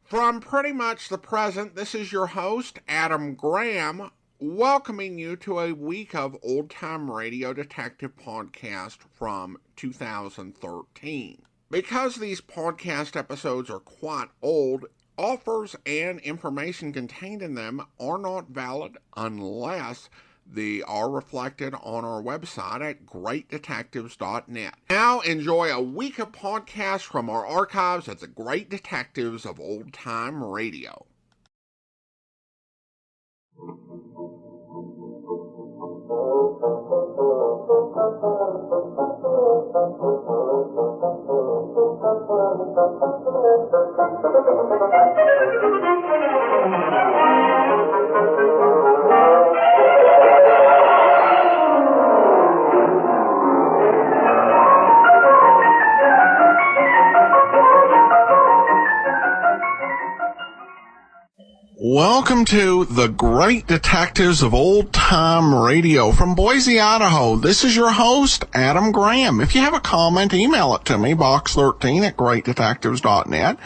From pretty much the present, this is your host, Adam Graham, welcoming you to a week of old-time radio detective podcast from 2013. Because these podcast episodes are quite old, offers and information contained in them are not valid unless they are reflected on our website at greatdetectives.net. Now enjoy a week of podcasts from our archives at the Great Detectives of Old Time Radio. Welcome to the Great Detectives of Old Time Radio from Boise, Idaho. This is your host, Adam Graham. If you have a comment, email it to me, box13 at greatdetectives.net.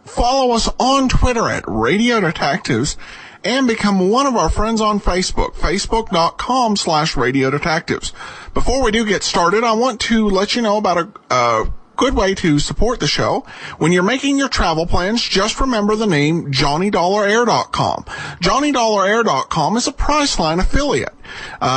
Follow us on Twitter at Radio Detectives and become one of our friends on Facebook, facebook.com/Radio Detectives. Before we do get started, I want to let you know about a good way to support the show. When you're making your travel plans, just remember the name JohnnyDollarAir.com. JohnnyDollarAir.com is a Priceline affiliate.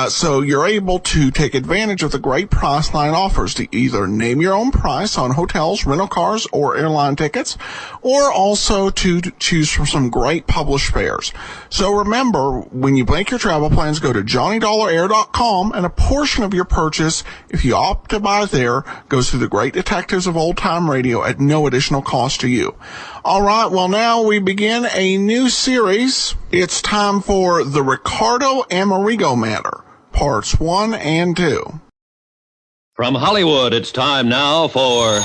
So you're able to take advantage of the great Priceline offers to either name your own price on hotels, rental cars, or airline tickets, or also to choose from some great published fares. So remember, when you make your travel plans, go to JohnnyDollarAir.com, and a portion of your purchase, if you opt to buy there, goes to the Great Detectives of Old Time Radio at no additional cost to you. All right, well, now we begin a new series. It's time for the Ricardo Amerigo matter, parts 1 and 2. From Hollywood, it's time now for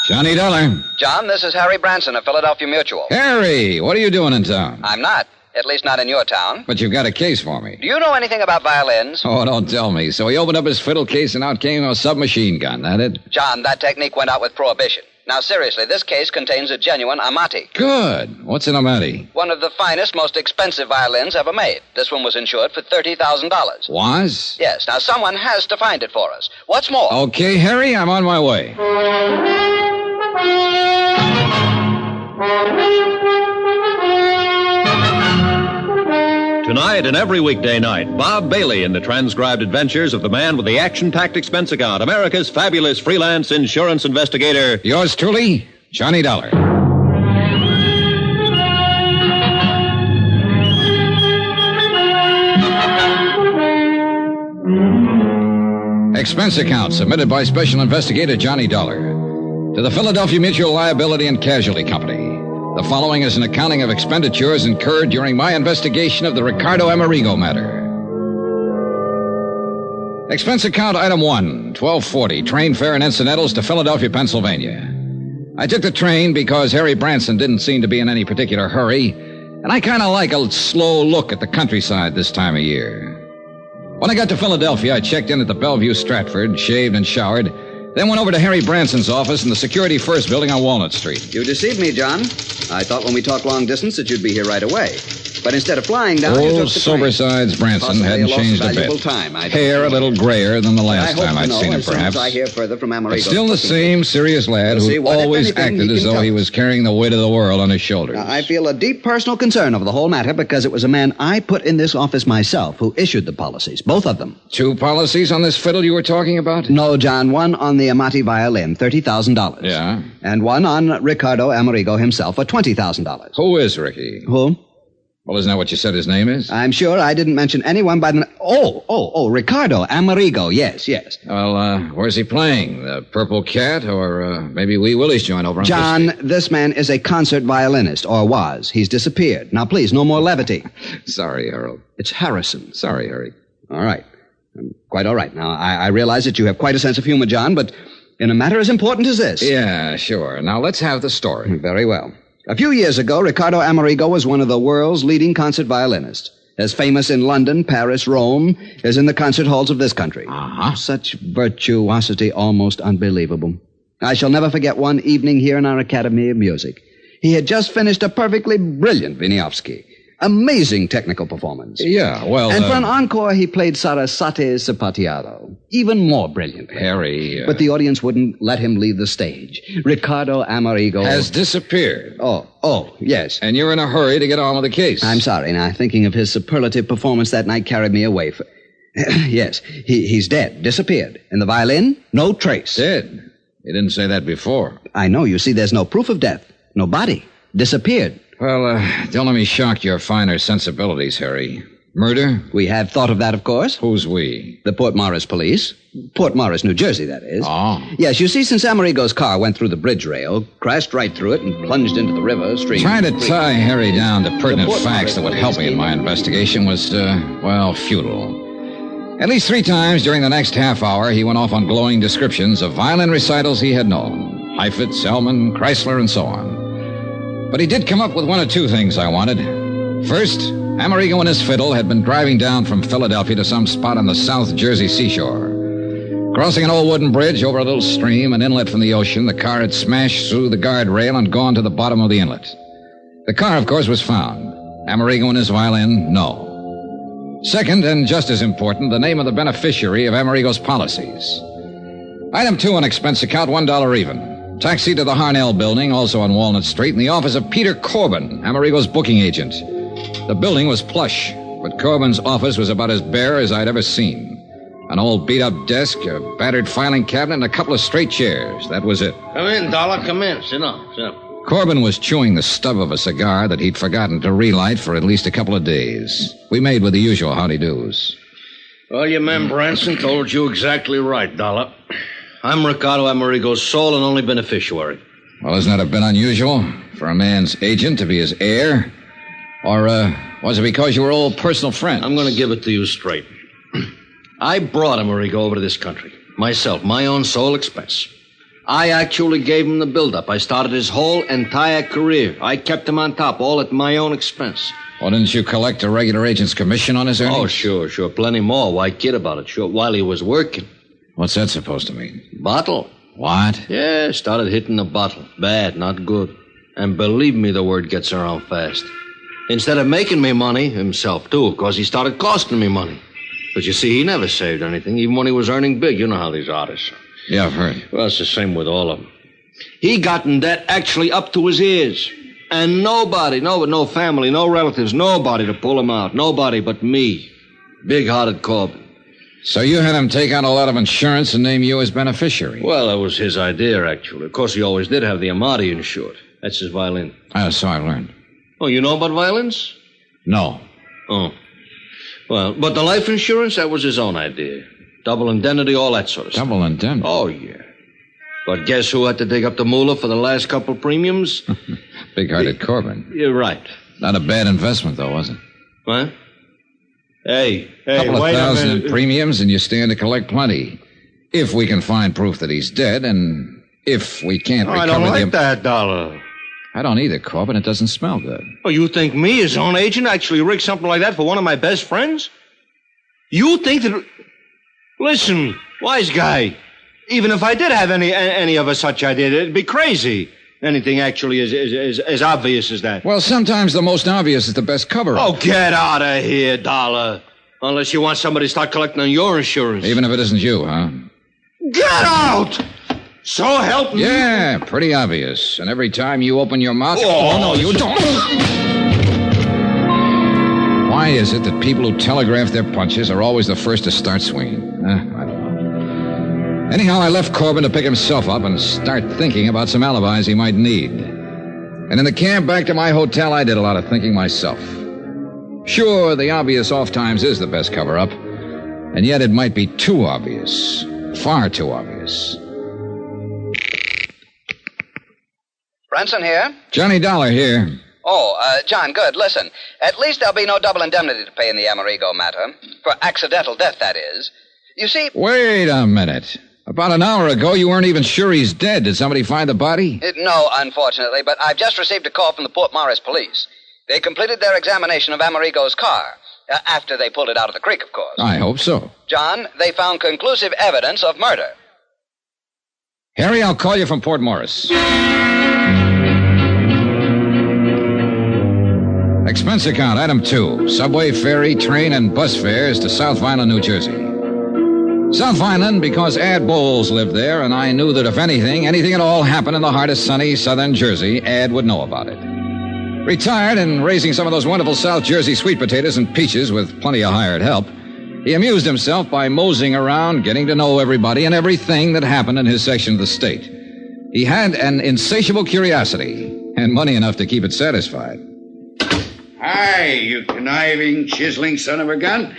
Johnny Dollar. John, this is Harry Branson of Philadelphia Mutual. Harry, what are you doing in town? I'm not. At least not in your town. But you've got a case for me. Do you know anything about violins? Oh, don't tell me. So he opened up his fiddle case and out came a submachine gun, that it? John, that technique went out with Prohibition. Now, seriously, this case contains a genuine Amati. Good. What's an Amati? One of the finest, most expensive violins ever made. This one was insured for $30,000. Was? Yes. Now, someone has to find it for us. What's more... Okay, Harry, I'm on my way. Tonight and every weekday night, Bob Bailey in the transcribed adventures of the man with the action-packed expense account, America's fabulous freelance insurance investigator. Yours truly, Johnny Dollar. Expense account submitted by Special Investigator Johnny Dollar to the Philadelphia Mutual Liability and Casualty Company. The following is an accounting of expenditures incurred during my investigation of the Ricardo Amerigo matter. Expense account item 1, $12.40, train fare and incidentals to Philadelphia, Pennsylvania. I took the train because Harry Branson didn't seem to be in any particular hurry, and I kind of like a slow look at the countryside this time of year. When I got to Philadelphia, I checked in at the Bellevue Stratford, shaved and showered, then went over to Harry Branson's office in the Security First building on Walnut Street. You deceived me, John. I thought when we talked long distance that you'd be here right away. But instead of flying down, you took the train. Sober-sides Branson hadn't changed a bit. Hair a little grayer than the last time I'd seen him, perhaps. I hear further from Amerigo. But still the same serious lad who always acted as though he was carrying the weight of the world on his shoulders. Now, I feel a deep personal concern over the whole matter because it was a man I put in this office myself who issued the policies, both of them. 2 policies on this fiddle you were talking about? No, John. One on the Amati violin, $30,000. Yeah? And one on Ricardo Amerigo himself for $20,000. Who is Ricky? Who? Well, isn't that what you said his name is? I'm sure I didn't mention anyone by the... Ricardo Amerigo, yes. Well, where's he playing? The Purple Cat or maybe Wee Willie's joint over on... John, this man is a concert violinist, or was. He's disappeared. Now, please, no more levity. Sorry, Harold. It's Harrison. Sorry, Harry. All right. Quite all right. Now, I realize that you have quite a sense of humor, John, but in a matter as important as this... Yeah, sure. Now, let's have the story. Very well. A few years ago, Ricardo Amerigo was one of the world's leading concert violinists. As famous in London, Paris, Rome, as in the concert halls of this country. Uh-huh. Such virtuosity, almost unbelievable. I shall never forget one evening here in our Academy of Music. He had just finished a perfectly brilliant Wieniawski. Amazing technical performance. Yeah, well... And for an encore, he played Sarasate's Zapatiado. Even more brilliantly. Harry... But the audience wouldn't let him leave the stage. Ricardo Amerigo... has disappeared. Oh, yes. And you're in a hurry to get on with the case. I'm sorry. Now, thinking of his superlative performance that night carried me away. Yes, he's dead. Disappeared. And the violin? No trace. Dead? You didn't say that before. I know. You see, there's no proof of death. No body. Disappeared. Well, don't let me shock your finer sensibilities, Harry. Murder? We have thought of that, of course. Who's we? The Port Morris police. Port Morris, New Jersey, that is. Oh. Yes, you see, since Amerigo's car went through the bridge rail, crashed right through it, and plunged into the river stream... Trying to tie Harry down to pertinent facts that would help me in my investigation was, futile. At least 3 times during the next half hour, he went off on glowing descriptions of violin recitals he had known. Heifetz, Selman, Chrysler, and so on. But he did come up with 1 or 2 things I wanted. First, Amerigo and his fiddle had been driving down from Philadelphia to some spot on the South Jersey seashore. Crossing an old wooden bridge over a little stream, an inlet from the ocean, the car had smashed through the guardrail and gone to the bottom of the inlet. The car, of course, was found. Amerigo and his violin, no. Second, and just as important, the name of the beneficiary of Amerigo's policies. Item 2 on expense account, $1 even. Taxi to the Harnell building, also on Walnut Street, in the office of Peter Corbin, Amerigo's booking agent. The building was plush, but Corbin's office was about as bare as I'd ever seen. An old beat-up desk, a battered filing cabinet, and a couple of straight chairs. That was it. Come in, Dollar. Come in. Sit down. Corbin was chewing the stub of a cigar that he'd forgotten to relight for at least a couple of days. We made with the usual howdy-do's. Well, your man Branson told you exactly right, Dollar. I'm Ricardo Amerigo's sole and only beneficiary. Well, isn't that a bit unusual for a man's agent to be his heir? Or, was it because you were old personal friends? I'm going to give it to you straight. I brought Amerigo over to this country. Myself, my own sole expense. I actually gave him the build-up. I started his whole entire career. I kept him on top, all at my own expense. Well, didn't you collect a regular agent's commission on his earnings? Oh, sure. Plenty more. Why kid about it? Sure, while he was working. What's that supposed to mean? Bottle. What? Yeah, started hitting the bottle. Bad, not good. And believe me, the word gets around fast. Instead of making me money, himself too, of course, he started costing me money. But you see, he never saved anything, even when he was earning big. You know how these artists are. Yeah, I've heard. Well, it's the same with all of them. He got in debt actually up to his ears. And nobody, no family, no relatives, nobody to pull him out. Nobody but me. Big-hearted Corbin. So you had him take out a lot of insurance and name you as beneficiary? Well, that was his idea, actually. Of course, he always did have the Amati insured. That's his violin. So I learned. Oh, you know about violins? No. Oh. Well, but the life insurance, that was his own idea. Double indemnity, all that sort of stuff. Double indemnity? Oh, yeah. But guess who had to dig up the moolah for the last couple premiums? Big-hearted Corbin. You're right. Not a bad investment, though, was it? What? Hey, couple of wait thousand a minute. in premiums, and you stand to collect plenty. If we can find proof that he's dead, and if we can't recover I don't like that, Dollar. I don't either, Corbin. It doesn't smell good. Oh, you think me, his own agent, actually rigged something like that for one of my best friends? You think that... Listen, wise guy. Even if I did have any of a such idea, it'd be crazy. Anything actually as obvious as that. Well, sometimes the most obvious is the best cover-up. Oh, get out of here, Dollar. Unless you want somebody to start collecting on your insurance. Even if it isn't you, huh? Get out! So help me. Yeah, pretty obvious. And every time you open your mouth... Oh, no, you don't. Why is it that people who telegraph their punches are always the first to start swinging? I don't know. Anyhow, I left Corbin to pick himself up and start thinking about some alibis he might need. And in the cab back to my hotel, I did a lot of thinking myself. Sure, the obvious off times is the best cover-up. And yet it might be too obvious. Far too obvious. Branson here? Johnny Dollar here. Oh, John, good. Listen, at least there'll be no double indemnity to pay in the Amerigo matter. For accidental death, that is. You see... Wait a minute. About an hour ago, you weren't even sure he's dead. Did somebody find the body? No, unfortunately, but I've just received a call from the Port Morris police. They completed their examination of Amerigo's car. After they pulled it out of the creek, of course. I hope so. John, they found conclusive evidence of murder. Harry, I'll call you from Port Morris. Expense account, item 2. Subway, ferry, train, and bus fares to South Violin, New Jersey. South Violin because Ad Bowles lived there, and I knew that if anything at all happened in the heart of sunny southern Jersey, Ad would know about it. Retired and raising some of those wonderful South Jersey sweet potatoes and peaches with plenty of hired help, he amused himself by moseying around, getting to know everybody and everything that happened in his section of the state. He had an insatiable curiosity and money enough to keep it satisfied. Hi, you conniving, chiseling son of a gun.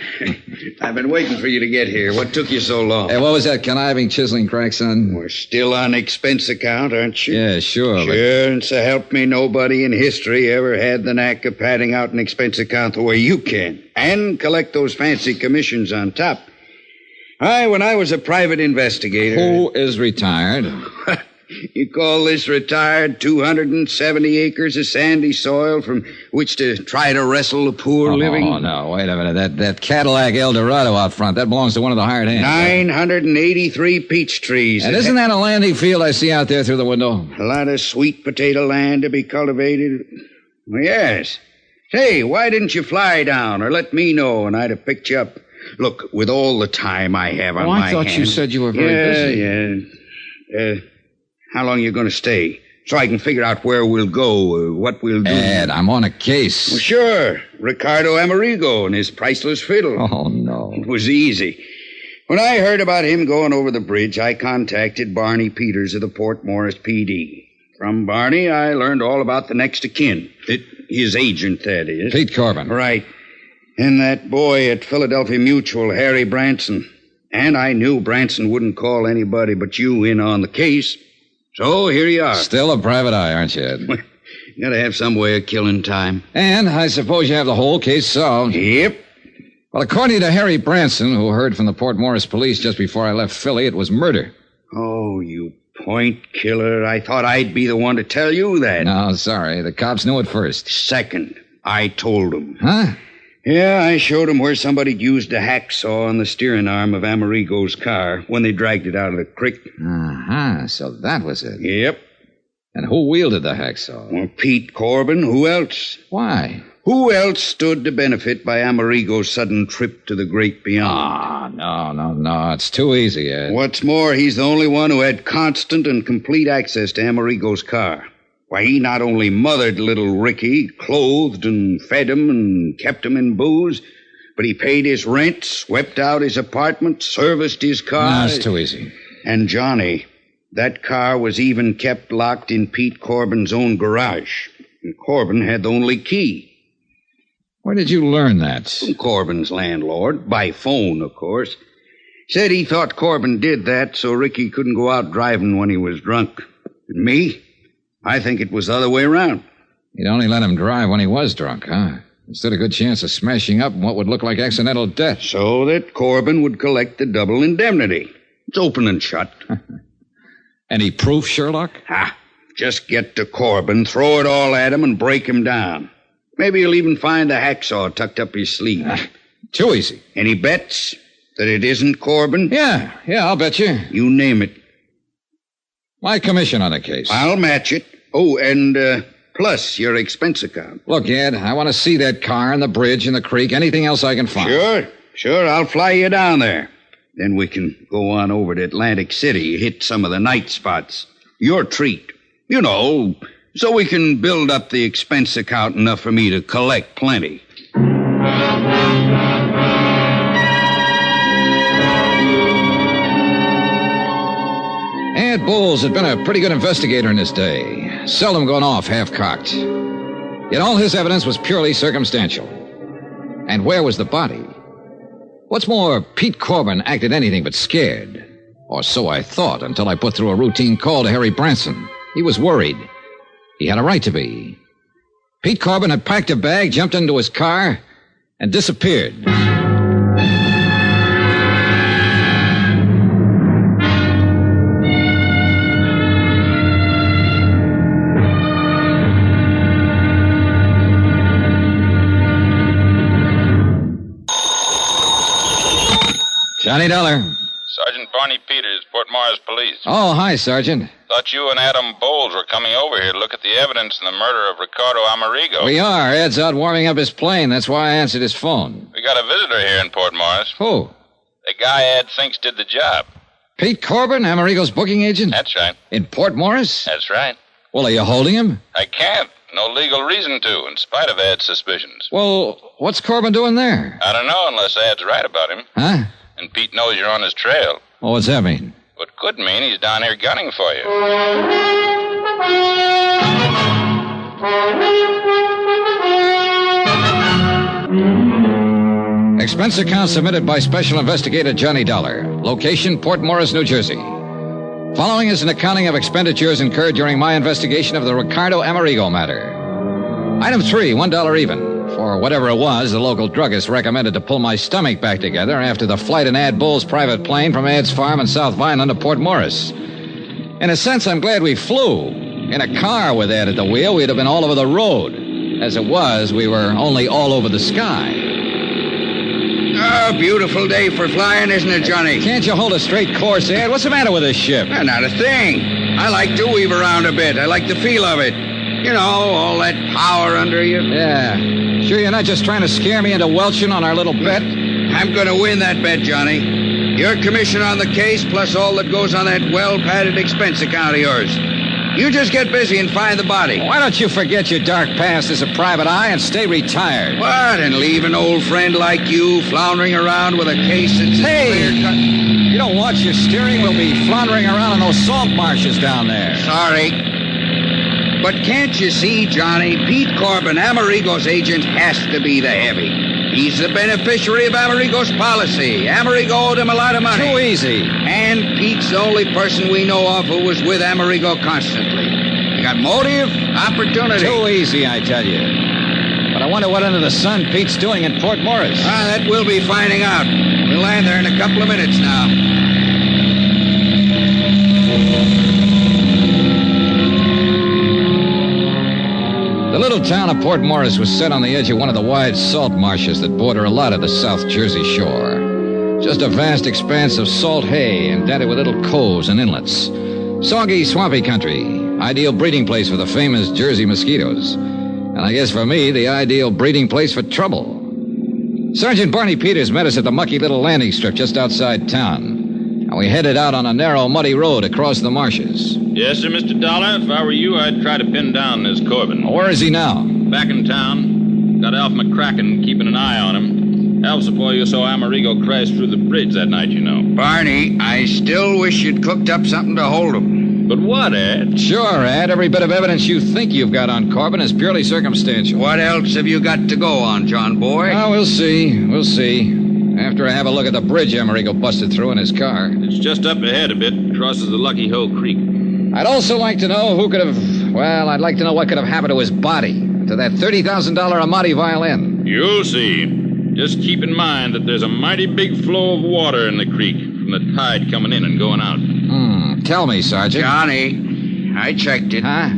I've been waiting for you to get here. What took you so long? Hey, what was that conniving, chiseling crack, son? We're still on expense account, aren't you? Yeah, sure. Sure, and so help me, nobody in history ever had the knack of padding out an expense account the way you can. And collect those fancy commissions on top. When I was a private investigator... Who is retired? You call this retired 270 acres of sandy soil from which to try to wrestle the poor living? Oh, no, wait a minute. That Cadillac Eldorado out front, that belongs to one of the hired hands. 983 peach trees. And isn't that a landing field I see out there through the window? A lot of sweet potato land to be cultivated. Well, yes. Say, why didn't you fly down or let me know and I'd have picked you up? Look, with all the time I have on my hands... I thought you said you were very busy. Yeah. How long are you going to stay? So I can figure out where we'll go, what we'll do. Ed, I'm on a case. Well, sure. Ricardo Amerigo and his priceless fiddle. Oh, no. It was easy. When I heard about him going over the bridge, I contacted Barney Peters of the Port Morris PD. From Barney, I learned all about the next of kin. His agent, that is. Pete Corbin. Right. And that boy at Philadelphia Mutual, Harry Branson. And I knew Branson wouldn't call anybody but you in on the case. So here you are. Still a private eye, aren't you, Ed? You gotta have some way of killing time. And I suppose you have the whole case solved. Yep. Well, according to Harry Branson, who heard from the Port Morris police just before I left Philly, it was murder. Oh, you point killer. I thought I'd be the one to tell you that. No, sorry. The cops knew it first. Second, I told them. Huh? Yeah, I showed them where somebody'd used a hacksaw on the steering arm of Amerigo's car when they dragged it out of the creek. Uh-huh, so that was it. Yep. And who wielded the hacksaw? Well, Pete Corbin. Who else? Why? Who else stood to benefit by Amerigo's sudden trip to the great beyond? No. It's too easy, Ed. What's more, he's the only one who had constant and complete access to Amerigo's car. Why, he not only mothered little Ricky, clothed and fed him and kept him in booze, but he paid his rent, swept out his apartment, serviced his car. No, it's too easy. And Johnny, that car was even kept locked in Pete Corbin's own garage. And Corbin had the only key. Where did you learn that? From Corbin's landlord, by phone, of course. Said he thought Corbin did that so Ricky couldn't go out driving when he was drunk. And me? I think it was the other way around. You'd only let him drive when he was drunk, huh? Instead of a good chance of smashing up what would look like accidental death. So that Corbin would collect the double indemnity. It's open and shut. Any proof, Sherlock? Just get to Corbin, throw it all at him, and break him down. Maybe you'll even find the hacksaw tucked up his sleeve. Too easy. Any bets that it isn't Corbin? Yeah, I'll bet you. You name it. My commission on the case. I'll match it. Oh, and plus your expense account. Look, Ed, I want to see that car and the bridge and the creek, anything else I can find. Sure, I'll fly you down there. Then we can go on over to Atlantic City, hit some of the night spots. Your treat. You know, so we can build up the expense account enough for me to collect plenty. Ed Bowles had been a pretty good investigator in his day, seldom gone off half-cocked. Yet all his evidence was purely circumstantial. And where was the body? What's more, Pete Corbin acted anything but scared. Or so I thought until I put through a routine call to Harry Branson. He was worried. He had a right to be. Pete Corbin had packed a bag, jumped into his car, and disappeared. Johnny Dollar. Sergeant Barney Barney Peters, Port Morris Police. Oh, hi, Sergeant. Thought you and Adam Bowles were coming over here to look at the evidence in the murder of Ricardo Amerigo. We are. Ed's out warming up his plane. That's why I answered his phone. We got a visitor here in Port Morris. Who? The guy Ed thinks did the job. Pete Corbin, Amerigo's booking agent? That's right. In Port Morris? That's right. Well, are you holding him? I can't. No legal reason to, in spite of Ed's suspicions. Well, what's Corbin doing there? I don't know unless Ed's right about him. Huh? And Pete knows you're on his trail. Well, what's that mean? What could mean he's down here gunning for you. Expense account submitted by Special Investigator Johnny Dollar. Location, Port Morris, New Jersey. Following is an accounting of expenditures incurred during my investigation of the Ricardo Amerigo matter. Item 3, $1 even. For whatever it was, the local druggist recommended to pull my stomach back together after the flight in Ad Bull's private plane from Ad's farm in South Vineland to Port Morris. In a sense, I'm glad we flew. In a car with Ed at the wheel, we'd have been all over the road. As it was, we were only all over the sky. Oh, beautiful day for flying, isn't it, Johnny? Can't you hold a straight course, Ed? What's the matter with this ship? Not a thing. I like to weave around a bit. I like the feel of it. You know, all that power under you. Yeah. Sure you're not just trying to scare me into welching on our little bet? I'm going to win that bet, Johnny. Your commission on the case, plus all that goes on that well-padded expense account of yours. You just get busy and find the body. Why don't you forget your dark past as a private eye and stay retired? What? And leave an old friend like you floundering around with a case that's clear-cut? You don't watch your steering, we'll be floundering around in those salt marshes down there. Sorry. But can't you see, Johnny? Pete Corbin, Amerigo's agent, has to be the heavy. He's the beneficiary of Amerigo's policy. Amerigo owed him a lot of money. Too easy. And Pete's the only person we know of who was with Amerigo constantly. You got motive, opportunity. Too easy, I tell you. But I wonder what under the sun Pete's doing in Port Morris. That we'll be finding out. We'll land there in a couple of minutes now. The little town of Port Morris was set on the edge of one of the wide salt marshes that border a lot of the South Jersey shore. Just a vast expanse of salt hay indented with little coves and inlets. Soggy, swampy country. Ideal breeding place for the famous Jersey mosquitoes. And I guess for me, the ideal breeding place for trouble. Sergeant Barney Peters met us at the mucky little landing strip just outside town. And we headed out on a narrow, muddy road across the marshes. Yes, sir, Mr. Dollar. If I were you, I'd try to pin down this Corbin. Where is he now? Back in town. Got Alf McCracken keeping an eye on him. Alf's the boy you saw Amerigo crash through the bridge that night, you know. Barney, I still wish you'd cooked up something to hold him. But what, Ed? Sure, Ed. Every bit of evidence you think you've got on Corbin is purely circumstantial. What else have you got to go on, John boy? Oh, we'll see. We'll see. After I have a look at the bridge Amerigo busted through in his car. It's just up ahead a bit. Crosses the Lucky Hoe Creek. I'd also like to know who could have... Well, I'd like to know what could have happened to his body. To that $30,000 Amati violin. You'll see. Just keep in mind that there's a mighty big flow of water in the creek from the tide coming in and going out. Tell me, Sergeant. Johnny, I checked it. Huh?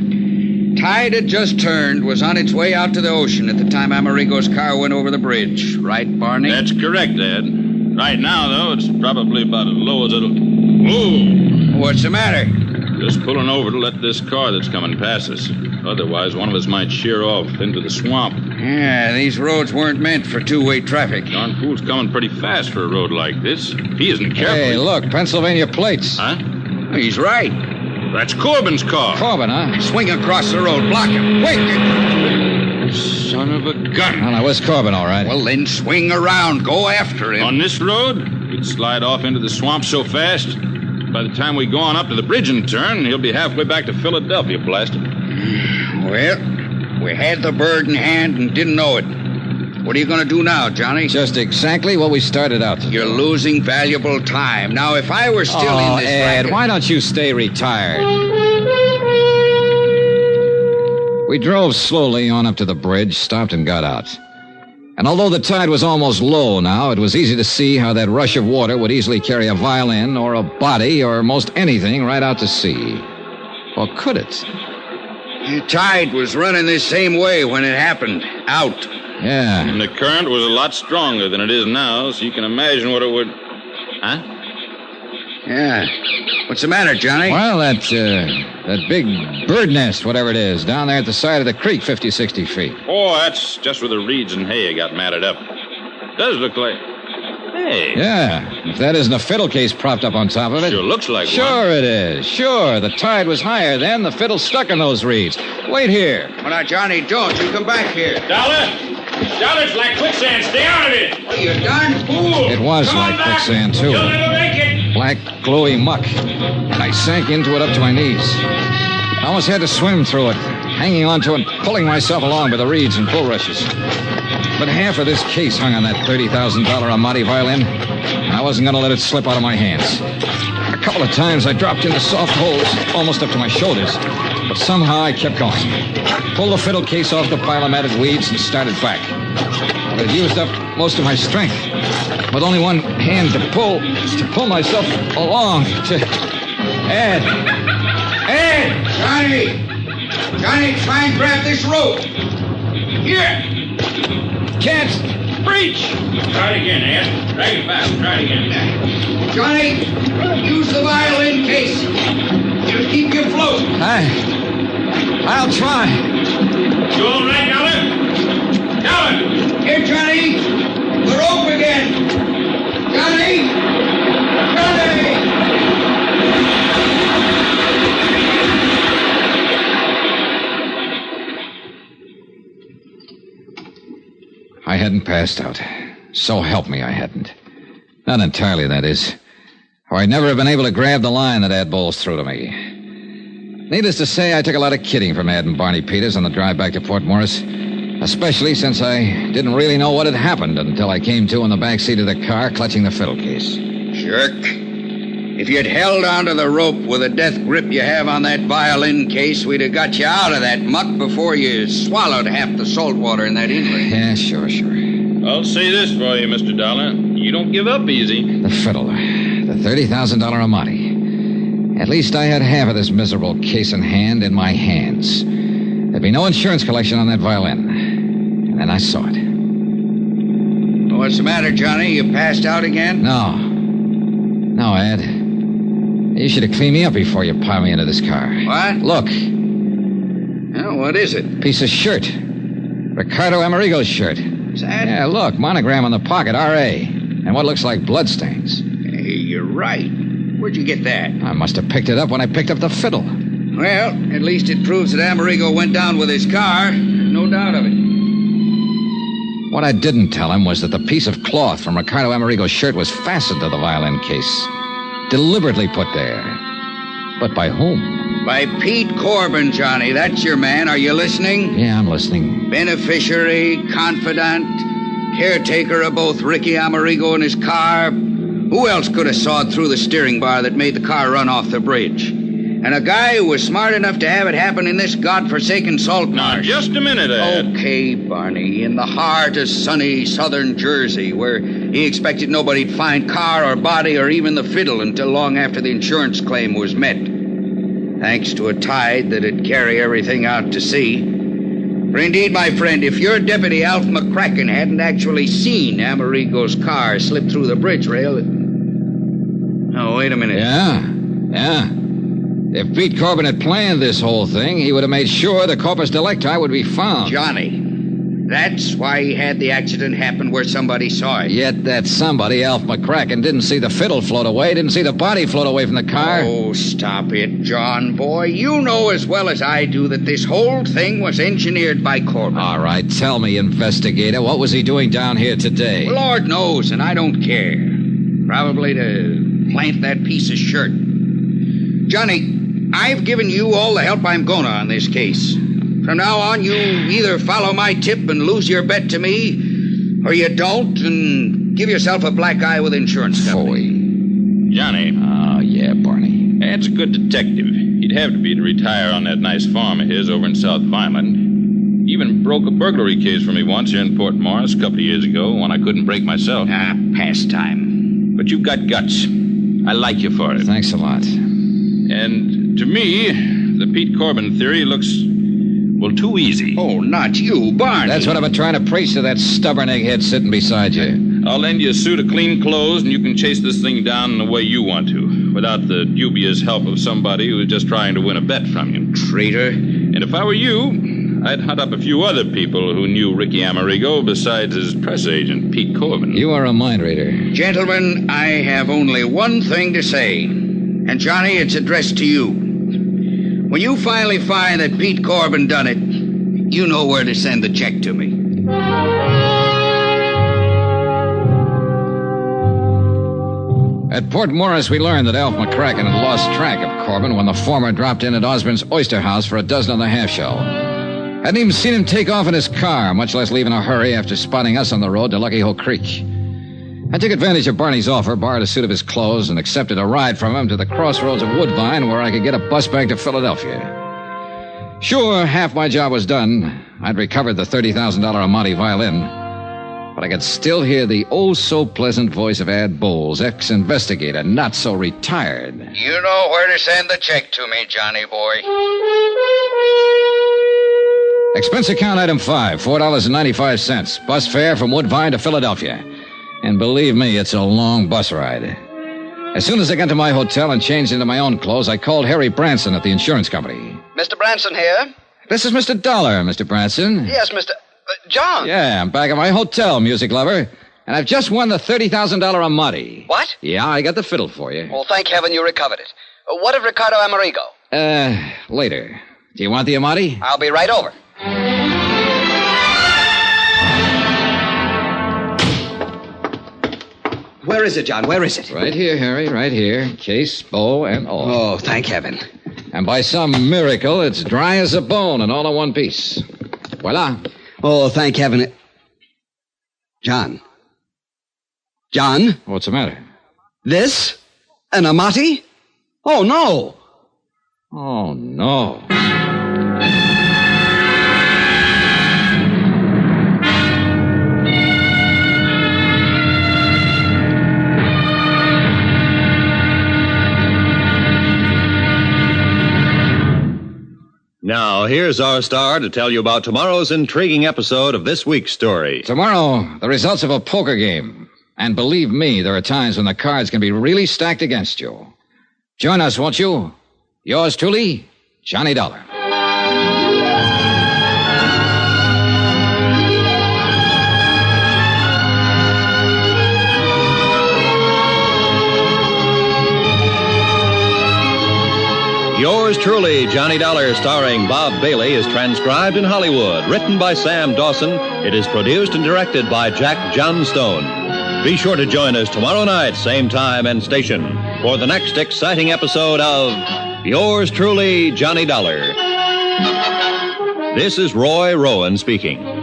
Tide had just turned, was on its way out to the ocean at the time Amerigo's car went over the bridge. Right, Barney? That's correct, Ed. Right now, though, it's probably about as low as it'll... Whoa! What's the matter? Just pulling over to let this car that's coming past us. Otherwise, one of us might sheer off into the swamp. Yeah, these roads weren't meant for two-way traffic. Darn fool's coming pretty fast for a road like this. If he isn't careful... Hey, look, Pennsylvania plates. Huh? He's right. That's Corbin's car. Corbin, huh? Swing across the road. Block him. Quick! Son of a gun. Oh, no, where's Corbin, all right? Well, then swing around. Go after him. On this road, he'd slide off into the swamp so fast, by the time we go on up to the bridge and turn, he'll be halfway back to Philadelphia, blasted. Well, we had the bird in hand and didn't know it. What are you going to do now, Johnny? Just exactly what we started out to do. You're losing valuable time. Now, if I were still in this Ed, racket... why don't you stay retired? We drove slowly on up to the bridge, stopped and got out. And although the tide was almost low now, it was easy to see how that rush of water would easily carry a violin or a body or most anything right out to sea. Or could it? The tide was running this same way when it happened. Out. Yeah. And the current was a lot stronger than it is now, so you can imagine what it would... Huh? Yeah. What's the matter, Johnny? Well, that big bird nest, whatever it is, down there at the side of the creek, 50, 60 feet. Oh, that's just where the reeds and hay got matted up. Does look like... Hey. Yeah, if that isn't a fiddle case propped up on top of it. Sure looks like Sure one. it is. Sure, the tide was higher then. The fiddle's stuck in those reeds. Wait here. Well, now, Johnny, don't. You come back here. Dollar, it's like quicksand. Stay out of it. What are you, darn fool? It was like quicksand, too. You'll never make it. Black, glowy muck. And I sank into it up to my knees. I almost had to swim through it, hanging onto it and pulling myself along by the reeds and bulrushes. But half of this case hung on that $30,000 Amati violin, and I wasn't going to let it slip out of my hands. A couple of times I dropped into soft holes, almost up to my shoulders, but somehow I kept going. Pulled the fiddle case off the pile of matted weeds and started back. But it used up most of my strength. With only one hand to pull myself along to... Ed! Johnny, try and grab this rope. Here! Can't reach! Try it again, Ed. Drag it back. Try it again. Johnny, use the violin case. It'll keep you afloat. I'll try. You all right, Dollar? Here, Johnny. The rope again. Johnny! I hadn't passed out. So help me, I hadn't. Not entirely, that is. Or I'd never have been able to grab the line that Ad Bowles threw to me. Needless to say, I took a lot of kidding from Ad and Barney Peters on the drive back to Port Morris, especially since I didn't really know what had happened until I came to in the back seat of the car, clutching the fiddle case. Jerk. If you'd held onto the rope with the death grip you have on that violin case, we'd have got you out of that muck before you swallowed half the salt water in that inlet. Yeah, sure. I'll say this for you, Mr. Dollar. You don't give up easy. The fiddle. The $30,000 Amati. At least I had half of this miserable case in hand in my hands. There'd be no insurance collection on that violin. And then I saw it. Well, what's the matter, Johnny? You passed out again? No, Ed. You should have cleaned me up before you piled me into this car. What? Look. Well, what is it? Piece of shirt. Ricardo Amerigo's shirt. Is that? Yeah, look. Monogram on the pocket, R.A. And what looks like bloodstains. Hey, you're right. Where'd you get that? I must have picked it up when I picked up the fiddle. Well, at least it proves that Amerigo went down with his car. No doubt of it. What I didn't tell him was that the piece of cloth from Ricardo Amerigo's shirt was fastened to the violin case. Deliberately put there. But by whom? By Pete Corbin, Johnny. That's your man. Are you listening? Yeah, I'm listening. Beneficiary, confidant, caretaker of both Ricky Amerigo and his car. Who else could have sawed through the steering bar that made the car run off the bridge? And a guy who was smart enough to have it happen in this godforsaken salt Now, marsh. just a minute, Ed. Okay, Barney, in the heart of sunny southern Jersey, where he expected nobody'd find car or body or even the fiddle until long after the insurance claim was met. Thanks to a tide that'd carry everything out to sea. For indeed, my friend, if your deputy Alf McCracken hadn't actually seen Amerigo's car slip through the bridge rail... Oh, wait a minute. Yeah. If Pete Corbin had planned this whole thing, he would have made sure the corpus delicti would be found. Johnny, that's why he had the accident happen where somebody saw it. Yet that somebody, Alf McCracken, didn't see the fiddle float away, didn't see the body float away from the car. Oh, stop it, John, boy. You know as well as I do that this whole thing was engineered by Corbin. All right, tell me, investigator, what was he doing down here today? Lord knows, and I don't care. Probably to plant that piece of shirt. Johnny, I've given you all the help I'm gonna on this case. From now on, you either follow my tip and lose your bet to me, or you don't and give yourself a black eye with insurance company. Johnny. Oh, yeah, Barney. Ed's a good detective. He'd have to be to retire on that nice farm of his over in South Vineland. He even broke a burglary case for me once here in Port Morris a couple of years ago when I couldn't break myself. Pastime. But you've got guts. I like you for it. Thanks a lot. And to me, the Pete Corbin theory looks, well, too easy. Oh, not you, Barney. That's what I've been trying to preach to that stubborn egghead sitting beside you. I'll lend you a suit of clean clothes, and you can chase this thing down in the way you want to, without the dubious help of somebody who's just trying to win a bet from you. Traitor. And if I were you, I'd hunt up a few other people who knew Ricky Amerigo besides his press agent, Pete Corbin. You are a mind reader. Gentlemen, I have only one thing to say. And, Johnny, it's addressed to you. When you finally find that Pete Corbin done it, you know where to send the check to me. At Port Morris, we learned that Alf McCracken had lost track of Corbin when the former dropped in at Osborne's Oyster House for a dozen and a half shell. Hadn't even seen him take off in his car, much less leave in a hurry after spotting us on the road to Lucky Hole Creek. I took advantage of Barney's offer, borrowed a suit of his clothes, and accepted a ride from him to the crossroads of Woodbine where I could get a bus back to Philadelphia. Sure, half my job was done. I'd recovered the $30,000 Amati violin, but I could still hear the oh-so-pleasant voice of Ad Bowles, ex-investigator, not so retired. You know where to send the check to me, Johnny boy. Expense account item 5, $4.95. Bus fare from Woodbine to Philadelphia. And believe me, it's a long bus ride. As soon as I got to my hotel and changed into my own clothes, I called Harry Branson at the insurance company. Mr. Branson here? This is Mr. Dollar, Mr. Branson. Yes, Mr. John. Yeah, I'm back at my hotel, music lover. And I've just won the $30,000 Amati. What? Yeah, I got the fiddle for you. Well, thank heaven you recovered it. What of Ricardo Amerigo? Later. Do you want the Amati? I'll be right over. Where is it, John? Where is it? Right here, Harry, right here. Case, bow, and all. Oh, thank heaven. And by some miracle, it's dry as a bone and all in one piece. Voila. Oh, thank heaven. John. John? What's the matter? This? An Amati? Oh, no. Oh, no. Now, here's our star to tell you about tomorrow's intriguing episode of this week's story. Tomorrow, the results of a poker game. And believe me, there are times when the cards can be really stacked against you. Join us, won't you? Yours truly, Johnny Dollar. Yours truly, Johnny Dollar, starring Bob Bailey, is transcribed in Hollywood. Written by Sam Dawson, it is produced and directed by Jack Johnstone. Be sure to join us tomorrow night, same time and station, for the next exciting episode of Yours truly, Johnny Dollar. This is Roy Rowan speaking.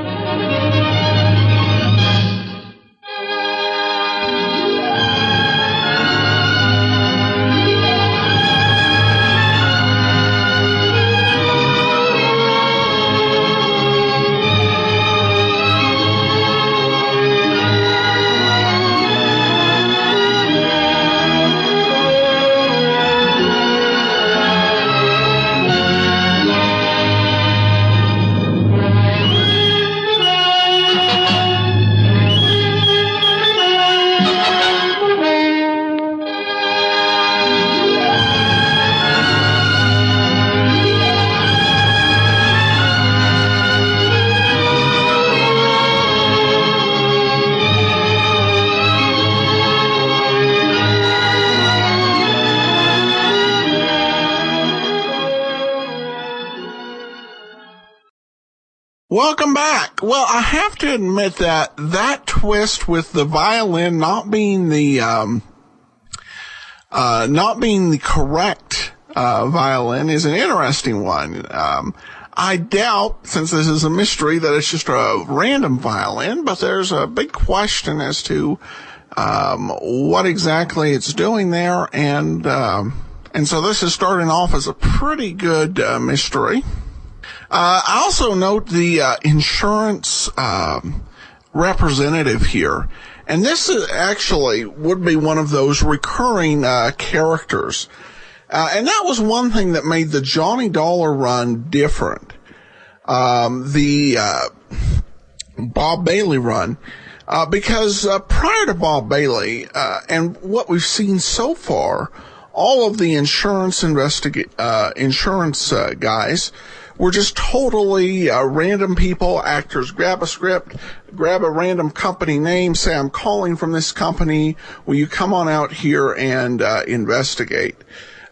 Welcome back. Well, I have to admit that twist with the violin not being the correct violin is an interesting one. I doubt, since this is a mystery, that it's just a random violin, but there's a big question as to what exactly it's doing there, and so this is starting off as a pretty good mystery. I also note the insurance representative here, and this is actually would be one of those recurring characters, and that was one thing that made the Johnny Dollar run different. The Bob Bailey run. Because prior to Bob Bailey, and what we've seen so far, all of the insurance guys were just totally random people, actors. Grab a script, grab a random company name, say, I'm calling from this company. Will you come on out here and investigate?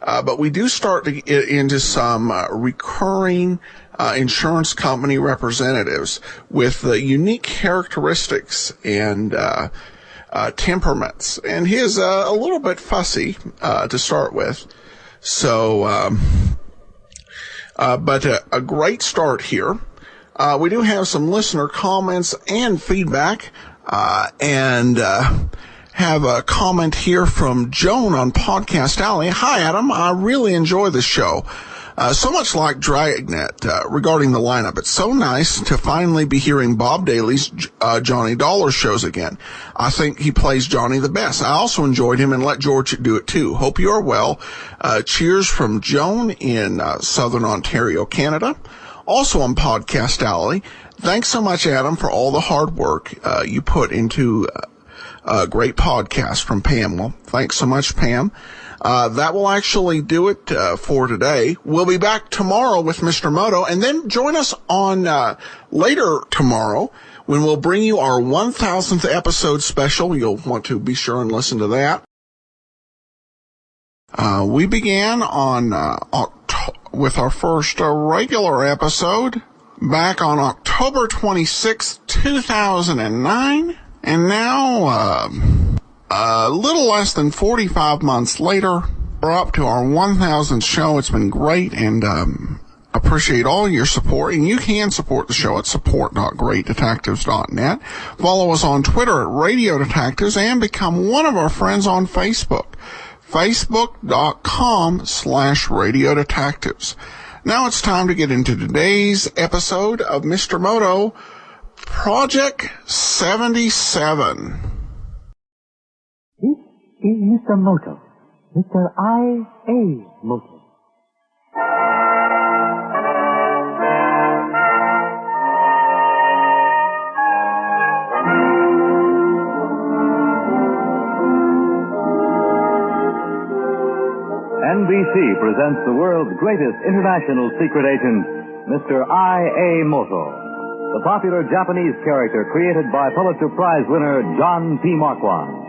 But we do start to get into some recurring insurance company representatives with unique characteristics and temperaments. And he is a little bit fussy to start with. So, but a great start here. We do have some listener comments and feedback, and have a comment here from Joan on Podcast Alley. Hi, Adam. I really enjoy the show. So much like Dragnet regarding the lineup. It's so nice to finally be hearing Bob Daly's Johnny Dollar shows again. I think he plays Johnny the best. I also enjoyed him and let George do it too. Hope you are well. Cheers from Joan in Southern Ontario, Canada. Also on Podcast Alley. Thanks so much, Adam, for all the hard work you put into a great podcast from Pam. Well, thanks so much, Pam. That will actually do it for today. We'll be back tomorrow with Mr. Moto, and then join us on later tomorrow when we'll bring you our 1000th episode special. You'll want to be sure and listen to that. We began on with our first regular episode back on October 26th, 2009, and now a little less than 45 months later, we're up to our 1000th show. It's been great, and appreciate all your support. And you can support the show at support.greatdetectives.net. Follow us on Twitter at Radio Detectives, and become one of our friends on Facebook. Facebook.com/Radio Detectives. Now it's time to get into today's episode of Mr. Moto, Project 77. This is Mr. Moto, Mr. I.A. Moto. NBC presents the world's greatest international secret agent, Mr. I.A. Moto, the popular Japanese character created by Pulitzer Prize winner John P. Marquand.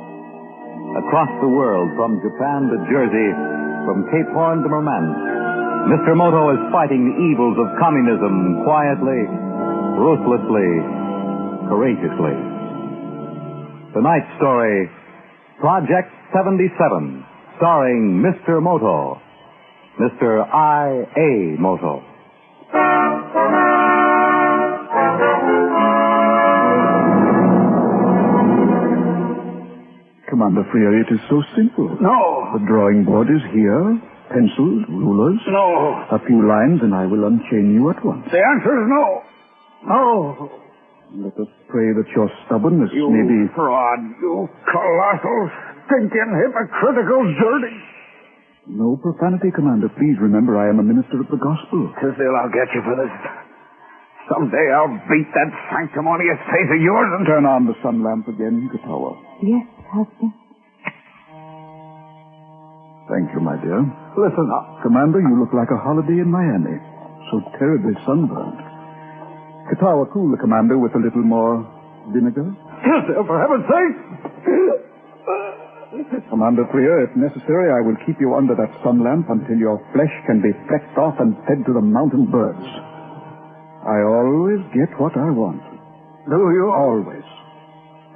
Across the world, from Japan to Jersey, from Cape Horn to Murmansk, Mr. Moto is fighting the evils of communism quietly, ruthlessly, courageously. Tonight's story, Project 77, starring Mr. Moto, Mr. I.A. Moto. Commander Freer, it is so simple. No. The drawing board is here. Pencils, rulers. No. A few lines, and I will unchain you at once. The answer is no. No. Let us pray that your stubbornness may be... You fraud, you colossal, stinking, hypocritical dirty. No profanity, Commander. Please remember I am a minister of the gospel. Still, I'll get you for this. Someday I'll beat that sanctimonious face of yours and... Turn on the sun lamp again, Katawa. Yes, husband. Thank you, my dear. Listen up. Commander, you look like a holiday in Miami. So terribly sunburned. Katawa, cool the commander with a little more vinegar. Yes, sir, for heaven's sake! Commander Freer, if necessary, I will keep you under that sun lamp until your flesh can be flecked off and fed to the mountain birds. I always get what I want. Do you? Always.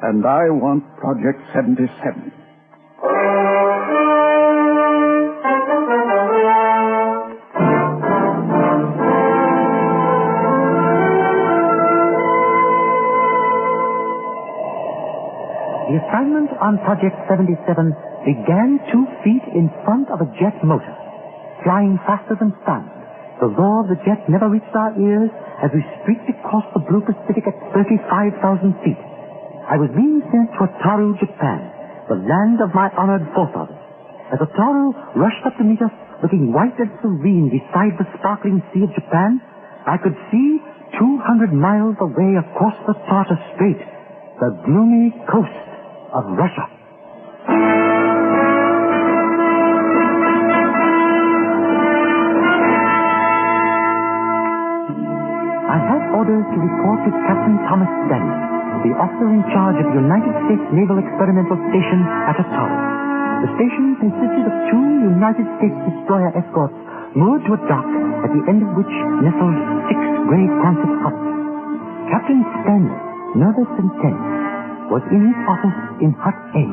And I want Project 77. The assignment on Project 77 began 2 feet in front of a jet motor, flying faster than sound. The roar of the jet never reached our ears as we streaked across the blue Pacific at 35,000 feet. I was being sent to Otaru, Japan, the land of my honored forefathers. As Otaru rushed up to meet us, looking white and serene beside the sparkling sea of Japan, I could see 200 miles away across the Tartar Strait, the gloomy coast of Russia. I have orders to report to Captain Thomas Stanley, the officer in charge of the United States Naval Experimental Station at Ottawa. The station consisted of 2 United States destroyer escorts moored to a dock at the end of which nestled 6 gray Quonset huts. Captain Stanley, nervous and tense, was in his office in Hut A.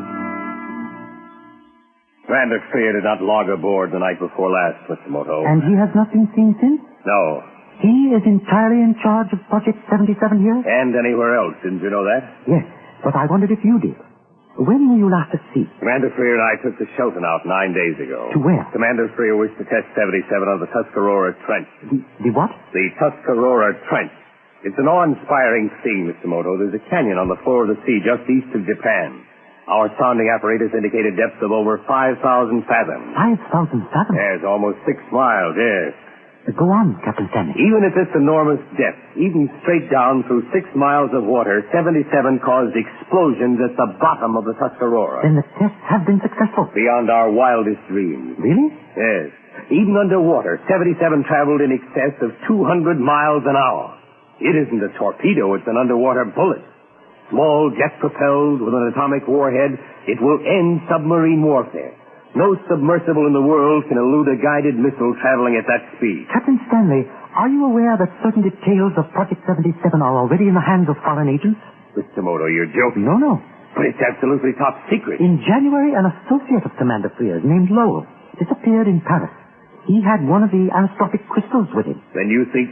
Commander Freer did not log aboard the night before last, Mr. Moto. And he has not been seen since? No. He is entirely in charge of Project 77 here? And anywhere else. Didn't you know that? Yes, but I wondered if you did. When were you last at sea? Commander Freer and I took the Shelton out 9 days ago. To where? Commander Freer wished to test 77 on the Tuscarora Trench. The what? The Tuscarora Trench. It's an awe-inspiring scene, Mr. Moto. There's a canyon on the floor of the sea just east of Japan. Our sounding apparatus indicated depths of over 5,000 fathoms. 5,000 fathoms? Yes, almost 6 miles, yes. Go on, Captain Stanley. Even at this enormous depth, even straight down through 6 miles of water, 77 caused explosions at the bottom of the Tuscarora. Then the tests have been successful. Beyond our wildest dreams. Really? Yes. Even underwater, 77 traveled in excess of 200 miles an hour. It isn't a torpedo, it's an underwater bullet. Small, jet-propelled, with an atomic warhead, it will end submarine warfare. No submersible in the world can elude a guided missile traveling at that speed. Captain Stanley, are you aware that certain details of Project 77 are already in the hands of foreign agents? Mr. Moto, you're joking. No. But it's absolutely top secret. In January, an associate of Commander Freer's named Lowell disappeared in Paris. He had one of the anisotropic crystals with him. Then you think...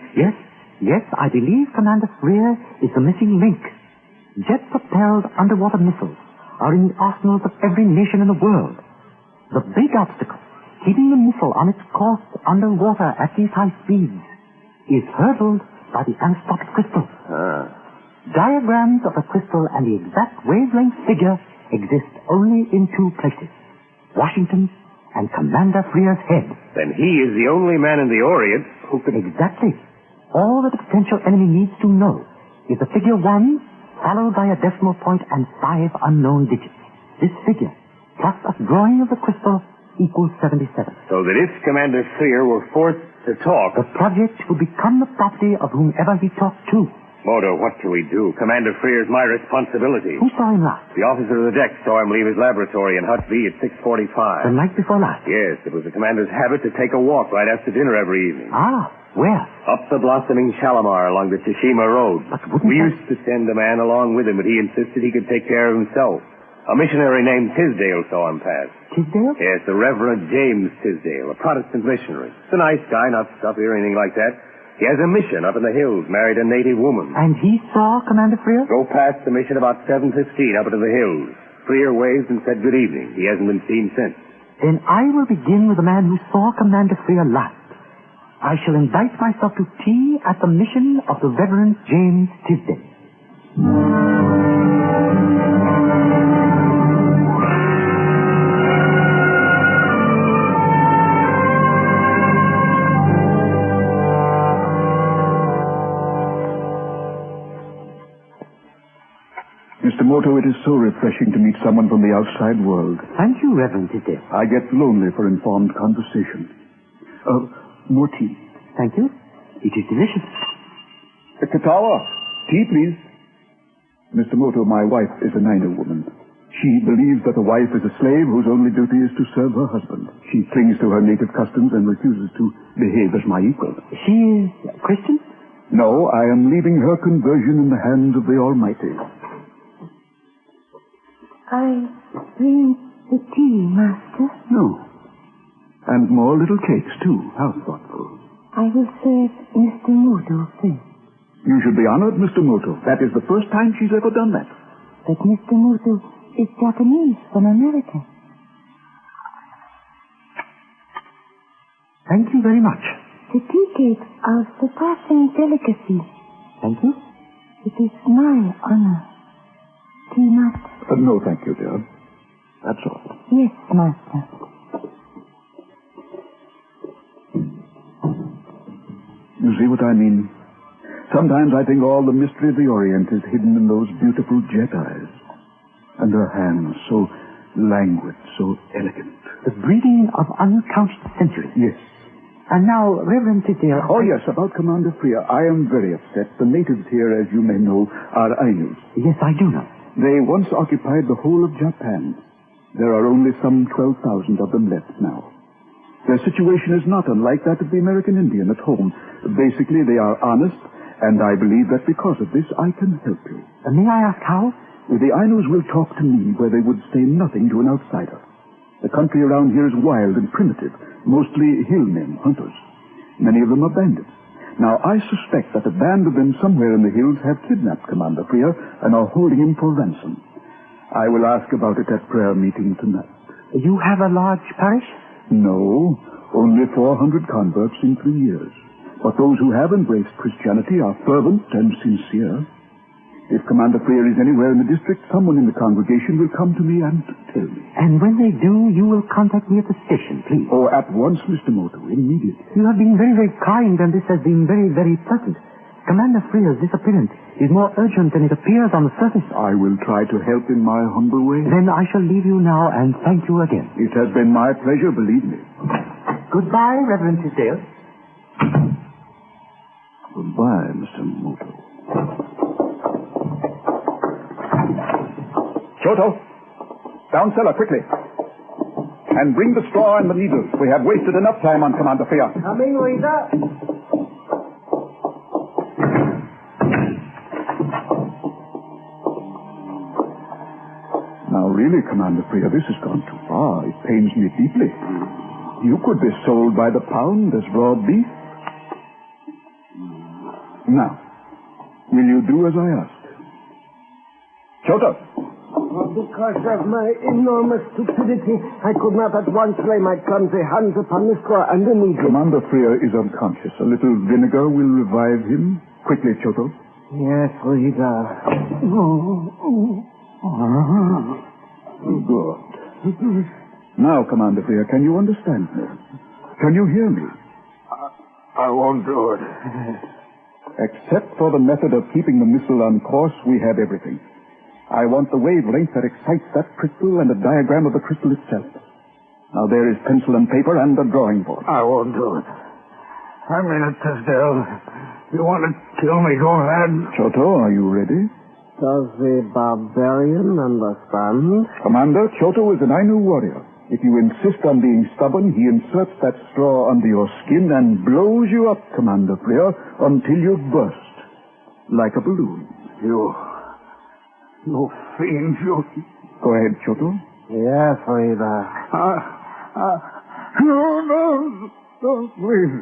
Yes, I believe Commander Freer is the missing link. Jet-propelled underwater missiles are in the arsenals of every nation in the world. The big obstacle, keeping the missile on its course underwater at these high speeds, is hurdled by the anisotropic crystal. Diagrams of the crystal and the exact wavelength figure exist only in 2 places, Washington and Commander Freer's head. Then he is the only man in the Orient who could... Exactly. All that the potential enemy needs to know is the figure 1 followed by a decimal point and 5 unknown digits. This figure, plus a drawing of the crystal, equals 77. So that if Commander Freer were forced to talk... The project would become the property of whomever he talked to. Moto, what can we do? Commander Freer's my responsibility. Who saw him last? The officer of the deck saw him leave his laboratory in Hut B at 6:45. The night before last? Yes, it was the commander's habit to take a walk right after dinner every evening. Ah, where? Up the blossoming Shalimar along the Tsushima Road. But wouldn't we used to send a man along with him, but he insisted he could take care of himself. A missionary named Tisdale saw him pass. Tisdale? Yes, the Reverend James Tisdale, a Protestant missionary. He's a nice guy, not stuffy or anything like that. He has a mission up in the hills, married a native woman. And he saw Commander Freer? Go past the mission about 7:15 up into the hills. Freer waved and said good evening. He hasn't been seen since. Then I will begin with the man who saw Commander Freer last. I shall invite myself to tea at the mission of the Reverend James Tisdale. Mr. Moto, it is so refreshing to meet someone from the outside world. Thank you, Reverend Tisdale. I get lonely for informed conversation. More tea. Thank you. It is delicious. Katawa, tea, please. Mr. Moto, my wife is a Nina woman. She believes that a wife is a slave whose only duty is to serve her husband. She clings to her native customs and refuses to behave as my equal. She is Christian? No, I am leaving her conversion in the hands of the Almighty. I bring the tea, Master. No. And more little cakes, too. How thoughtful. I will serve Mr. Moto first. You should be honored, Mr. Moto. That is the first time she's ever done that. But Mr. Moto is Japanese from America. Thank you very much. The tea cakes are surpassing delicacy. Thank you. It is my honor. Tea, Master? No, thank you, dear. That's all. Yes, Master. You see what I mean? Sometimes I think all the mystery of the Orient is hidden in those beautiful jet eyes. And her hands, so languid, so elegant. The breeding of uncounted centuries. Yes. And now, Reverend Tidale... Oh, yes, about Commander Freer. I am very upset. The natives here, as you may know, are Ainus. Yes, I do know. They once occupied the whole of Japan. There are only some 12,000 of them left now. Their situation is not unlike that of the American Indian at home. Basically, they are honest, and I believe that because of this, I can help you. May I ask how? The Ainus will talk to me where they would say nothing to an outsider. The country around here is wild and primitive, mostly hillmen, hunters. Many of them are bandits. Now, I suspect that a band of them somewhere in the hills have kidnapped Commander Freer and are holding him for ransom. I will ask about it at prayer meeting tonight. You have a large parish? No, only 400 converts in 3 years. But those who have embraced Christianity are fervent and sincere. If Commander Freer is anywhere in the district, someone in the congregation will come to me and tell me. And when they do, you will contact me at the station, please. Oh, at once, Mr. Moto, immediately. You have been very, very kind, and this has been very, very pleasant. Commander Freer's disappearance is more urgent than it appears on the surface. I will try to help in my humble way. Then I shall leave you now, and thank you again. It has been my pleasure, believe me. Goodbye, Reverend Tisdale. Goodbye, Mr. Moto. Choto, down cellar, quickly. And bring the straw and the needles. We have wasted enough time on Commander Freer. Coming, Rita. Now, really, Commander Freer, this has gone too far. It pains me deeply. You could be sold by the pound as raw beef. Now, will you do as I asked? Choto. Because of my enormous stupidity, I could not at once lay my clumsy hands upon the straw and the needle. Commander Freer is unconscious. A little vinegar will revive him. Quickly, Choto. Yes, Rita. Good. Now, Commander Freer, can you understand me? Can you hear me? I won't do it. Except for the method of keeping the missile on course, we have everything. I want the wavelength that excites that crystal and a diagram of the crystal itself. Now, there is pencil and paper and a drawing board. I won't do it. I mean it, Tisdale. You want to kill me, go ahead. Choto, are you ready? Does the barbarian understand? Commander, Choto is an Ainu warrior. If you insist on being stubborn, he inserts that straw under your skin and blows you up, Commander Freer, until you burst. Like a balloon. You fiend, you... Go ahead, Choto. Yes, Rita. No, please.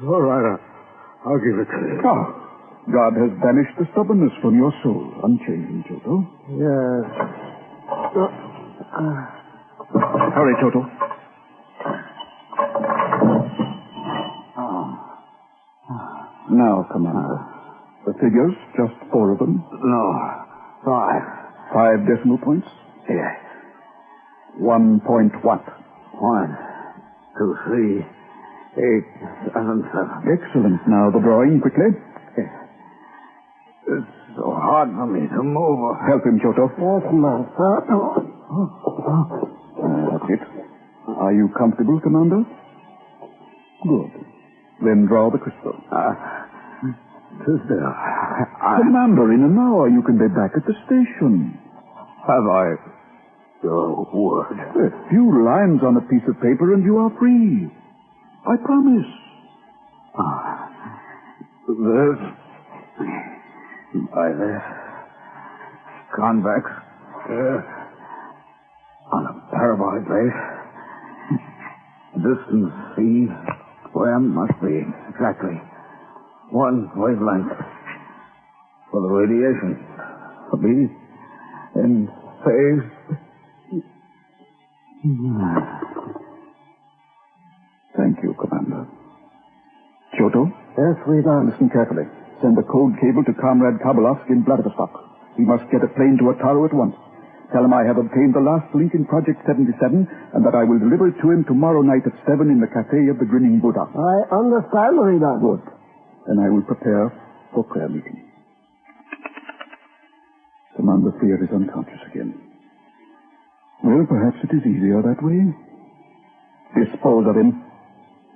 All right, I'll give it to you. Ah, God has banished the stubbornness from your soul, unchanging, Choto. Yes. Hurry, Choto. Now, Commander. The figures, just 4 of them? No, 5. 5 decimal points? Yes. 1 point what? 1, 2, 3, 8, 7, 7. Excellent. Now, the drawing, quickly. It's so hard for me to move. Help him, Choto. Yes, Master. That's it. Are you comfortable, Commander? Good. Then draw the crystal. Tisdale, Commander, in an hour you can be back at the station. Have I your word? A few lines on a piece of paper and you are free. I promise. By this, convex, on a parabolic base, distance C, square must be exactly 1 wavelength for the radiation. B in phase. Thank you, Commander. Choto? Yes, Rita. Listen carefully. Send a code cable to Comrade Kabalovsk in Vladivostok. He must get a plane to Otaru at once. Tell him I have obtained the last link in Project 77 and that I will deliver it to him tomorrow night at 7 in the Cafe of the Grinning Buddha. I understand, Ricardo. Good. Then I will prepare for prayer meeting. Commander Freer is unconscious again. Well, perhaps it is easier that way. Dispose of him.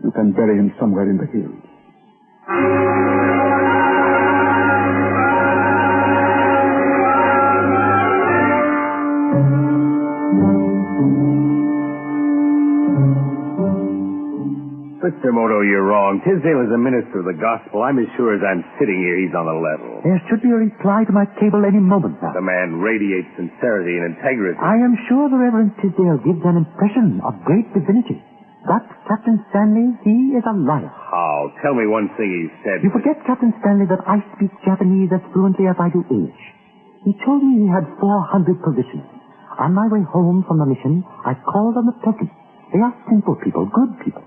You can bury him somewhere in the hills. Mr. Moto, you're wrong. Tisdale is a minister of the gospel. I'm as sure as I'm sitting here, he's on the level. There should be a reply to my cable any moment now. The man radiates sincerity and integrity. I am sure the Reverend Tisdale gives an impression of great divinity. But Captain Stanley, he is a liar. How? Tell me one thing he said. You forget, Captain Stanley, that I speak Japanese as fluently as I do English. He told me he had 400 parishioners. On my way home from the mission, I called on the peasants. They are simple people, good people.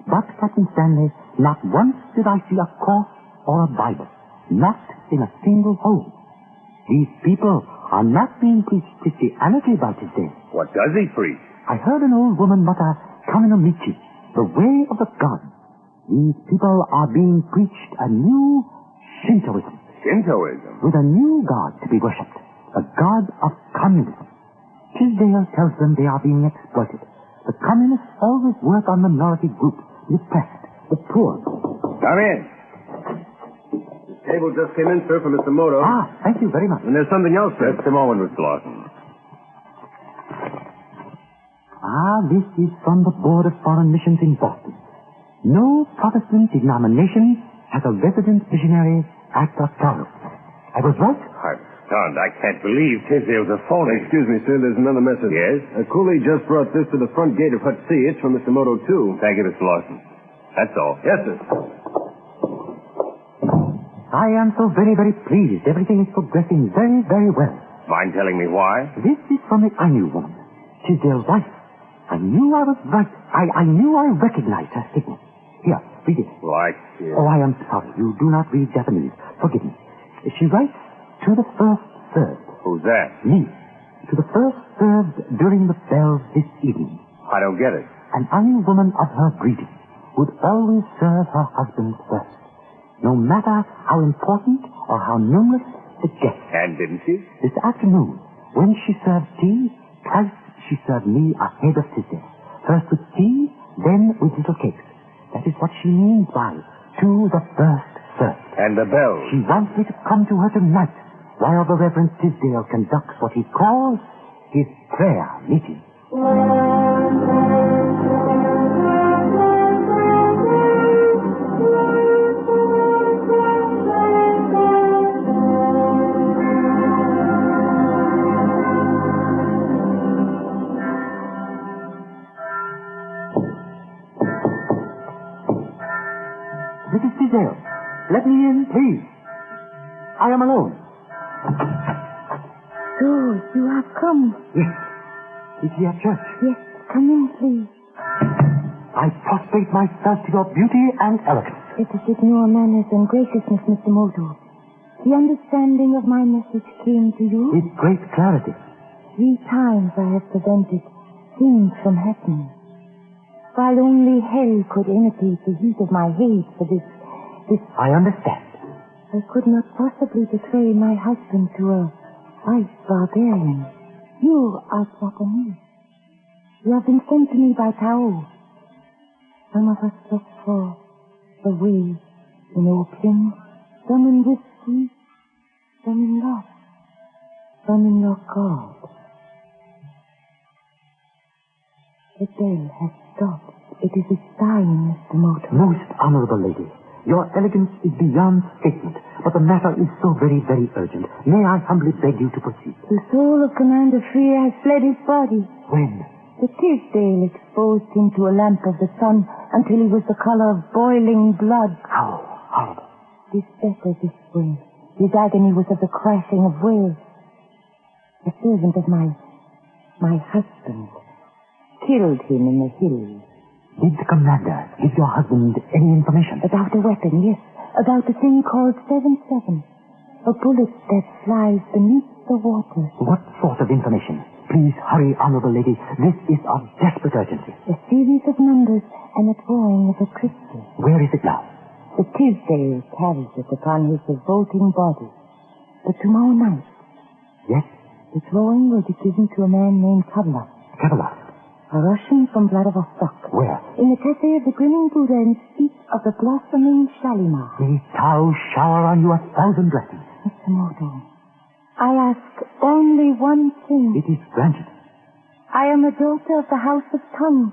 But, Captain Stanley, not once did I see a cross or a Bible. Not in a single home. These people are not being preached Christianity by today. What does he preach? I heard an old woman mutter, Kaminomichi, the way of the God. These people are being preached a new Shintoism. Shintoism? With a new God to be worshipped. The God of communism. Tisdale tells them they are being exploited. The communists always work on minority groups. The oppressed, the poor. Come in. The table just came in, sir, from Mr. Moto. Ah, thank you very much. And there's something else, sir. Just a moment, Mr. Lawson. Ah, this is from the Board of Foreign Missions in Boston. No Protestant denomination has a resident missionary at Ricardo. I was right? I'm stunned. I can't believe Tisdale's a phony. Excuse me, sir. There's another message. Yes? A coolie just brought this to the front gate of Hut C. It's from Mr. Moto, too. Thank you, Mr. Lawson. That's all. Yes, sir. I am so very, very pleased. Everything is progressing very, very well. Mind telling me why? This is from the Ainu woman. Tisdale's wife. I knew I was right. I knew I recognized her signal. Here, read it. Like it. Oh, I am sorry. You do not read Japanese. Forgive me. She writes, to the first served. Who's that? Me. To the first served during the bells this evening. I don't get it. An Ainu woman of her breeding would always serve her husband first, no matter how important or how numerous the guests. And didn't she? This afternoon, when she served tea, twice she served me ahead of Tisdale. First with tea, then with little cakes. That is what she means by to the first served. And the bells? She wants me to come to her tonight, while the Reverend Tisdale conducts what he calls his prayer meeting. Mrs. Tisdale, let me in, please. I am alone. So, you have come? Yes. Is he at church? Yes, come in, please. I prostrate myself to your beauty and elegance. Let us ignore manners and graciousness, Mr. Moto. The understanding of my message came to you? With great clarity. 3 times I have prevented things from happening. While only hell could imitate the heat of my hate for this... I understand. I could not possibly betray my husband to a white barbarian. You are Japanese. You have been sent to me by Tao. Some of us look for the way in opium, some in whiskey, some in love, some in your God. The bell has stopped. It is a sign, Mr. Moto. Most honorable lady, your elegance is beyond statement, but the matter is so very, very urgent. May I humbly beg you to proceed? The soul of Commander Freer has fled his body. When? The Tisdale exposed him to a lamp of the sun until he was the color of boiling blood. How horrible. It is better this way. His agony was of the crashing of waves. A servant of my husband killed him in the hills. Did the commander give your husband any information? About a weapon, yes. About a thing called 77. A bullet that flies beneath the water. What sort of information? Please hurry, honorable lady. This is of desperate urgency. A series of numbers and a drawing of a crystal. Where is it now? The Tisdale carries it upon his revolting body. But tomorrow night... Yes? The drawing will be given to a man named Kavlov. Kavlov? A Russian from Vladivostok. Where? In the cafe of the Grinning Buddha in feet of the blossoming Shalimar. May Tao shower on you 1,000 blessings. Mr. Moto, I ask only one thing. It is granted. I am a daughter of the House of Tongue,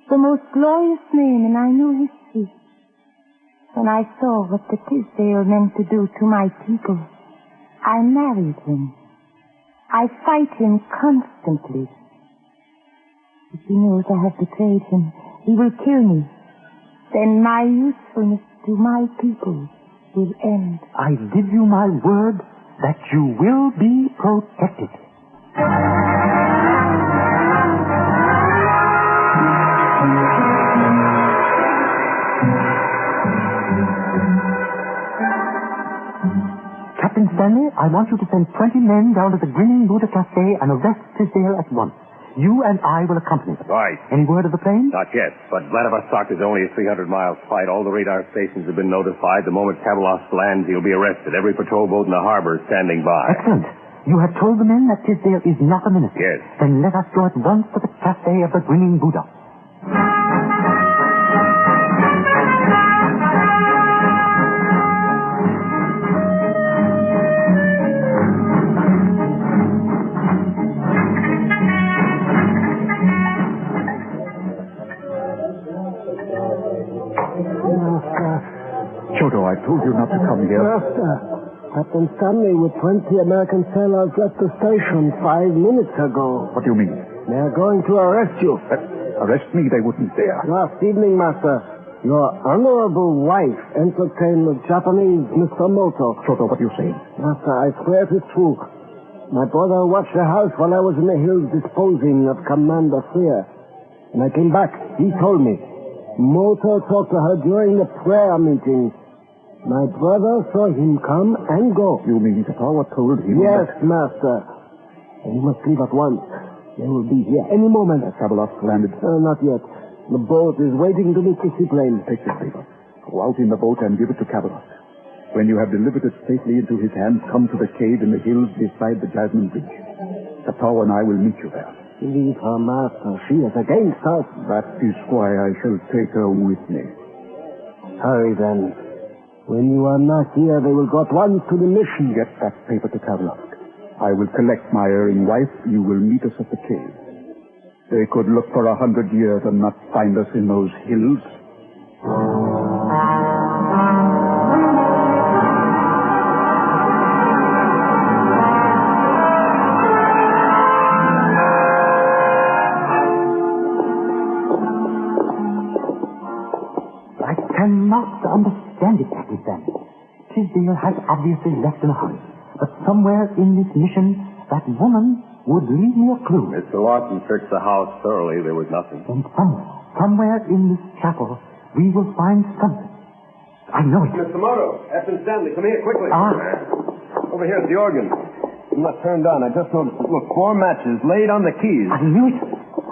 the most glorious name in Ainu history. When I saw what the Tisdale meant to do to my people, I married him. I fight him constantly. If he knows I have betrayed him, he will kill me. Then my usefulness to my people will end. I give you my word that you will be protected. Captain Stanley, I want you to send 20 men down to the Grinning Buddha Cafe and arrest Tisdale at once. You and I will accompany them. Right. Any word of the plane? Not yet, but Vladivostok is only a 300-mile flight. All the radar stations have been notified. The moment Kavalos lands, he'll be arrested. Every patrol boat in the harbor is standing by. Excellent. You have told the men that Tisdale is not a minister. Yes. Then let us go at once to the cafe of the Grinning Buddha. Choto, I told you not to come here. Master, Captain Stanley with 20 American sailors left the station 5 minutes ago. What do you mean? They're going to arrest you. Arrest me? They wouldn't dare. Last evening, Master, your honorable wife entertained the Japanese Mr. Moto. Choto, what are you saying? Master, I swear it is true. My brother watched the house while I was in the hills disposing of Commander Freer. When I came back, he told me. Moto talked to her during the prayer meeting. My brother saw him come and go. You mean Power told him? Yes, Master. And he must leave at once. They will be here any moment. Has Kavalos landed? Not yet. The boat is waiting to meet the seaplane. Take this paper. Go out in the boat and give it to Kavalos. When you have delivered it safely into his hands, come to the cave in the hills beside the Jasmine Bridge. Power and I will meet you there. Leave her, Master. She is against us. That is why I shall take her with me. Hurry, then. When you are not here, they will go at once to the mission. Get that paper to Kavalos. I will collect my erring wife. You will meet us at the cave. They could look for 100 years and not find us in those hills. I cannot understand it, Captain Stanley. Tisdale has obviously left in a hurry. But somewhere in this mission, that woman would leave me a clue. Mr. Lawson searched the house thoroughly. There was nothing. And somewhere in this chapel, we will find something. I know it. Mr. Moto, Captain Stanley, come here quickly. Over here at the organ. I'm not turned on. I just noticed it. Look, 4 matches laid on the keys. I knew it.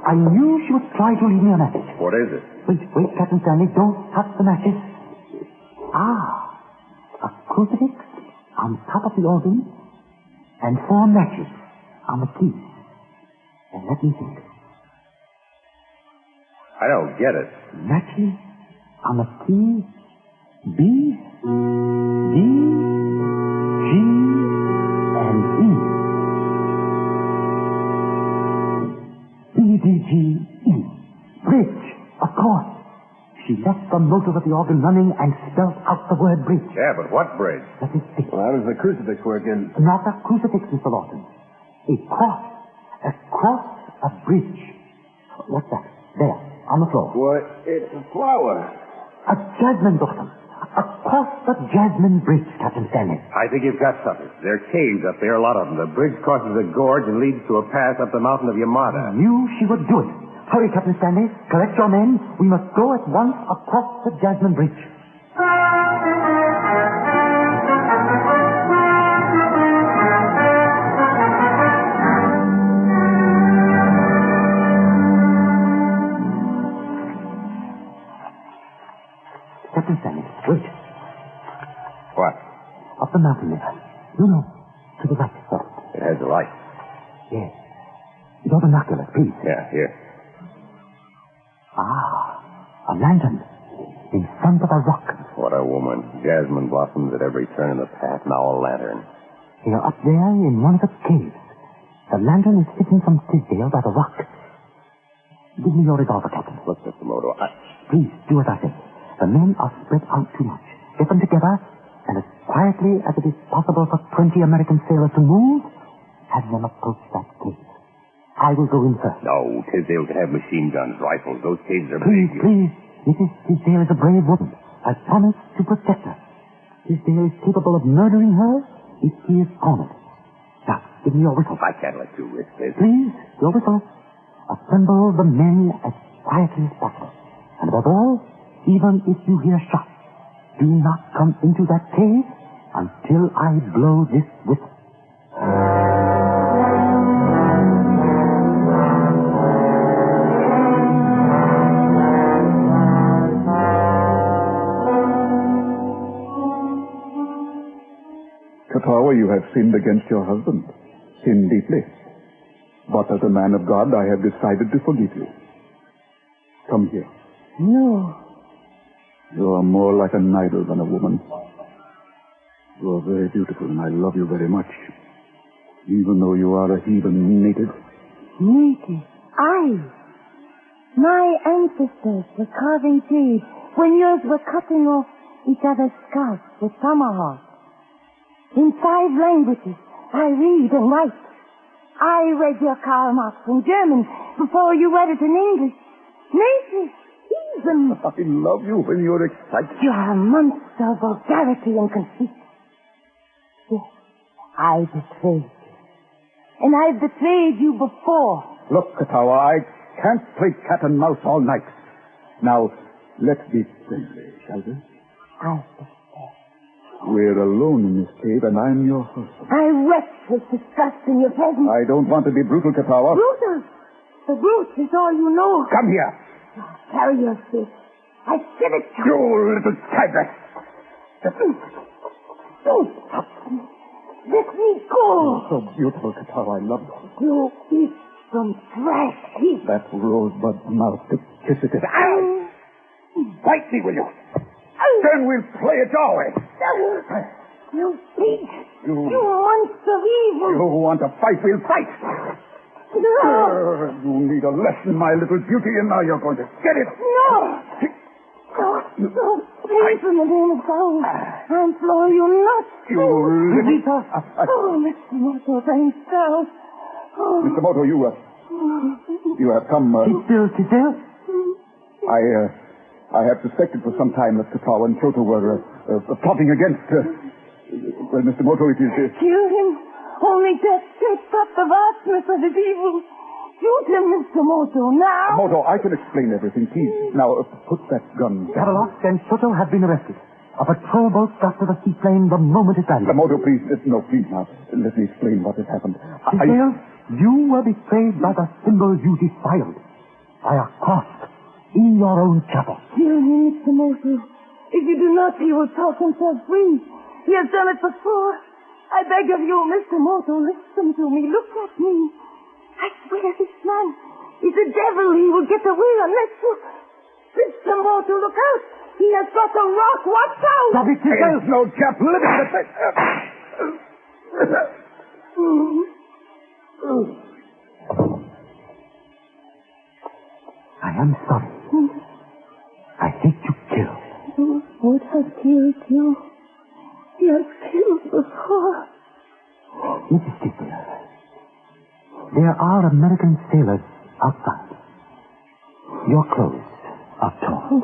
I knew she would try to leave me a message. What is it? Wait, Captain Stanley. Don't touch the matches. A crucifix on top of the organ and 4 matches on the keys. And let me think. I don't get it. Matches on the key B, D, G, and E. B, D, G, E. Bridge, of course. She left the motor of the organ running and spelled out the word bridge. Yeah, but what bridge? Let me think. Well, how does the crucifix work in? Not a crucifix, Mr. Lawson. A cross. Across a bridge. What's that? There, on the floor. Why, it's a flower. A jasmine blossom. Across the Jasmine Bridge, Captain Stanley. I think you've got something. There are caves up there, a lot of them. The bridge crosses a gorge and leads to a pass up the mountain of Yamada. I knew she would do it. Hurry, Captain Stanley. Collect your men. We must go at once across the Jasmine Bridge. Up the mountain there. No. To the right, sir. It has a light. Yes. Your binoculars, please. Yeah, here. Ah, a lantern. In front of a rock. What a woman. Jasmine blossoms at every turn in the path, now a lantern. They are up there in one of the caves. The lantern is hidden from Tisdale by the rock. Give me your revolver, Captain. Look, Mr. Moto, Please, do as I say. The men are spread out too much. Get them together, and as quietly as it is possible for 20 American sailors to move, have them approach that cave. I will go in first. No, Tisdale could have machine guns, rifles. Those caves are Please, big. please. Mrs. Tisdale is a brave woman. I promise to protect her. Tisdale is capable of murdering her if he is cornered. Now, give me your whistle. I can't let you risk this. Please, your whistle. Assemble the men as quietly as possible. And above all, even if you hear shots, do not come into that cave until I blow this whistle. Katawa, you have sinned against your husband. Sinned deeply. But as a man of God, I have decided to forgive you. Come here. No. You are more like an idol than a woman. You are very beautiful, and I love you very much. Even though you are a heathen native. Native? My ancestors were carving trees when yours were cutting off each other's scalps with tomahawks. In 5 languages, I read and write. I read your Karl Marx in German before you read it in English. Native, heathen. I love you when you're excited. You are a monster of vulgarity and conceit. Yes, I betrayed you. And I've betrayed you before. Look, Katawa, I can't play cat and mouse all night. Now, let's be friendly, shall we? We're alone in this cave, and I'm your husband. I wept with disgust in your presence. I don't want to be brutal, Katawa. Brutal? The brute is all you know. Come here. Carry your stick. I give it to you. You little tigress. Don't touch me. Let me go. You're so beautiful, Katawa. I love you. You eat from trash heap. That rosebud mouth to kiss it. Ow! Bite me, will you? Then we'll play it your way. You pig. You monster of evil. You want to fight, we'll fight. No. You need a lesson, my little beauty, and now you're going to get it. No. No. Please, in the name of God, I implore you not to. You little... Oh, Mr. Moto, thanks God. Oh. Mr. Moto, you have come... Tisdale? I have suspected for some time that Katawa and Choto were plotting against... well, Mr. Moto, it is... Kill him. Only death can stop the vastness of his evil. Shoot him, Mr. Moto, now. Moto, I can explain everything. Please, now, put that gun down. Havelock and Choto have been arrested. A patrol boat got to the seaplane the moment it landed. Moto, please, no, please, now. Let me explain what has happened. Tisdale, you were betrayed by the symbol you defiled. By a cross in your own chapel. Kill him, Mr. Moto. If you do not, he will talk himself free. He has done it before. I beg of you, Mr. Moto, listen to me. Look at me. I swear this man is a devil. He will get away unless you... Mr. Moto, look out. He has got a rock. Watch out. Stop it, There's no chap living at this. I am sorry. I hate to kill. Would have killed you. He has killed before. Mrs. Tisdale, there are American sailors outside. Your clothes are torn.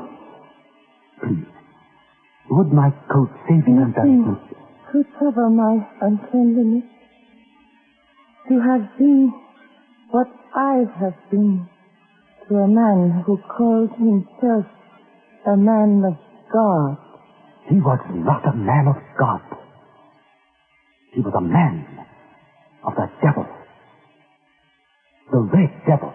Please, would my coat save you embarrassment? To cover my uncleanliness. To have been what I have been to a man who called himself a man of God. He was not a man of God. He was a man of the devil. The Red Devil.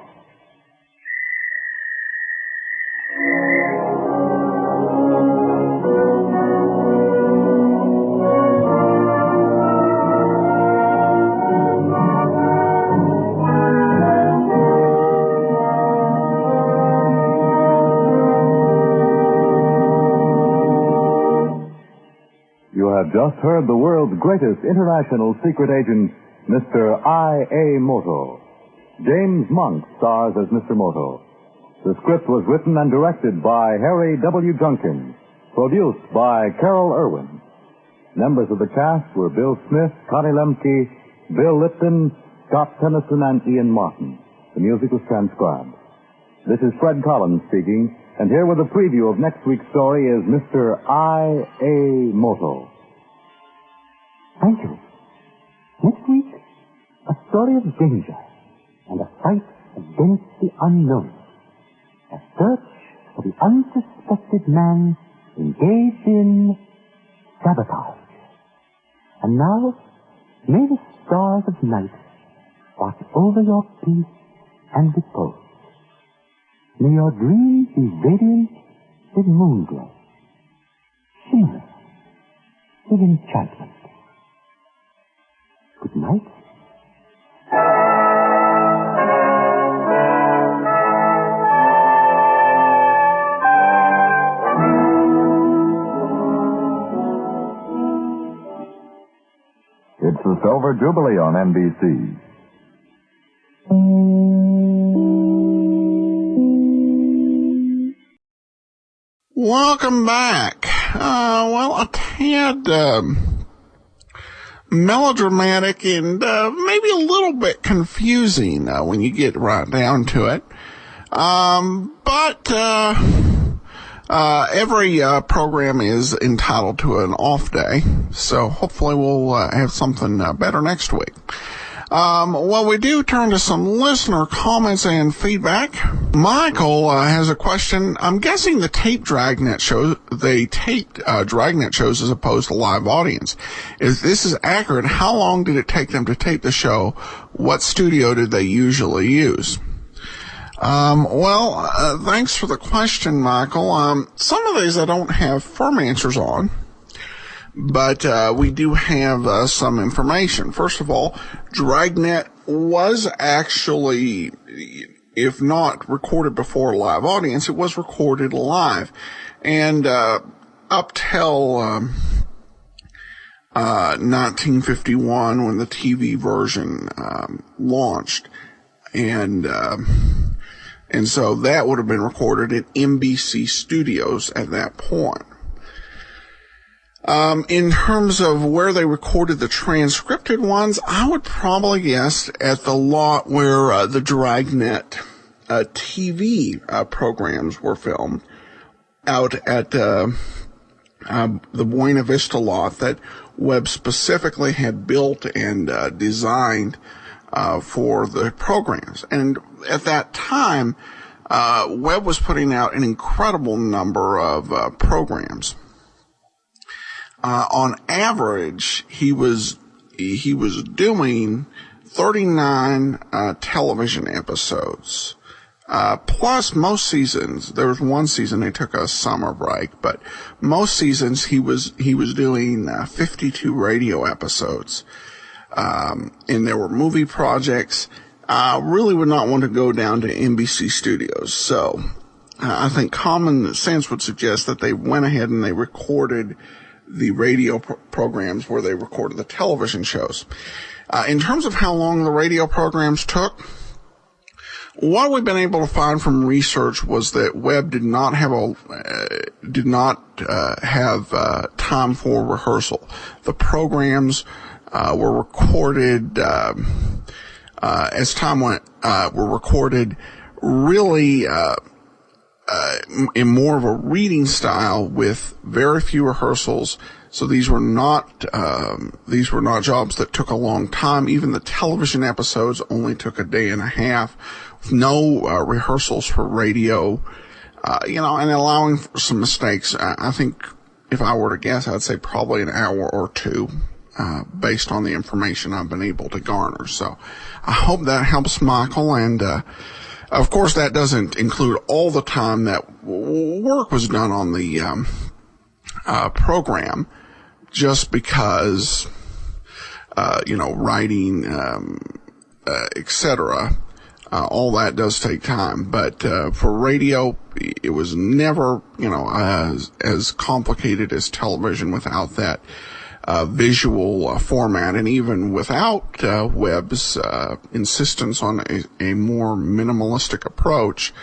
have just heard the world's greatest international secret agent, Mr. I.A. Moto. James Monk stars as Mr. Moto. The script was written and directed by Harry W. Junkin, produced by Carol Irwin. Members of the cast were Bill Smith, Connie Lemke, Bill Lipton, Scott Tennyson, and Ian Martin. The music was transcribed. This is Fred Collins speaking, and here with a preview of next week's story is Mr. I.A. Moto. Thank you. Next week, a story of danger and a fight against the unknown. A search for the unsuspected man engaged in sabotage. And now, may the stars of night watch over your peace and repose. May your dreams be radiant with moonglow, shimmering with enchantment. Good night. It's the Silver Jubilee on NBC. Welcome back. Well, a tad melodramatic and maybe a little bit confusing when you get right down to it. But every program is entitled to an off day, so hopefully we'll have something better next week. Well, we do turn to some listener comments and feedback. Michael has a question. I'm guessing the tape dragnet shows, they taped dragnet shows as opposed to live audience. If this is accurate, how long did it take them to tape the show? What studio did they usually use? Thanks for the question, Michael. Some of these I don't have firm answers on, but we do have some information. First of all, Dragnet was actually, if not recorded before a live audience, it was recorded live. And up till 1951, when the TV version launched, and so that would have been recorded at NBC Studios at that point. In terms of where they recorded the transcripted ones, I would probably guess at the lot where the Dragnet TV programs were filmed, out at the Buena Vista lot that Webb specifically had built and designed for the programs. And at that time, Webb was putting out an incredible number of programs. On average, he was doing 39 television episodes. Plus most seasons, there was one season they took a summer break, but most seasons he was doing 52 radio episodes. And there were movie projects. Really would not want to go down to NBC Studios. So I think common sense would suggest that they went ahead and they recorded the radio programs where they recorded the television shows. In terms of how long the radio programs took, what we've been able to find from research was that Webb did not have time for rehearsal. The programs were recorded as time went. Were recorded really in more of a reading style with very few rehearsals. So these were not jobs that took a long time. Even the television episodes only took a day and a half, with no rehearsals for radio, and allowing for some mistakes. I think if I were to guess, I'd say probably an hour or two, based on the information I've been able to garner. So I hope that helps, Michael. And of course, that doesn't include all the time that work was done on the program, just because, writing, etc., all that does take time. But for radio, it was never, as complicated as television without that visual format, and even without Webb's insistence on a more minimalistic approach,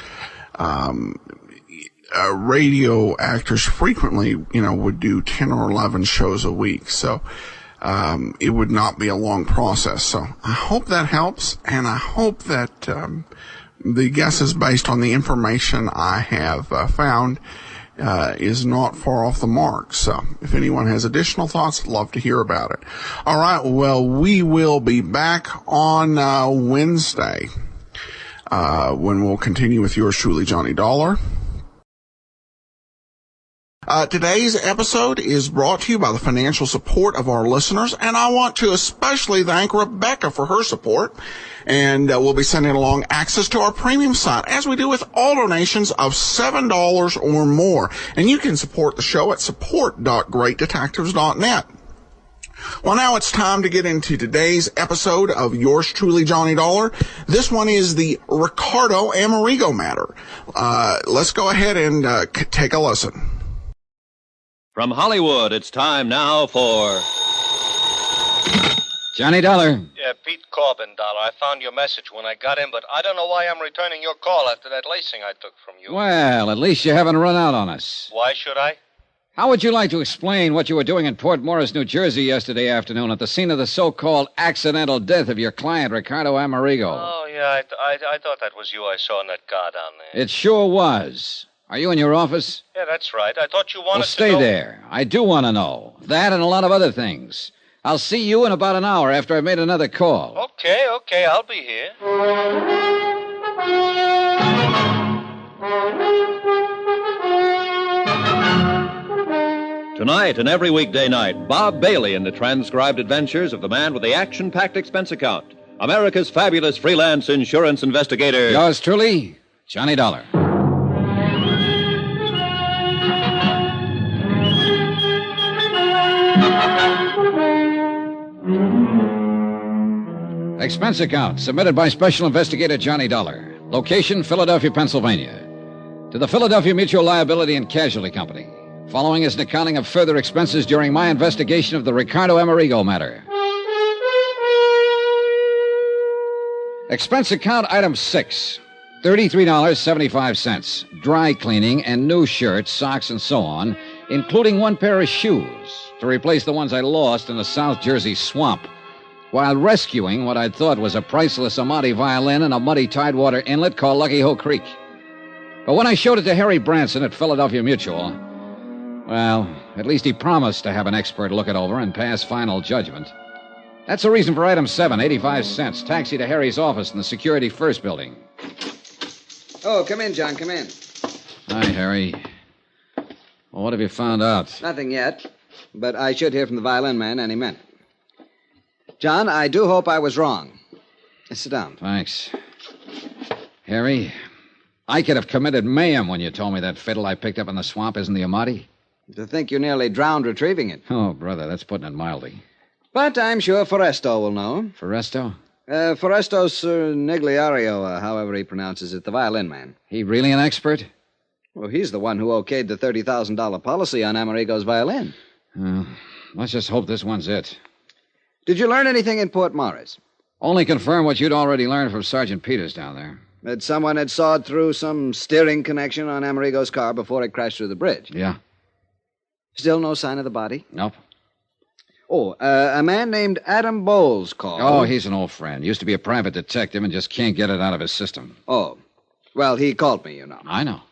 radio actors frequently, would do 10 or 11 shows a week. So it would not be a long process. So I hope that helps, and I hope that the guesses based on the information I have found is not far off the mark. So if anyone has additional thoughts, I'd love to hear about it. All right, well, we will be back on Wednesday when we'll continue with yours truly, Johnny Dollar. Today's episode is brought to you by the financial support of our listeners, and I want to especially thank Rebecca for her support. And we'll be sending along access to our premium site, as we do with all donations of $7 or more. And you can support the show at support.greatdetectives.net. Well, now it's time to get into today's episode of yours truly, Johnny Dollar. This one is the Ricardo Amerigo matter. Let's go ahead and take a listen. From Hollywood, it's time now for... Johnny Dollar. Yeah, Pete Corbin, Dollar. I found your message when I got in, but I don't know why I'm returning your call after that lacing I took from you. Well, at least you haven't run out on us. Why should I? How would you like to explain what you were doing in Port Morris, New Jersey yesterday afternoon at the scene of the so-called accidental death of your client, Ricardo Amerigo? Oh, yeah, I thought that was you I saw in that car down there. It sure was. Are you in your office? Yeah, that's right. I thought you wanted to stay know... there. I do want to know. That and a lot of other things. I'll see you in about an hour after I've made another call. Okay, I'll be here. Tonight and every weekday night, Bob Bailey in the transcribed adventures of the man with the action-packed expense account, America's fabulous freelance insurance investigator. Yours truly, Johnny Dollar. Expense account submitted by Special Investigator Johnny Dollar. Location, Philadelphia, Pennsylvania. To the Philadelphia Mutual Liability and Casualty Company. Following is an accounting of further expenses during my investigation of the Ricardo Amerigo matter. Expense account item 6. $33.75. Dry cleaning and new shirts, socks, and so on, including one pair of shoes to replace the ones I lost in the South Jersey swamp while rescuing what I'd thought was a priceless Amati violin in a muddy tidewater inlet called Lucky Hoe Creek. But when I showed it to Harry Branson at Philadelphia Mutual, well, at least he promised to have an expert look it over and pass final judgment. That's the reason for item 7, 85 cents. Taxi to Harry's office in the Security First building. Oh, come in, John, come in. Hi, Harry. Well, what have you found out? Nothing yet, but I should hear from the violin man any minute. John, I do hope I was wrong. Sit down. Thanks. Harry, I could have committed mayhem when you told me that fiddle I picked up in the swamp isn't the Amati. To think you nearly drowned retrieving it. Oh, brother, that's putting it mildly. But I'm sure Foresto will know. Foresto? Foresto Nigliario, however he pronounces it, the violin man. He really an expert? Well, he's the one who okayed the $30,000 policy on Amerigo's violin. Let's just hope this one's it. Did you learn anything in Port Morris? Only confirm what you'd already learned from Sergeant Peters down there. That someone had sawed through some steering connection on Amerigo's car before it crashed through the bridge. Yeah. Still no sign of the body? Nope. Oh, a man named Adam Bowles called. Oh, he's an old friend. Used to be a private detective and just can't get it out of his system. Oh. Well, he called me, you know. I know.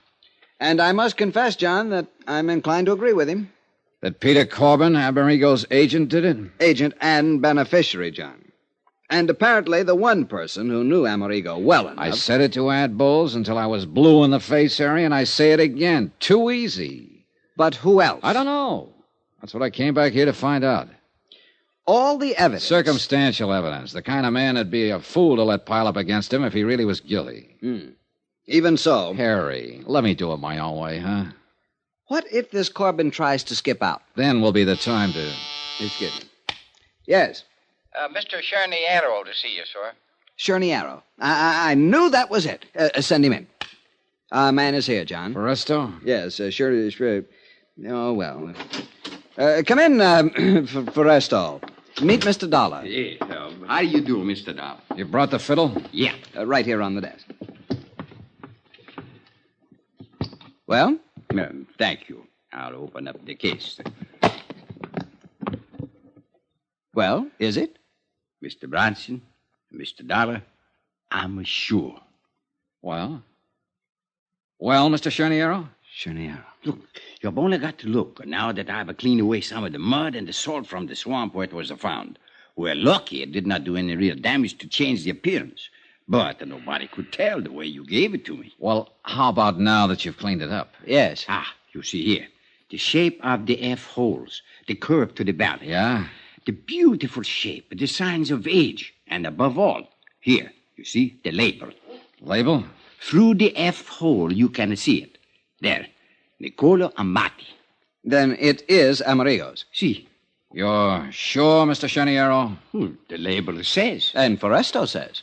And I must confess, John, that I'm inclined to agree with him. That Peter Corbin, Amerigo's agent, did it? Agent and beneficiary, John. And apparently the one person who knew Amerigo well enough... I said it to Ad Bowles until I was blue in the face, Harry, and I say it again. Too easy. But who else? I don't know. That's what I came back here to find out. All the evidence... Circumstantial evidence. The kind of man that'd be a fool to let pile up against him if he really was guilty. Even so... Harry, let me do it my own way, huh? What if this Corbin tries to skip out? Then will be the time to... Excuse me. Yes? Mr. Cherniero to see you, sir. Cherniero. I knew that was it. Send him in. Man is here, John. Foresto? Yes, sure. Oh, well. Come in, Foresto. Meet Mr. Dollar. Yeah, how do you do, Mr. Dollar? You brought the fiddle? Yeah. Right here on the desk. Well? Thank you. I'll open up the case. Well, is it? Mr. Bronson, Mr. Dollar, I'm sure. Well? Well, Mr. Cherniero? Cherniero. Look, you've only got to look now that I've cleaned away some of the mud and the salt from the swamp where it was found. We're lucky it did not do any real damage to change the appearance. But nobody could tell the way you gave it to me. Well, how about now that you've cleaned it up? Yes. You see here. The shape of the F holes, the curve to the belly. Yeah? The beautiful shape, the signs of age, and above all, here, you see, the label. Label? Through the F hole, you can see it. There, Niccolo Amati. Then it is Amerigo's. See. You're sure, Mr. Cherniero? The label says. And Foresto says.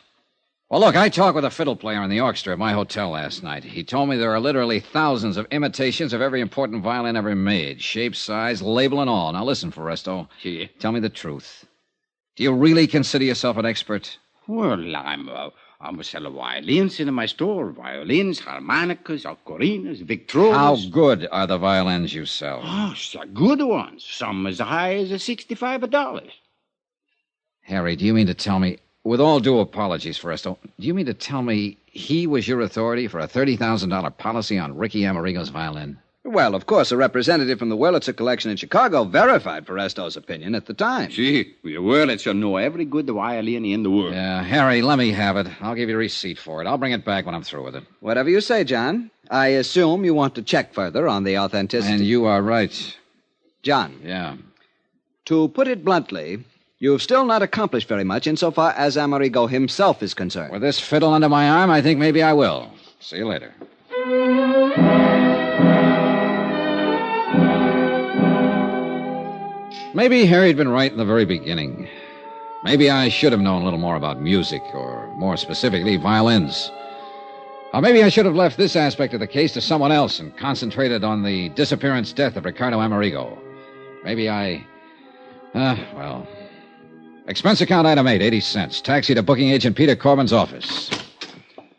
Well, look, I talked with a fiddle player in the orchestra at my hotel last night. He told me there are literally thousands of imitations of every important violin ever made. Shape, size, label, and all. Now, listen, Foresto. Yeah. Tell me the truth. Do you really consider yourself an expert? Well, I'm selling violins in my store. Violins, harmonicas, ocarinas, victrolas. How good are the violins you sell? Oh, so good ones. Some as high as $65. Harry, do you mean to tell me... With all due apologies, Foresto, do you mean to tell me he was your authority for a $30,000 policy on Ricky Amerigo's violin? Well, of course, a representative from the Wurlitzer collection in Chicago verified Foresto's opinion at the time. See, the Wurlitzer know every good violin in the world. Yeah, Harry, let me have it. I'll give you a receipt for it. I'll bring it back when I'm through with it. Whatever you say, John. I assume you want to check further on the authenticity. And you are right. John. Yeah. To put it bluntly... You've still not accomplished very much insofar as Amerigo himself is concerned. With this fiddle under my arm, I think maybe I will. See you later. Maybe Harry'd been right in the very beginning. Maybe I should have known a little more about music, or more specifically, violins. Or maybe I should have left this aspect of the case to someone else and concentrated on the disappearance death of Ricardo Amerigo. Maybe I... well... Expense account item 8, 80 cents. Taxi to booking agent Peter Corbin's office.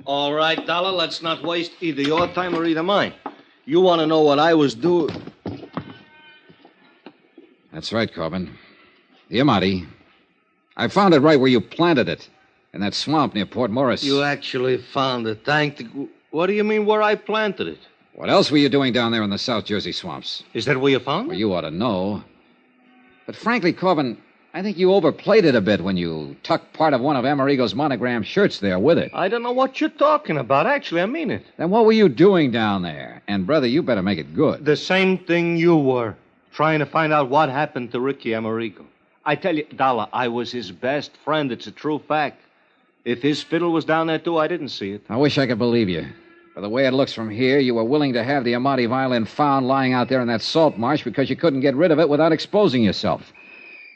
All right, Dollar, let's not waste either your time or either mine. You want to know what I was doing? That's right, Corbin. The Amati. I found it right where you planted it. In that swamp near Port Morris. You actually found it. What do you mean where I planted it? What else were you doing down there in the South Jersey swamps? Is that where you found it? Well, you ought to know. But frankly, Corbin... I think you overplayed it a bit when you tucked part of one of Amerigo's monogram shirts there with it. I don't know what you're talking about. Actually, I mean it. Then what were you doing down there? And, brother, you better make it good. The same thing you were. Trying to find out what happened to Ricky Amerigo. I tell you, Dollar, I was his best friend. It's a true fact. If his fiddle was down there, too, I didn't see it. I wish I could believe you. By the way it looks from here, you were willing to have the Amati violin found lying out there in that salt marsh because you couldn't get rid of it without exposing yourself.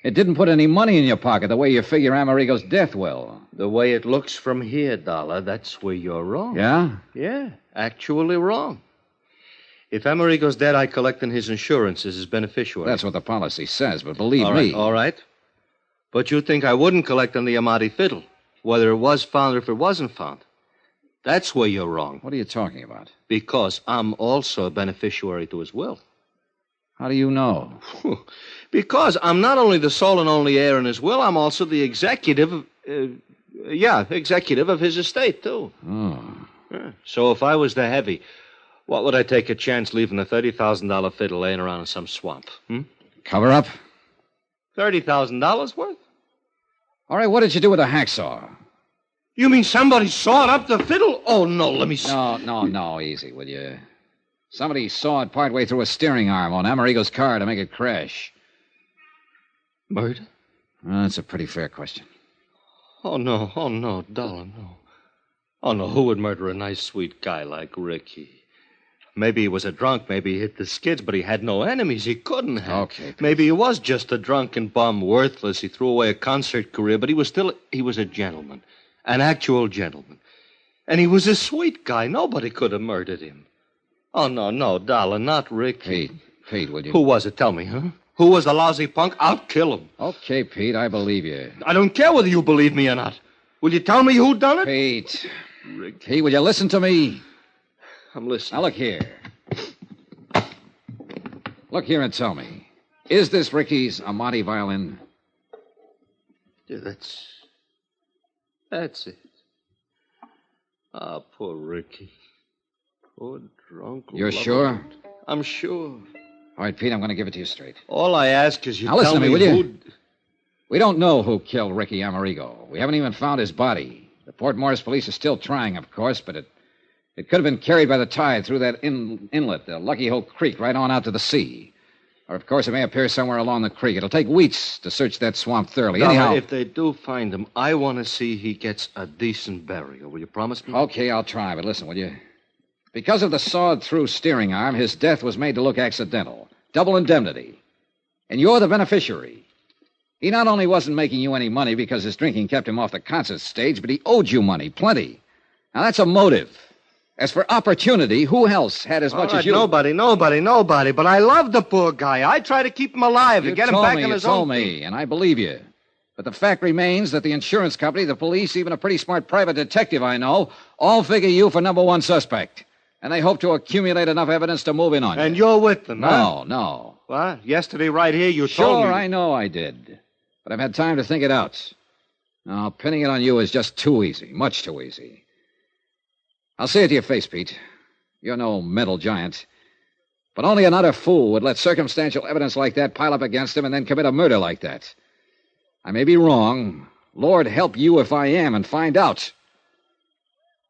It didn't put any money in your pocket the way you figure Amerigo's death will. The way it looks from here, Dollar, that's where you're wrong. Yeah? Yeah, actually wrong. If Amerigo's dead, I collect on his insurance as his beneficiary. That's what the policy says, but believe me. me... All right. But you think I wouldn't collect on the Amati fiddle, whether it was found or if it wasn't found. That's where you're wrong. What are you talking about? Because I'm also a beneficiary to his will. How do you know? Because I'm not only the sole and only heir in his will, I'm also the executive of his estate, too. Oh. Yeah. So if I was the heavy, what would I take a chance leaving a $30,000 fiddle laying around in some swamp? Cover up? $30,000 worth? All right, what did you do with the hacksaw? You mean somebody sawed up the fiddle? Oh, no, let me see. No, easy, will you? Somebody sawed partway through a steering arm on Amerigo's car to make it crash. Murder? That's a pretty fair question. Oh, no, Dollar, no. Oh, no, who would murder a nice, sweet guy like Ricky? Maybe he was a drunk, maybe he hit the skids, but he had no enemies. He couldn't have. Okay. Maybe he was just a drunken bum, worthless. He threw away a concert career, but he was a gentleman. An actual gentleman. And he was a sweet guy. Nobody could have murdered him. Oh, no, Dollar, not Ricky. Pete, would you? Who was it? Tell me, huh? who was the lousy punk, I'll kill him. Okay, Pete, I believe you. I don't care whether you believe me or not. Will you tell me who done it? Pete. Pete, will you listen to me? I'm listening. Now, look here. Look here and tell me. Is this Ricky's Amati violin? Yeah, that's it. Ah, poor Ricky. Poor drunk. You're sure? I'm sure. All right, Pete, I'm going to give it to you straight. All I ask is you now, listen tell to me, will who... you? We don't know who killed Ricky Amerigo. We haven't even found his body. The Port Morris police are still trying, of course, but it could have been carried by the tide through that inlet, the Lucky Hole Creek, right on out to the sea. Or, of course, it may appear somewhere along the creek. It'll take weeks to search that swamp thoroughly. Anyhow, if they do find him, I want to see he gets a decent burial. Will you promise me? Okay, I'll try, but listen, will you? Because of the sawed-through steering arm, his death was made to look accidental. Double indemnity. And you're the beneficiary. He not only wasn't making you any money because his drinking kept him off the concert stage, but he owed you money, plenty. Now, that's a motive. As for opportunity, who else had as much as you? Nobody. But I love the poor guy. I try to keep him alive, to get him back on his own. You told me, and I believe you. But the fact remains that the insurance company, the police, even a pretty smart private detective I know, all figure you for number one suspect. And they hope to accumulate enough evidence to move in on you. And you're with them, huh? No. What? Yesterday right here you told me... Sure, I know I did. But I've had time to think it out. Now, pinning it on you is just too easy. Much too easy. I'll say it to your face, Pete. You're no mental giant. But only an utter fool would let circumstantial evidence like that pile up against him and then commit a murder like that. I may be wrong. Lord help you if I am and find out.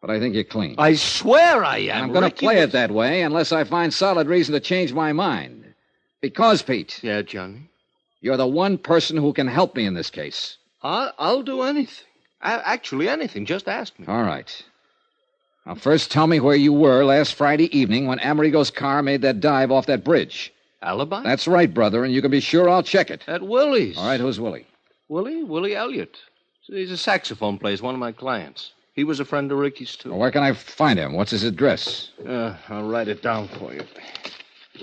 But I think you're clean. I swear I am. And I'm going to play it that way unless I find solid reason to change my mind. Because, Pete. Yeah, Johnny? You're the one person who can help me in this case. I'll do anything. Actually, anything. Just ask me. All right. Now, first tell me where you were last Friday evening when Amerigo's car made that dive off that bridge. Alibi? That's right, brother, and you can be sure I'll check it. At Willie's. All right, who's Willie? Willie Elliott. He's a saxophone player, one of my clients. He was a friend of Ricky's, too. Well, where can I find him? What's his address? I'll write it down for you.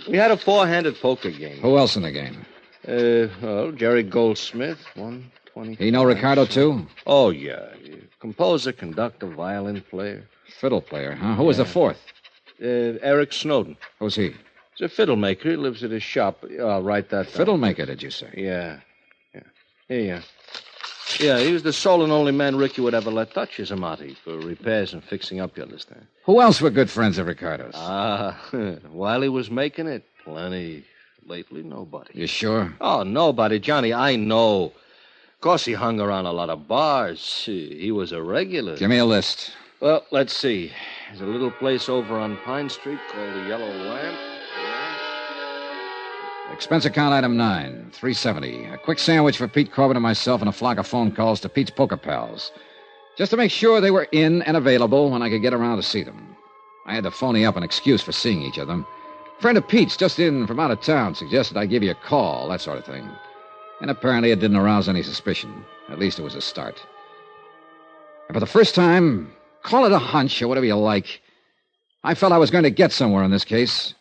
We had a four-handed poker game. Who else in the game? Jerry Goldsmith, 120. He know Ricardo, too? Oh, yeah. Composer, conductor, violin player. Fiddle player, huh? Who was the fourth? Eric Snowden. Who's he? He's a fiddle maker. He lives at his shop. I'll write that down. Fiddle maker, did you say? Yeah. Yeah, he was the sole and only man Ricky would ever let touch his Amati for repairs and fixing up, you understand? Who else were good friends of Ricardo's? While he was making it, plenty. Lately, nobody. You sure? Oh, nobody. Johnny, I know. Of course, he hung around a lot of bars. He was a regular. Give me a list. Well, let's see. There's a little place over on Pine Street called the Yellow Lamp. Expense account item 9, $370. A quick sandwich for Pete Corbin and myself and a flock of phone calls to Pete's poker pals. Just to make sure they were in and available when I could get around to see them. I had to phony up an excuse for seeing each of them. A friend of Pete's, just in from out of town, suggested I give you a call, that sort of thing. And apparently it didn't arouse any suspicion. At least it was a start. And for the first time, call it a hunch or whatever you like, I felt I was going to get somewhere in this case.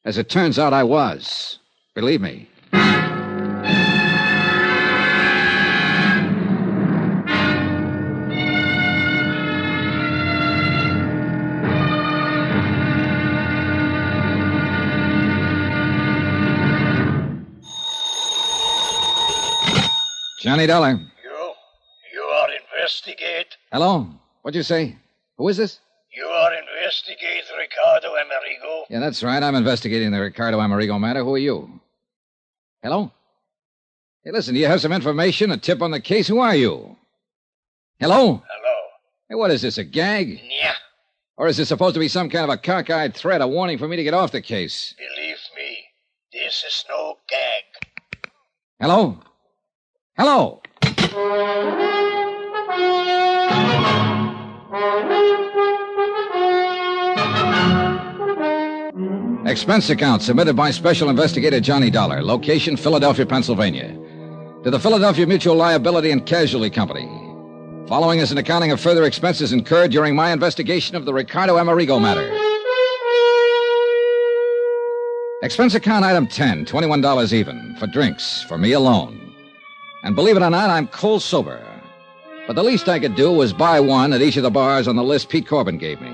As it turns out, I was. Believe me. Johnny Dollar. You are investigate. Hello? What'd you say? Who is this? You are investigate Ricardo Amerigo. Yeah, that's right. I'm investigating the Ricardo Amerigo matter. Who are you? Hello? Hey, listen, do you have some information, a tip on the case? Who are you? Hello? Hello. Hey, what is this, a gag? Yeah. Or is this supposed to be some kind of a cockeyed threat, a warning for me to get off the case? Believe me, this is no gag. Hello? Hello? Expense account submitted by Special Investigator Johnny Dollar. Location, Philadelphia, Pennsylvania. To the Philadelphia Mutual Liability and Casualty Company. Following is an accounting of further expenses incurred during my investigation of the Ricardo Amerigo matter. Expense account item 10, $21 even, for drinks, for me alone. And believe it or not, I'm cold sober. But the least I could do was buy one at each of the bars on the list Pete Corbin gave me.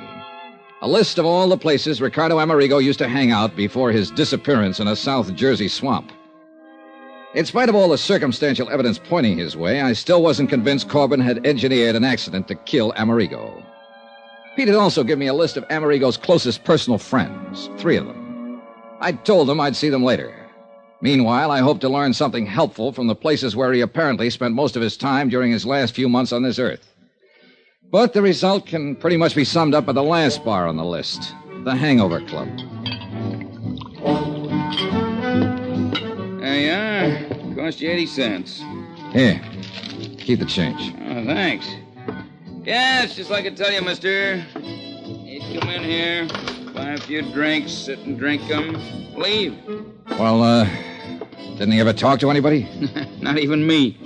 A list of all the places Ricardo Amerigo used to hang out before his disappearance in a South Jersey swamp. In spite of all the circumstantial evidence pointing his way, I still wasn't convinced Corbin had engineered an accident to kill Amerigo. Pete had also given me a list of Amerigo's closest personal friends, 3 of them. I'd told them I'd see them later. Meanwhile, I hoped to learn something helpful from the places where he apparently spent most of his time during his last few months on this earth. But the result can pretty much be summed up by the last bar on the list, the Hangover Club. There you are. Cost you 80 cents. Here, keep the change. Oh, thanks. Yeah, it's just like I tell you, mister. You come in here, buy a few drinks, sit and drink them, leave. Well, didn't he ever talk to anybody? Not even me.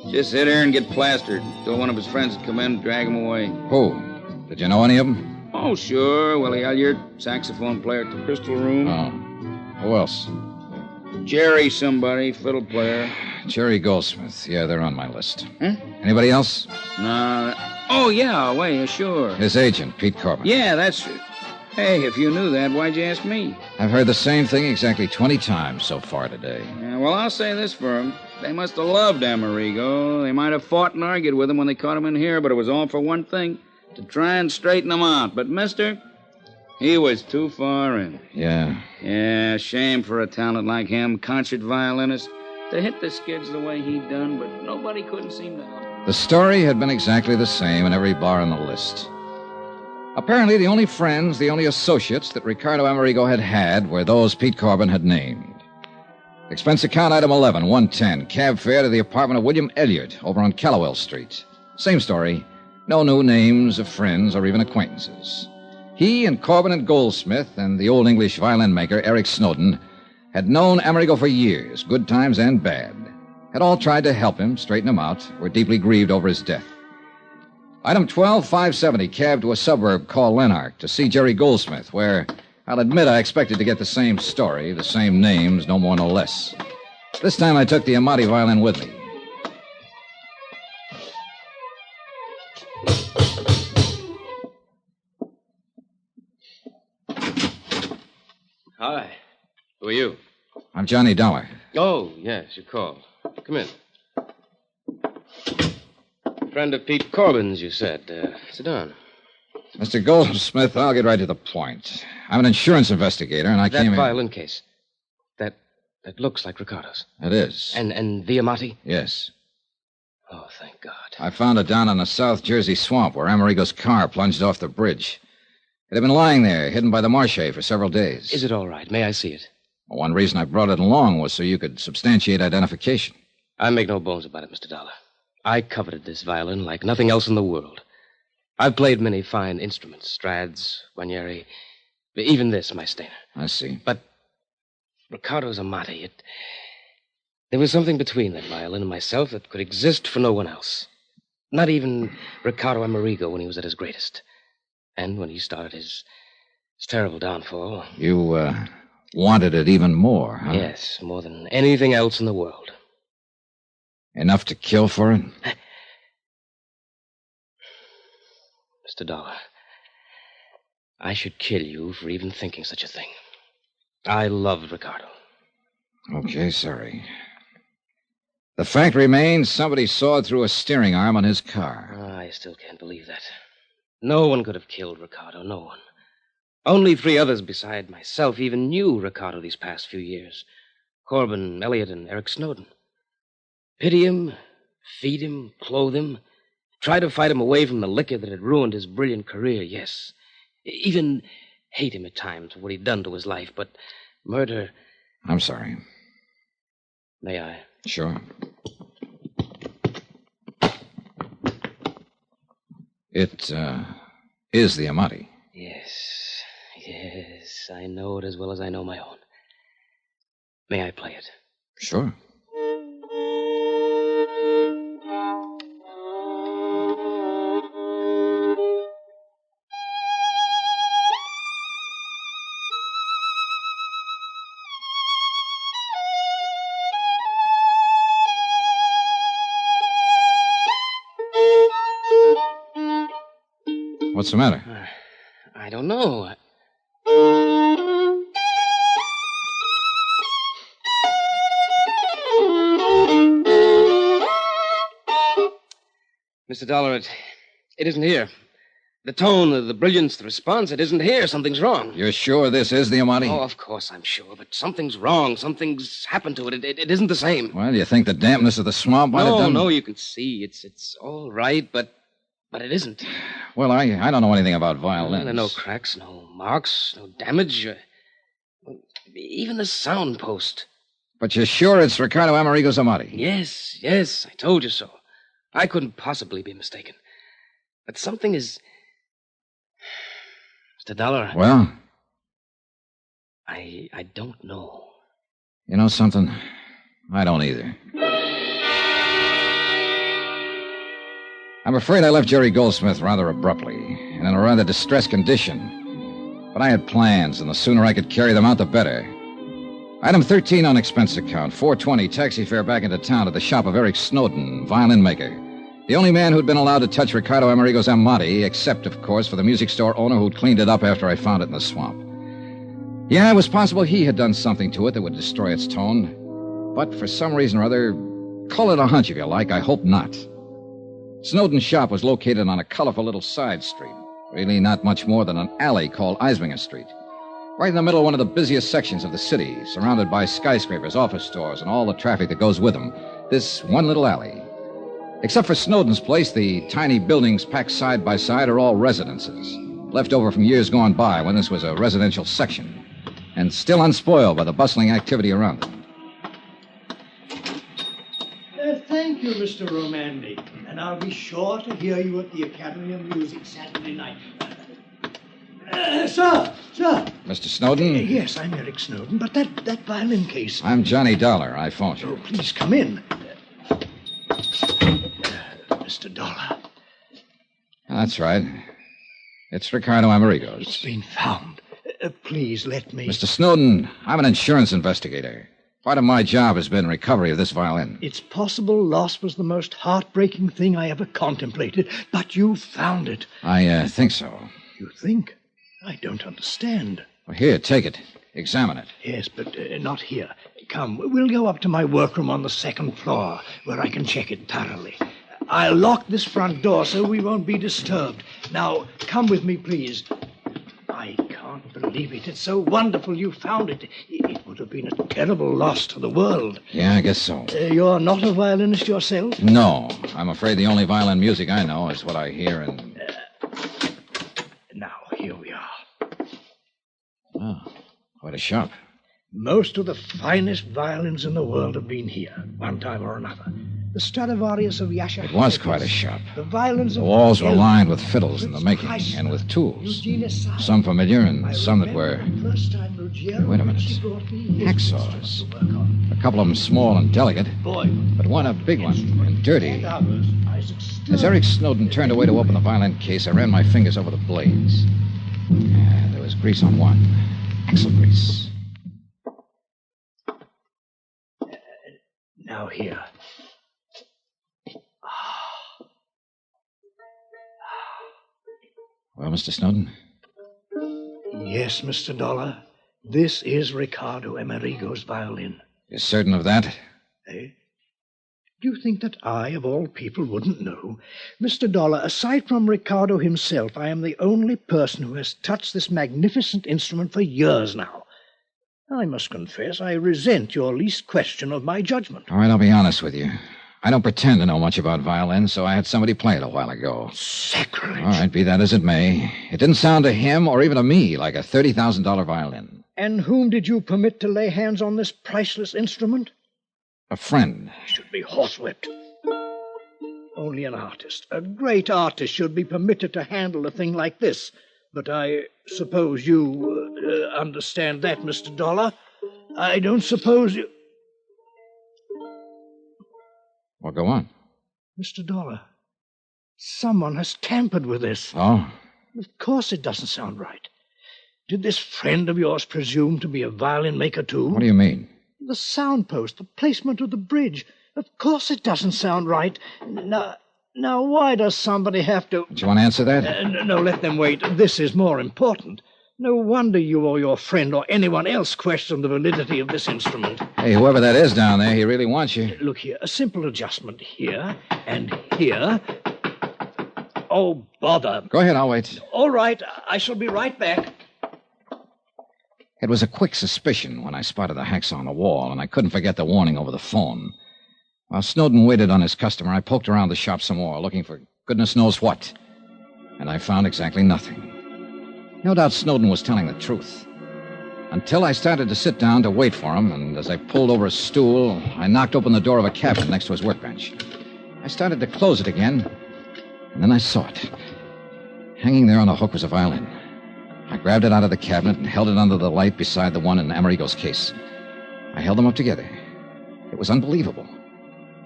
Just sit here and get plastered until one of his friends would come in and drag him away. Who? Did you know any of them? Oh, sure. Willie Elliott, saxophone player at the Crystal Room. Oh. Who else? Jerry somebody, fiddle player. Jerry Goldsmith. Yeah, they're on my list. Huh? Anybody else? No. Oh, yeah, wait, sure. His agent, Pete Corbin. Yeah, that's it. Hey, if you knew that, why'd you ask me? I've heard the same thing exactly 20 times so far today. Yeah, well, I'll say this for him. They must have loved Amerigo. They might have fought and argued with him when they caught him in here, but it was all for one thing, to try and straighten him out. But, mister, he was too far in. Yeah. Yeah, shame for a talent like him, concert violinist, to hit the skids the way he'd done, but nobody couldn't seem to help him. The story had been exactly the same in every bar on the list. Apparently, the only friends, the only associates that Ricardo Amerigo had were those Pete Corbin had named. Expense account item 11, 110, cab fare to the apartment of William Elliott over on Callowell Street. Same story. No new names of friends or even acquaintances. He and Corbin and Goldsmith and the old English violin maker, Eric Snowden, had known Amerigo for years, good times and bad. Had all tried to help him, straighten him out, were deeply grieved over his death. Item 12, 570, cab to a suburb called Lanark to see Jerry Goldsmith, where I'll admit I expected to get the same story, the same names, no more, no less. This time I took the Amati violin with me. Hi. Who are you? I'm Johnny Dollar. Oh, yes, you called. Come in. Friend of Pete Corbin's, you said. Sit down. Mr. Goldsmith, I'll get right to the point. I'm an insurance investigator, and I came in... That violin case. That looks like Ricardo's. It is. And the Amati? Yes. Oh, thank God. I found it down in the South Jersey swamp where Amerigo's car plunged off the bridge. It had been lying there, hidden by the marsh for several days. Is it all right? May I see it? Well, one reason I brought it along was so you could substantiate identification. I make no bones about it, Mr. Dollar. I coveted this violin like nothing else in the world. I've played many fine instruments, Strads, Guarnieri, even this, my Stainer. I see. But Ricardo's Amati, there was something between that violin and myself that could exist for no one else. Not even Ricardo Amerigo when he was at his greatest. And when he started his terrible downfall. You, wanted it even more, huh? Yes, more than anything else in the world. Enough to kill for it? Mr. Dollar, I should kill you for even thinking such a thing. I loved Ricardo. Okay, sorry. The fact remains somebody sawed through a steering arm on his car. I still can't believe that. No one could have killed Ricardo, no one. Only 3 others beside myself even knew Ricardo these past few years. Corbin, Elliott, and Eric Snowden. Pity him, feed him, clothe him, try to fight him away from the liquor that had ruined his brilliant career, yes. Even hate him at times for what he'd done to his life, but murder... I'm sorry. May I? Sure. It, is the Amati. Yes, I know it as well as I know my own. May I play it? Sure. What's the matter? I don't know. Mr. Dollar, it isn't here. The tone, the brilliance, the response, it isn't here. Something's wrong. You're sure this is the Amati? Oh, of course I'm sure, but something's wrong. Something's happened to it. It isn't the same. Well, you think the dampness of the swamp might have done... No, you can see. It's all right, but it isn't. Well, I don't know anything about violins. There are no cracks, no marks, no damage. Even the sound post. But you're sure it's Ricardo Amerigo's Amati? Yes, I told you so. I couldn't possibly be mistaken. But something is... Mr. Dollar. Well? I don't know. You know something? I don't either. I'm afraid I left Jerry Goldsmith rather abruptly and in a rather distressed condition. But I had plans, and the sooner I could carry them out, the better. Item 13 on expense account, $4.20 taxi fare back into town to the shop of Eric Snowden, violin maker. The only man who'd been allowed to touch Ricardo Amerigo's Amati, except, of course, for the music store owner who'd cleaned it up after I found it in the swamp. Yeah, it was possible he had done something to it that would destroy its tone. But for some reason or other, call it a hunch if you like, I hope not. Snowden's shop was located on a colorful little side street. Really not much more than an alley called Eisminger Street. Right in the middle of one of the busiest sections of the city, surrounded by skyscrapers, office stores, and all the traffic that goes with them. This one little alley. Except for Snowden's place, the tiny buildings packed side by side are all residences, left over from years gone by when this was a residential section, and still unspoiled by the bustling activity around them. Thank you, Mr. Romandi, and I'll be sure to hear you at the Academy of Music Saturday night. Sir! Mr. Snowden? Yes, I'm Eric Snowden, but that violin case... I'm Johnny Dollar. I phoned you. Oh, please come in. Mr. Dollar. That's right. It's Ricardo Amerigo's. It's been found. Please let me... Mr. Snowden, I'm an insurance investigator. Part of my job has been recovery of this violin. It's possible loss was the most heartbreaking thing I ever contemplated, but you found it. I think so. You think? I don't understand. Well, here, take it. Examine it. Yes, but not here. Come, we'll go up to my workroom on the second floor, where I can check it thoroughly. I'll lock this front door so we won't be disturbed. Now, come with me, please. I can't believe it. It's so wonderful you found it. It would have been a terrible loss to the world. Yeah, I guess so. You're not a violinist yourself? No. I'm afraid the only violin music I know is what I hear in... Now, here we are. Oh, quite a shop. Most of the finest violins in the world have been here, one time or another. The Stradivarius of Yasha. It was quite a shop. The violins The of walls were Elvis, lined with fiddles in the making, Chrysler, and with tools. Eugene Asai. Some familiar and some that were... First time Ruggiero, Wait a minute. she brought me his Hacksaws. to work on. A couple of them small and delicate, Boy, but one a big one and dirty. others, Isaac Stern. As Eric Snowden turned away to open the violin case, I ran my fingers over the blades. There was grease on one. Axle grease. Now here. Well, Mr. Snowden? Yes, Mr. Dollar. This is Ricardo Amerigo's violin. You're certain of that? Eh? Do you think that I, of all people, wouldn't know? Mr. Dollar, aside from Ricardo himself, I am the only person who has touched this magnificent instrument for years now. I must confess I resent your least question of my judgment. All right, I'll be honest with you. I don't pretend to know much about violin, so I had somebody play it a while ago. Sacrilege! All right, be that as it may. It didn't sound to him, or even to me, like a $30,000 violin. And whom did you permit to lay hands on this priceless instrument? A friend. Should be horsewhipped. Only an artist, a great artist, should be permitted to handle a thing like this. But I suppose you understand that, Mr. Dollar. I don't suppose you... Well, go on. Mr. Dollar, someone has tampered with this. Oh? Of course it doesn't sound right. Did this friend of yours presume to be a violin maker, too? What do you mean? The sound post, the placement of the bridge. Of course it doesn't sound right. Now, Now, why does somebody have to... Do you want to answer that? No, let them wait. This is more important. No wonder you or your friend or anyone else question the validity of this instrument. Hey, whoever that is down there, he really wants you. Look here, a simple adjustment here and here. Oh, bother. Go ahead, I'll wait. All right, I shall be right back. It was a quick suspicion when I spotted the hacksaw on the wall, and I couldn't forget the warning over the phone. While Snowden waited on his customer, I poked around the shop some more, looking for goodness knows what. And I found exactly nothing. No doubt Snowden was telling the truth. Until I started to sit down to wait for him, and as I pulled over a stool, I knocked open the door of a cabinet next to his workbench. I started to close it again, and then I saw it. Hanging there on a hook was a violin. I grabbed it out of the cabinet and held it under the light beside the one in Amerigo's case. I held them up together. It was unbelievable.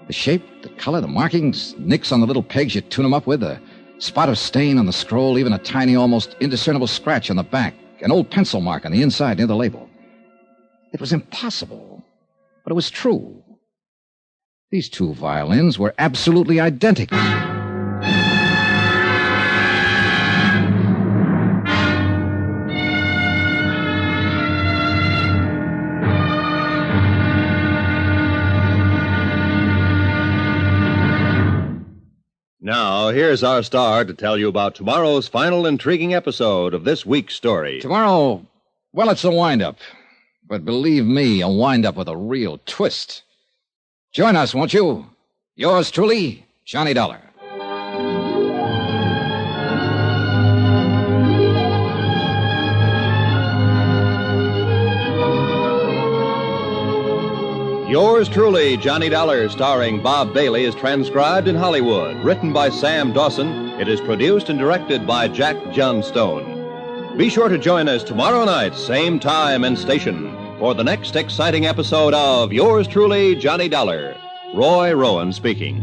The shape, the color, the markings, nicks on the little pegs you tune them up with, a spot of stain on the scroll, even a tiny, almost indiscernible scratch on the back, an old pencil mark on the inside near the label. It was impossible, but it was true. These two violins were absolutely identical. Now, here's our star to tell you about tomorrow's final intriguing episode of this week's story. Tomorrow, well, it's a wind-up. But believe me, a wind-up with a real twist. Join us, won't you? Yours truly, Johnny Dollar. Yours truly, Johnny Dollar, starring Bob Bailey, is transcribed in Hollywood. Written by Sam Dawson, it is produced and directed by Jack Johnstone. Be sure to join us tomorrow night, same time and station, for the next exciting episode of Yours truly, Johnny Dollar. Roy Rowan speaking.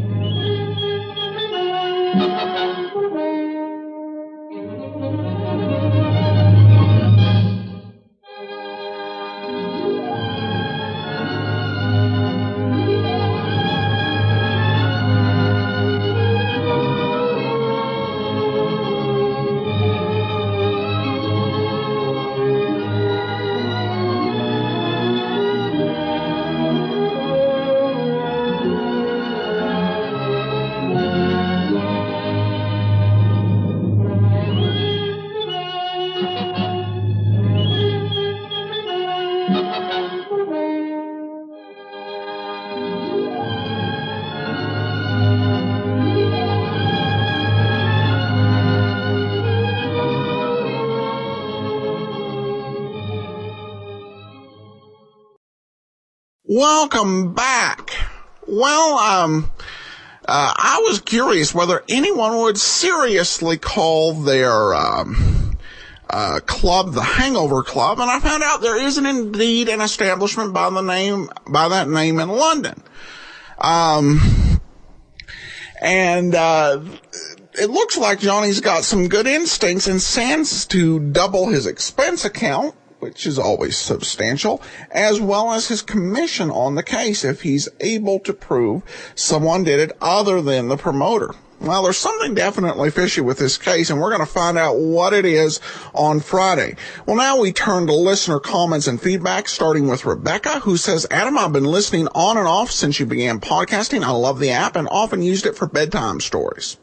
Welcome back. Well, I was curious whether anyone would seriously call their club the Hangover Club, and I found out there isn't indeed an establishment by that name in London. It looks like Johnny's got some good instincts and stands to double his expense account, which is always substantial, as well as his commission on the case if he's able to prove someone did it other than the promoter. Well, there's something definitely fishy with this case, and we're going to find out what it is on Friday. Well, now we turn to listener comments and feedback, starting with Rebecca, who says, Adam, I've been listening on and off since you began podcasting. I love the app and often used it for bedtime stories.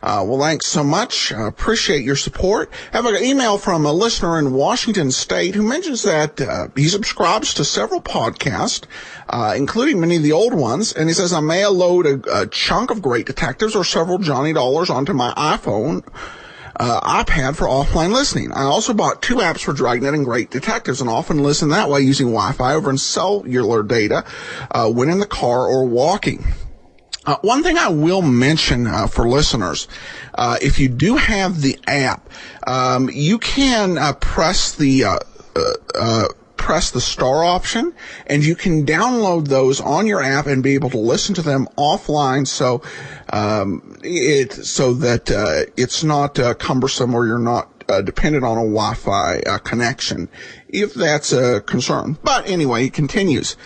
Well, thanks so much. Appreciate your support. I have an email from a listener in Washington State who mentions that he subscribes to several podcasts, including many of the old ones, and he says, I may load a chunk of Great Detectives or several Johnny Dollars onto my iPad for offline listening. I also bought 2 apps for Dragnet and Great Detectives and often listen that way using Wi-Fi over cellular data when in the car or walking. One thing I will mention for listeners, if you do have the app, you can press the star option, and you can download those on your app and be able to listen to them offline. So that it's not cumbersome, or you're not dependent on a Wi-Fi connection, if that's a concern. But anyway, it continues.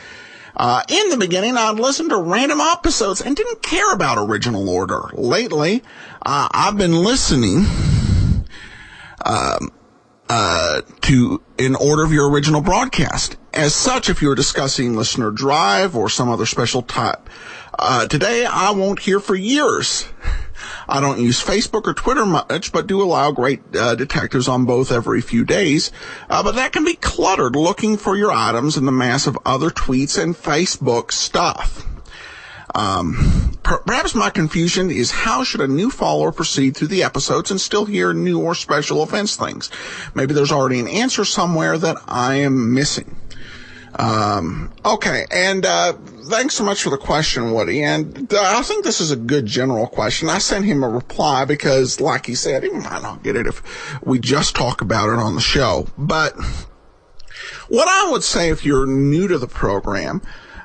In the beginning, I'd listen to random episodes and didn't care about original order. Lately, I've been listening to in order of your original broadcast. As such, if you're discussing listener drive or some other special type, today I won't hear for years. I don't use Facebook or Twitter much, but do allow great detectives on both every few days. But that can be cluttered looking for your items in the mass of other tweets and Facebook stuff. Perhaps my confusion is how should a new follower proceed through the episodes and still hear new or special events things? Maybe there's already an answer somewhere that I am missing. Okay, and thanks so much for the question, Woody, and I think this is a good general question. I sent him a reply because, like he said, he might not get it if we just talk about it on the show. But what I would say if you're new to the program,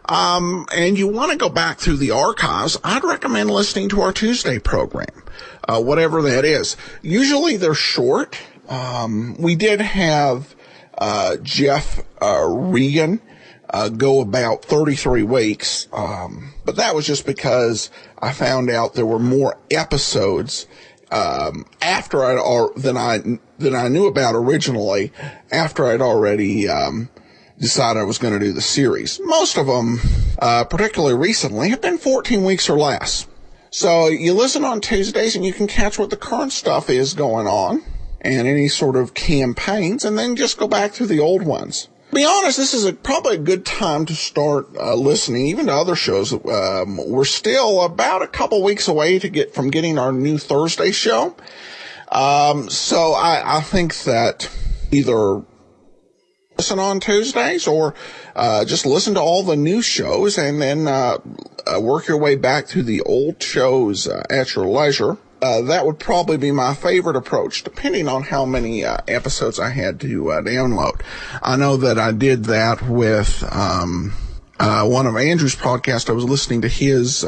and you want to go back through the archives, I'd recommend listening to our Tuesday program, whatever that is. Usually they're short. We did have Jeff Regan go about 33 weeks, but that was just because I found out there were more episodes after than I knew about originally, after I'd already decided I was going to do the series. Most of them, particularly recently, have been 14 weeks or less. So you listen on Tuesdays and you can catch what the current stuff is going on and any sort of campaigns, and then just go back through the old ones. To be honest, this is probably a good time to start listening, even to other shows. We're still about a couple weeks away from getting our new Thursday show. So I think that either listen on Tuesdays or just listen to all the new shows and then work your way back through the old shows at your leisure. That would probably be my favorite approach, depending on how many episodes I had to download. I know that I did that with one of Andrew's podcasts. I was listening to his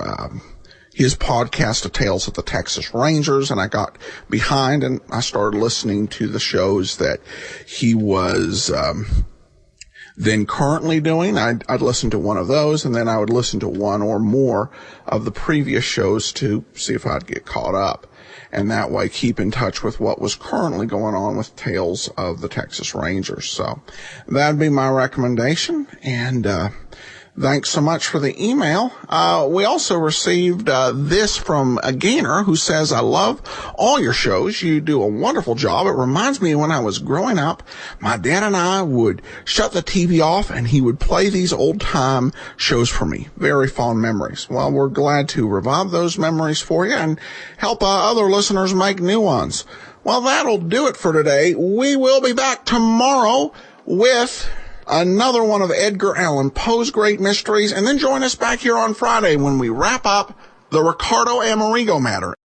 podcast of Tales of the Texas Rangers, and I got behind and I started listening to the shows that he was then currently doing. I'd listen to one of those, and then I would listen to one or more of the previous shows to see if I'd get caught up, and that way keep in touch with what was currently going on with Tales of the Texas Rangers. So that'd be my recommendation, and thanks so much for the email. We also received this from a gainer who says, I love all your shows. You do a wonderful job. It reminds me of when I was growing up, my dad and I would shut the TV off and he would play these old-time shows for me. Very fond memories. Well, we're glad to revive those memories for you and help other listeners make new ones. Well, that'll do it for today. We will be back tomorrow with another one of Edgar Allan Poe's great mysteries, and then join us back here on Friday when we wrap up the Ricardo Amerigo matter.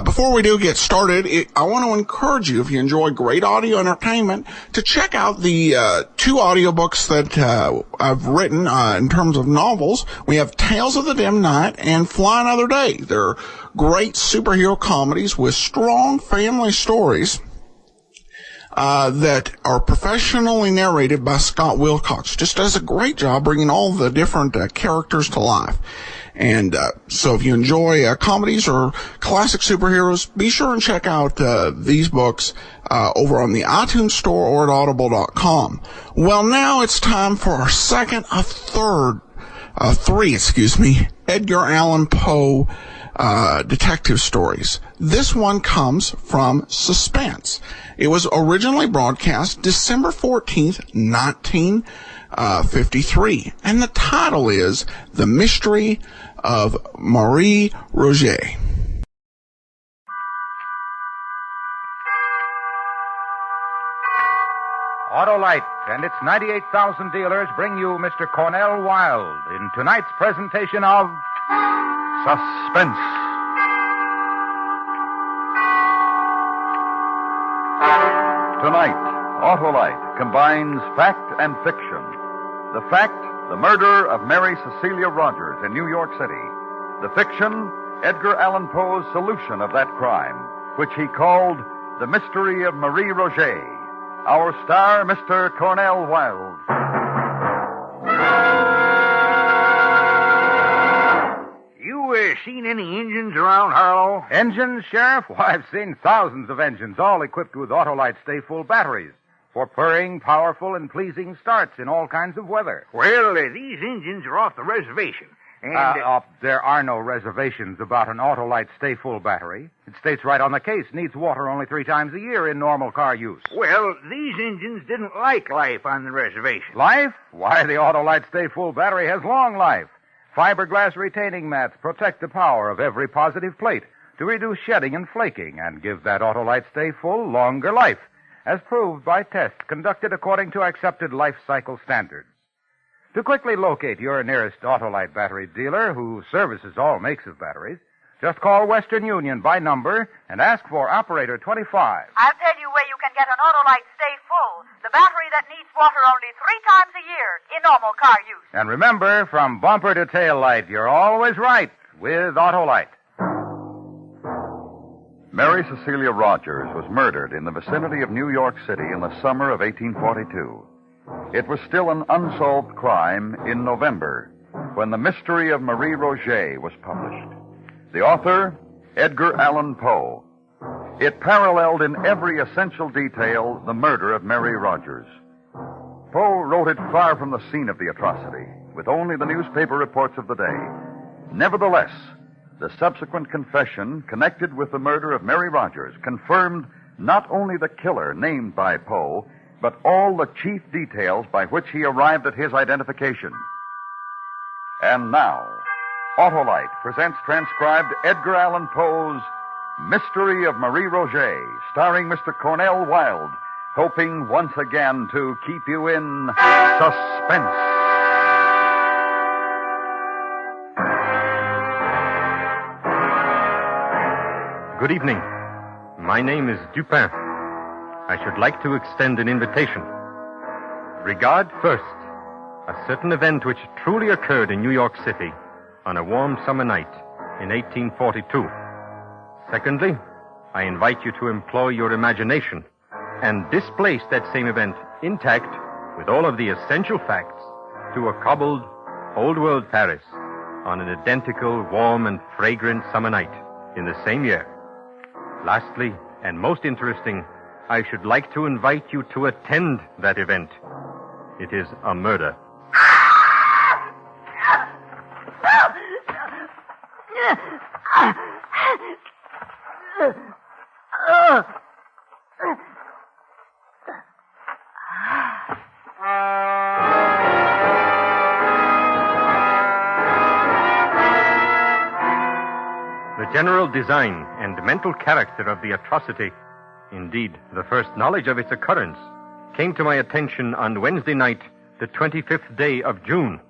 Before we do get started, I want to encourage you, if you enjoy great audio entertainment, to check out the two audiobooks that I've written in terms of novels. We have Tales of the Dim Night and Fly Another Day. They're great superhero comedies with strong family stories that are professionally narrated by Scott Wilcox. Just does a great job bringing all the different characters to life. And so if you enjoy comedies or classic superheroes, be sure and check out these books over on the iTunes Store or at audible.com. Well, now it's time for our three Edgar Allan Poe detective stories. This one comes from Suspense. It was originally broadcast December 14th, 1953, and the title is The Mystery of Marie Roget. Autolite and its 98,000 dealers bring you Mr. Cornell Wilde in tonight's presentation of Suspense. Tonight, Autolite combines fact and fiction. The fact, the murder of Mary Cecilia Rogers in New York City. The fiction, Edgar Allan Poe's solution of that crime, which he called The Mystery of Marie Roget. Our star, Mr. Cornell Wilde. you seen any engines around Harlow? Engines, Sheriff? Why, I've seen thousands of engines, all equipped with Autolite stay-full batteries for purring, powerful, and pleasing starts in all kinds of weather. Well, these engines are off the reservation. And there are no reservations about an Autolite stay-full battery. It states right on the case, needs water only 3 times a year in normal car use. Well, these engines didn't like life on the reservation. Life? Why, the Autolite stay-full battery has long life. Fiberglass retaining mats protect the power of every positive plate to reduce shedding and flaking and give that Autolite stay-full longer life, as proved by tests conducted according to accepted life cycle standards. To quickly locate your nearest Autolite battery dealer who services all makes of batteries, just call Western Union by number and ask for operator 25. I'll tell you where you can get an Autolite Stay Full, the battery that needs water only 3 times a year in normal car use. And remember, from bumper to tail light, you're always right with Autolite. Mary Cecilia Rogers was murdered in the vicinity of New York City in the summer of 1842. It was still an unsolved crime in November when The Mystery of Marie Roget was published. The author, Edgar Allan Poe. It paralleled in every essential detail the murder of Mary Rogers. Poe wrote it far from the scene of the atrocity, with only the newspaper reports of the day. Nevertheless, the subsequent confession connected with the murder of Mary Rogers confirmed not only the killer named by Poe, but all the chief details by which he arrived at his identification. And now, Autolite presents transcribed Edgar Allan Poe's Mystery of Marie Roget, starring Mr. Cornell Wilde, hoping once again to keep you in suspense. Good evening. My name is Dupin. I should like to extend an invitation. Regard first a certain event which truly occurred in New York City on a warm summer night in 1842. Secondly, I invite you to employ your imagination and displace that same event intact with all of the essential facts to a cobbled, old-world Paris on an identical, warm, and fragrant summer night in the same year. Lastly, and most interesting, I should like to invite you to attend that event. It is a murder. The general design and mental character of the atrocity, indeed, the first knowledge of its occurrence, came to my attention on Wednesday night, the 25th day of June.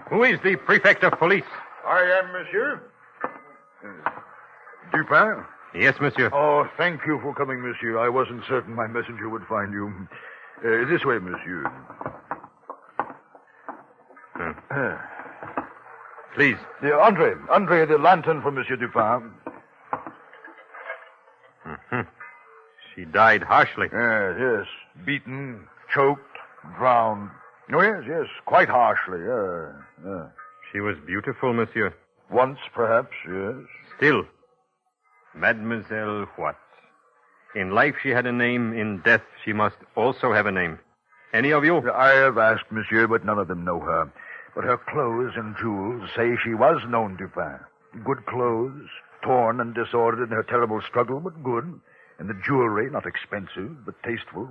Who is the prefect of police? I am, monsieur. Dupin? Yes, monsieur. Oh, thank you for coming, monsieur. I wasn't certain my messenger would find you. This way, monsieur. Please. Andre, the lantern for Monsieur Dupin. Mm-hmm. She died harshly. Yes. Beaten, choked, drowned. Oh, yes, quite harshly. She was beautiful, monsieur. Once, perhaps, yes. Still, Mademoiselle what? In life she had a name, in death she must also have a name. Any of you? I have asked, monsieur, but none of them know her. But her clothes and jewels say she was known Dupin. Good clothes, torn and disordered in her terrible struggle, but good. And the jewelry, not expensive, but tasteful.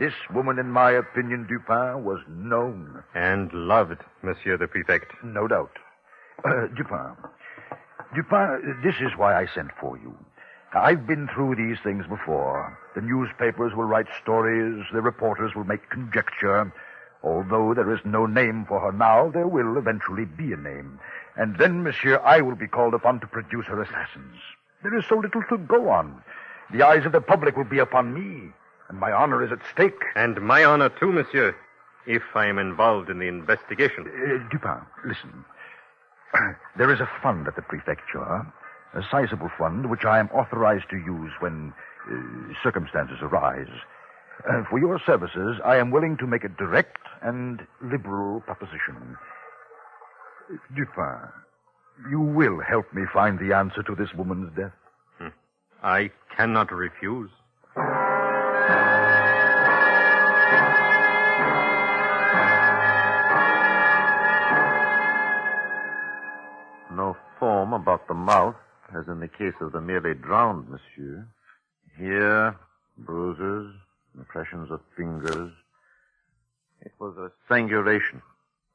This woman, in my opinion, Dupin, was known. And loved, Monsieur the Prefect. No doubt. Dupin, this is why I sent for you. I've been through these things before. The newspapers will write stories, the reporters will make conjecture. Although there is no name for her now, there will eventually be a name. And then, monsieur, I will be called upon to produce her assassins. There is so little to go on. The eyes of the public will be upon me, and my honor is at stake. And my honor, too, monsieur, if I am involved in the investigation. Dupin, listen. There is a fund at the prefecture, a sizable fund which I am authorized to use when circumstances arise. For your services, I am willing to make a direct and liberal proposition. Dupin, you will help me find the answer to this woman's death. I cannot refuse. No foam about the mouth, as in the case of the merely drowned, monsieur. Here, bruises, impressions of fingers. It was a strangulation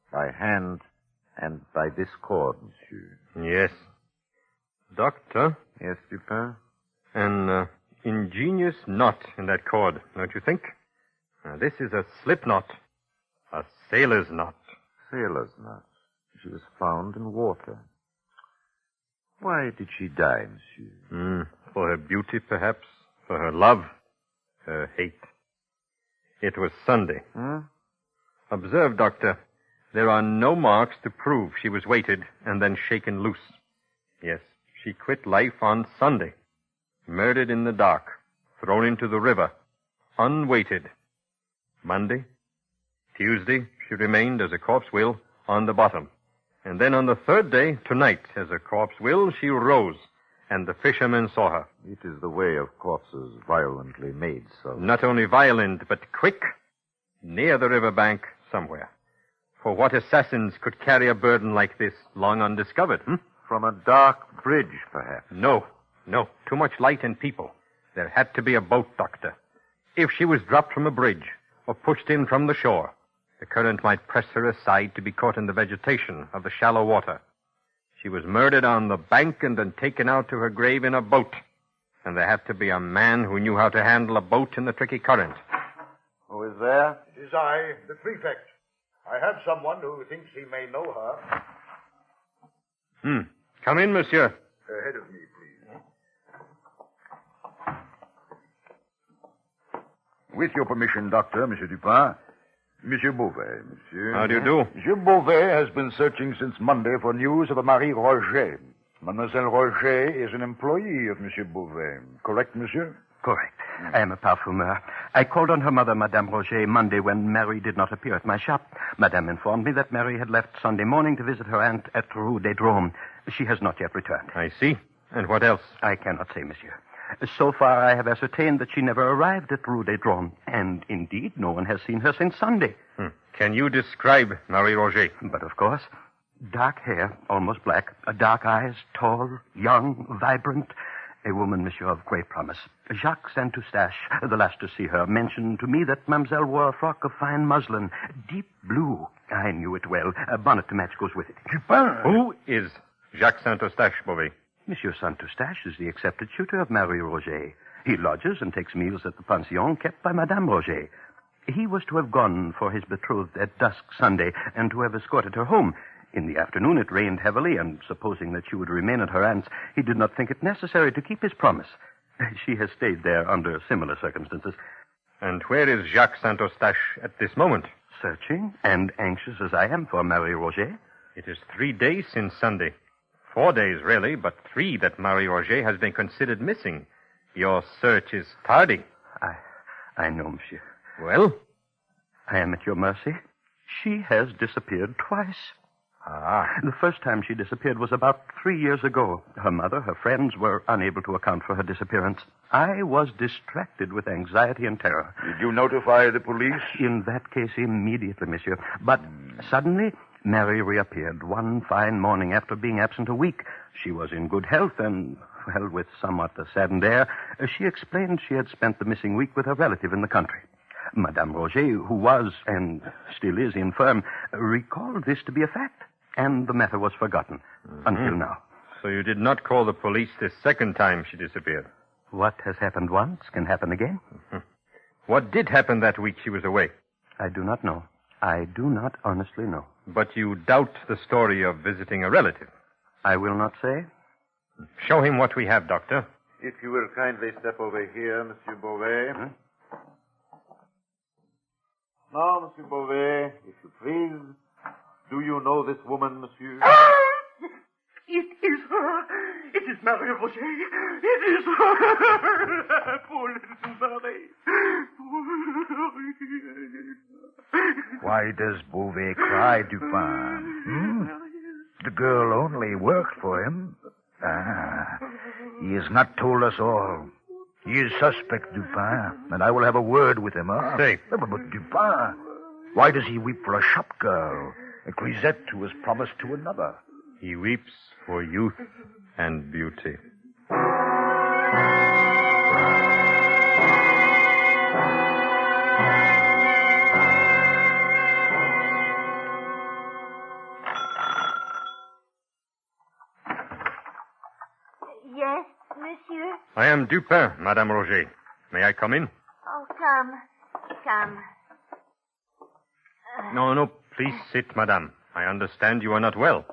by hand and by this cord, monsieur. Yes. Doctor? Yes, Dupin? An ingenious knot in that cord, don't you think? Now, this is a slip knot. A sailor's knot. Sailor's knot. She was found in water. Why did she die, monsieur? For her beauty, perhaps. For her love. Her hate. It was Sunday. Observe, Doctor. There are no marks to prove she was weighted and then shaken loose. Yes, she quit life on Sunday. Murdered in the dark. Thrown into the river. Unweighted. Monday. Tuesday, she remained, as a corpse will, on the bottom. And then on the third day, tonight, as a corpse will, she rose, and the fishermen saw her. It is the way of corpses violently made so. Not only violent, but quick. Near the riverbank, somewhere. For what assassins could carry a burden like this, long undiscovered, From a dark bridge, perhaps. No. Too much light and people. There had to be a boat, Doctor. If she was dropped from a bridge, or pushed in from the shore, the current might press her aside to be caught in the vegetation of the shallow water. She was murdered on the bank and then taken out to her grave in a boat. And there had to be a man who knew how to handle a boat in the tricky current. Who is there? It is I, the prefect. I have someone who thinks he may know her. Come in, monsieur. Ahead of me, please. With your permission, Doctor, Monsieur Dupin. Monsieur Beauvais, monsieur. How do you do? Monsieur Beauvais has been searching since Monday for news of a Marie Roget. Mademoiselle Roget is an employee of Monsieur Beauvais. Correct, monsieur? Correct. I am a parfumeur. I called on her mother, Madame Roget, Monday when Mary did not appear at my shop. Madame informed me that Mary had left Sunday morning to visit her aunt at Rue des Drômes. She has not yet returned. I see. And what else? I cannot say, monsieur. So far, I have ascertained that she never arrived at Rue des Drômes, and indeed, no one has seen her since Sunday. Can you describe Marie Roget? But of course. Dark hair, almost black, dark eyes, tall, young, vibrant. A woman, monsieur, of great promise. Jacques Saint-Eustache, the last to see her, mentioned to me that Mademoiselle wore a frock of fine muslin, deep blue. I knew it well. A bonnet to match goes with it. Dupin! Who is Jacques Saint-Eustache, Beauvais? Monsieur Saint-Eustache is the accepted tutor of Marie Roget. He lodges and takes meals at the pension kept by Madame Roget. He was to have gone for his betrothed at dusk Sunday and to have escorted her home. In the afternoon it rained heavily, and supposing that she would remain at her aunt's, he did not think it necessary to keep his promise. She has stayed there under similar circumstances. And where is Jacques Saint-Eustache at this moment? Searching, and anxious as I am for Marie Roget. It is 3 days since Sunday. 4 days, really, but 3 that Marie Roget has been considered missing. Your search is tardy. I know, monsieur. Well? I am at your mercy. She has disappeared twice. The first time she disappeared was about 3 years ago. Her mother, her friends were unable to account for her disappearance. I was distracted with anxiety and terror. Did you notify the police? In that case, immediately, monsieur. But suddenly, Mary reappeared one fine morning after being absent a week. She was in good health and, well, with somewhat a saddened air, she explained she had spent the missing week with a relative in the country. Madame Roget, who was, and still is, infirm, recalled this to be a fact, and the matter was forgotten until now. So you did not call the police this second time she disappeared? What has happened once can happen again. What did happen that week she was away? I do not know. I do not honestly know. But you doubt the story of visiting a relative? I will not say. Show him what we have, Doctor. If you will kindly step over here, Monsieur Beauvais. Now, Monsieur Beauvais, if you please, do you know this woman, Monsieur? It is her. It is Marie Roget. It is her. Poor little Marie. Poor Why does Beauvais cry, Dupin? The girl only worked for him. He has not told us all. He is suspect, Dupin, and I will have a word with him. Stay. But Dupin, why does he weep for a shop girl, a grisette who was promised to another? He weeps for youth and beauty. Yes, monsieur? I am Dupin, Madame Roget. May I come in? Oh, come. No, please sit, Madame. I understand you are not well.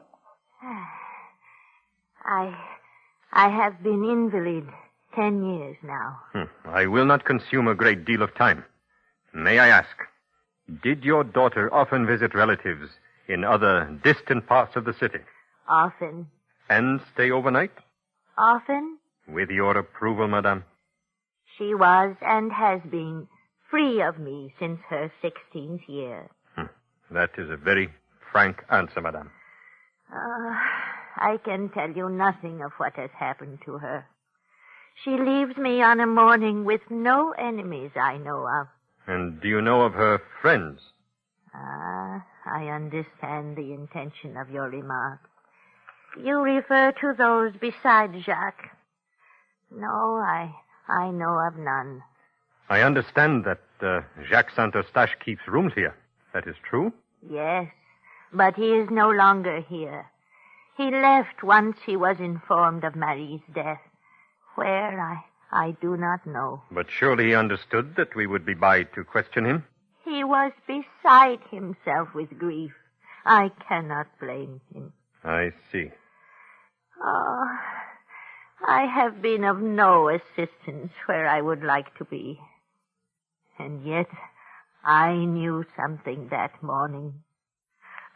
I have been invalid 10 years now. I will not consume a great deal of time. May I ask, did your daughter often visit relatives in other distant parts of the city? Often. And stay overnight? Often. With your approval, Madame? She was and has been free of me since her 16th year. That is a very frank answer, Madame. I can tell you nothing of what has happened to her. She leaves me on a morning with no enemies I know of. And do you know of her friends? I understand the intention of your remark. You refer to those beside Jacques. No, I know of none. I understand that Jacques Saint-Eustache keeps rooms here. That is true? Yes, but he is no longer here. He left once he was informed of Marie's death. Where, I do not know. But surely he understood that we would be by to question him? He was beside himself with grief. I cannot blame him. I see. Oh, I have been of no assistance where I would like to be. And yet, I knew something that morning.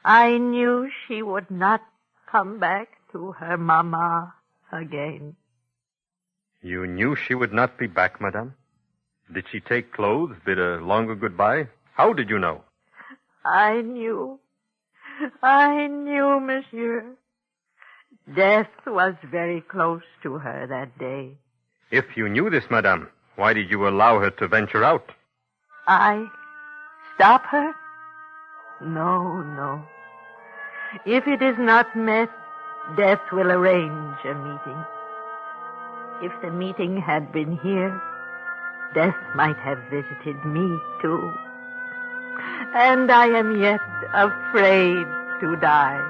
I knew she would not come back to her mama again. You knew she would not be back, Madame? Did she take clothes, bid a longer goodbye? How did you know? I knew, monsieur. Death was very close to her that day. If you knew this, Madame, why did you allow her to venture out? I stop her? No. If it is not met, death will arrange a meeting. If the meeting had been here, death might have visited me, too. And I am yet afraid to die.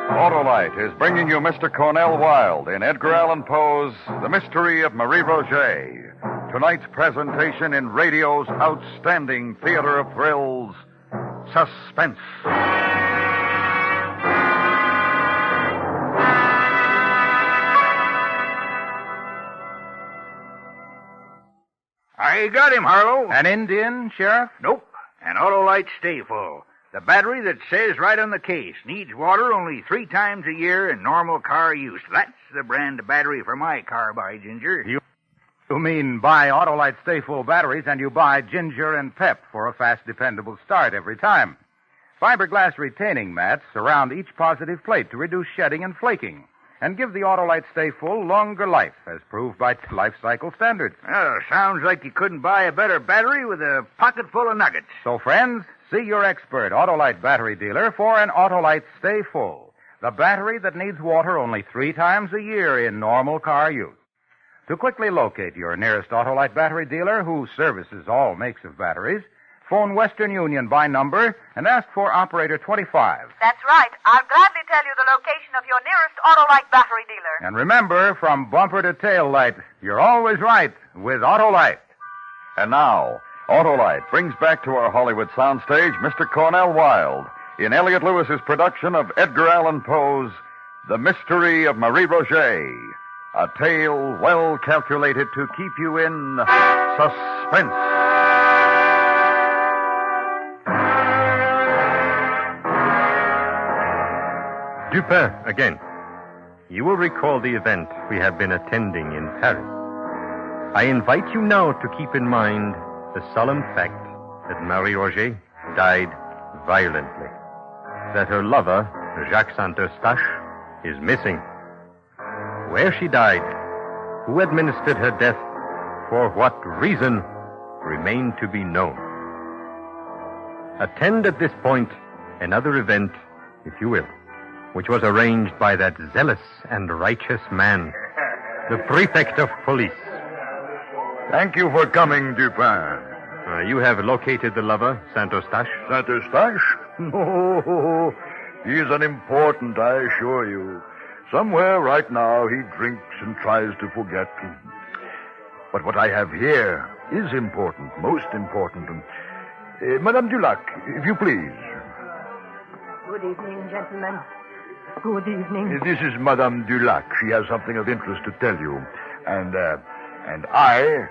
Autolite is bringing you Mr. Cornell Wilde in Edgar Allan Poe's The Mystery of Marie Roget. Tonight's presentation in radio's outstanding theater of thrills, Suspense. I got him, Harlow. An Indian, Sheriff? Nope. An Autolite Stay Full. The battery that says right on the case, needs water only 3 times a year in normal car use. That's the brand of battery for my car, by Ginger. You mean buy Autolite Stay Full batteries and you buy Ginger and Pep for a fast, dependable start every time. Fiberglass retaining mats surround each positive plate to reduce shedding and flaking and give the Autolite Stay Full longer life, as proved by life cycle standards. Well, sounds like you couldn't buy a better battery with a pocket full of nuggets. So, friends, see your expert Autolite battery dealer for an Autolite Stay Full, the battery that needs water only 3 times a year in normal car use. To quickly locate your nearest Autolite battery dealer, who services all makes of batteries, phone Western Union by number and ask for operator 25. That's right. I'll gladly tell you the location of your nearest Autolite battery dealer. And remember, from bumper to tail light, you're always right with Autolite. And now, Autolite brings back to our Hollywood soundstage Mr. Cornell Wilde in Elliot Lewis's production of Edgar Allan Poe's The Mystery of Marie Roget. A tale well calculated to keep you in suspense. Dupin, again. You will recall the event we have been attending in Paris. I invite you now to keep in mind the solemn fact that Marie Roget died violently. That her lover, Jacques Saint-Eustache, is missing. Where she died, who administered her death, for what reason, remain to be known. Attend at this point another event, if you will, which was arranged by that zealous and righteous man, the prefect of police. Thank you for coming, Dupin. You have located the lover, Saint-Eustache? Saint-Eustache? No, he's unimportant, I assure you. Somewhere right now he drinks and tries to forget. But what I have here is important, most important. Madame Dulac, if you please. Good evening, gentlemen. Good evening. This is Madame Dulac. She has something of interest to tell you. And I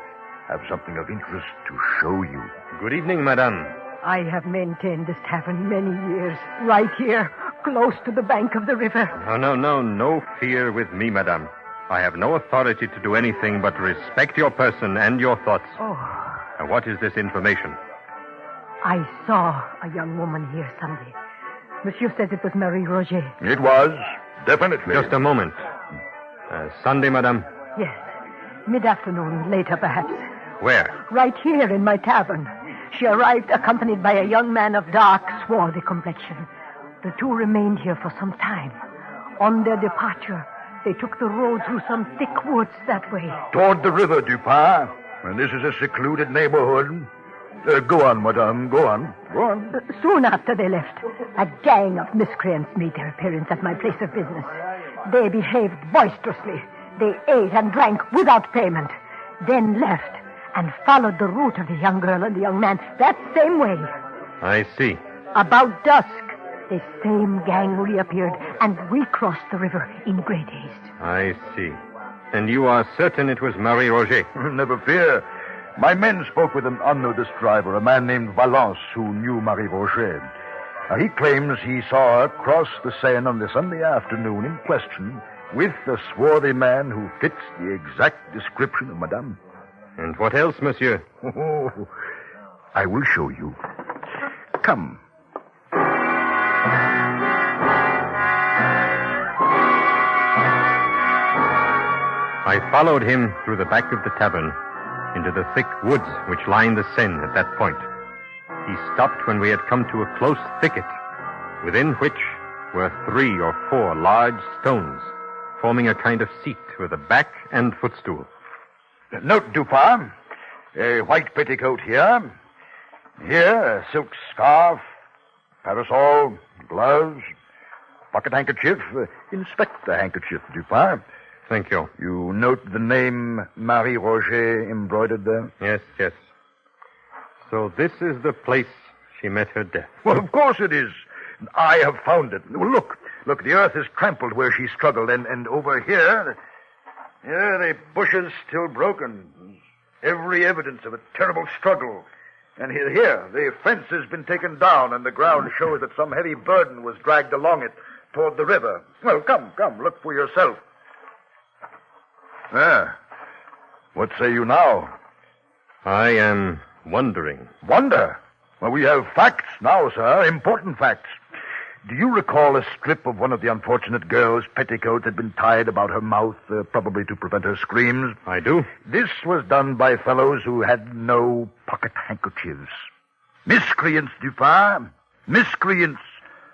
have something of interest to show you. Good evening, madame. I have maintained this tavern many years, right here, close to the bank of the river. No fear with me, madame. I have no authority to do anything but respect your person and your thoughts. Oh. And what is this information? I saw a young woman here Sunday. Monsieur says it was Marie Roget. It was, definitely. Just a moment. Sunday, madame? Yes. Mid-afternoon, later perhaps. Where? Right here in my tavern. She arrived accompanied by a young man of dark, swarthy complexion. The two remained here for some time. On their departure, they took the road through some thick woods that way. Toward the river, Dupin. And this is a secluded neighborhood. Go on, madame. Go on. Soon after they left, a gang of miscreants made their appearance at my place of business. They behaved boisterously. They ate and drank without payment, then left and followed the route of the young girl and the young man that same way. I see. About dusk, the same gang reappeared and recrossed the river in great haste. I see. And you are certain it was Marie Roget? Never fear. My men spoke with an unnoticed driver, a man named Valence, who knew Marie Roget. He claims he saw her cross the Seine on the Sunday afternoon in question with the swarthy man who fits the exact description of Madame. And what else, monsieur? Oh, I will show you. Come. I followed him through the back of the tavern into the thick woods which line the Seine at that point. He stopped when we had come to a close thicket, within which were 3 or 4 large stones, forming a kind of seat with a back and footstool. Note, Dupin. A white petticoat here. Here, a silk scarf, parasol, gloves, pocket handkerchief. Inspect the handkerchief, Dupin. Thank you. You note the name Marie Roget embroidered there? Yes. So this is the place she met her death. Well, of course it is. I have found it. Well, look, the earth is trampled where she struggled, and over here, the bushes still broken. Every evidence of a terrible struggle. And here, the fence has been taken down, and the ground shows that some heavy burden was dragged along it toward the river. Well, come, look for yourself. What say you now? I am wondering. Wonder? Well, we have facts now, sir, important facts. Do you recall a strip of one of the unfortunate girl's petticoats had been tied about her mouth, probably to prevent her screams? I do. This was done by fellows who had no pocket handkerchiefs. Miscreants, Dupin. Miscreants,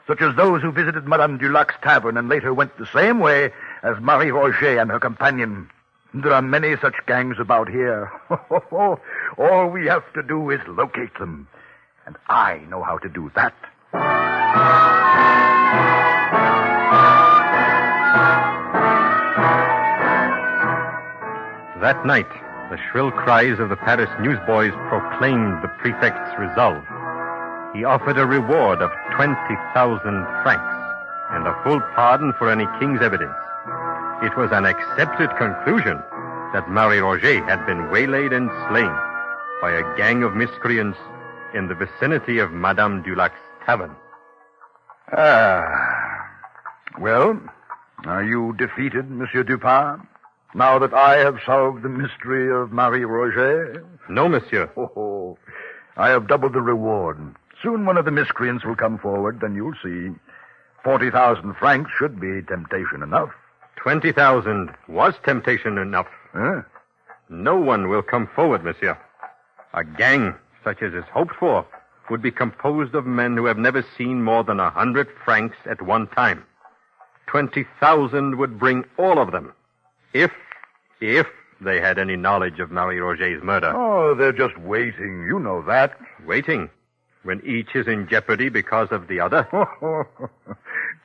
such as those who visited Madame Dulac's tavern and later went the same way as Marie Roget and her companion. There are many such gangs about here. All we have to do is locate them. And I know how to do that. That night, the shrill cries of the Paris newsboys proclaimed the prefect's resolve. He offered a reward of 20,000 francs and a full pardon for any king's evidence. It was an accepted conclusion that Marie Roget had been waylaid and slain by a gang of miscreants in the vicinity of Madame Dulac's tavern. Well, are you defeated, Monsieur Dupin? Now that I have solved the mystery of Marie Roget? No, monsieur. Oh, I have doubled the reward. Soon one of the miscreants will come forward, then you'll see. 40,000 francs should be temptation enough. 20,000 was temptation enough. Huh? No one will come forward, monsieur. A gang, such as is hoped for, would be composed of men who have never seen more than 100 francs at one time. 20,000 would bring all of them, if they had any knowledge of Marie Roget's murder. Oh, they're just waiting. You know that. Waiting? When each is in jeopardy because of the other?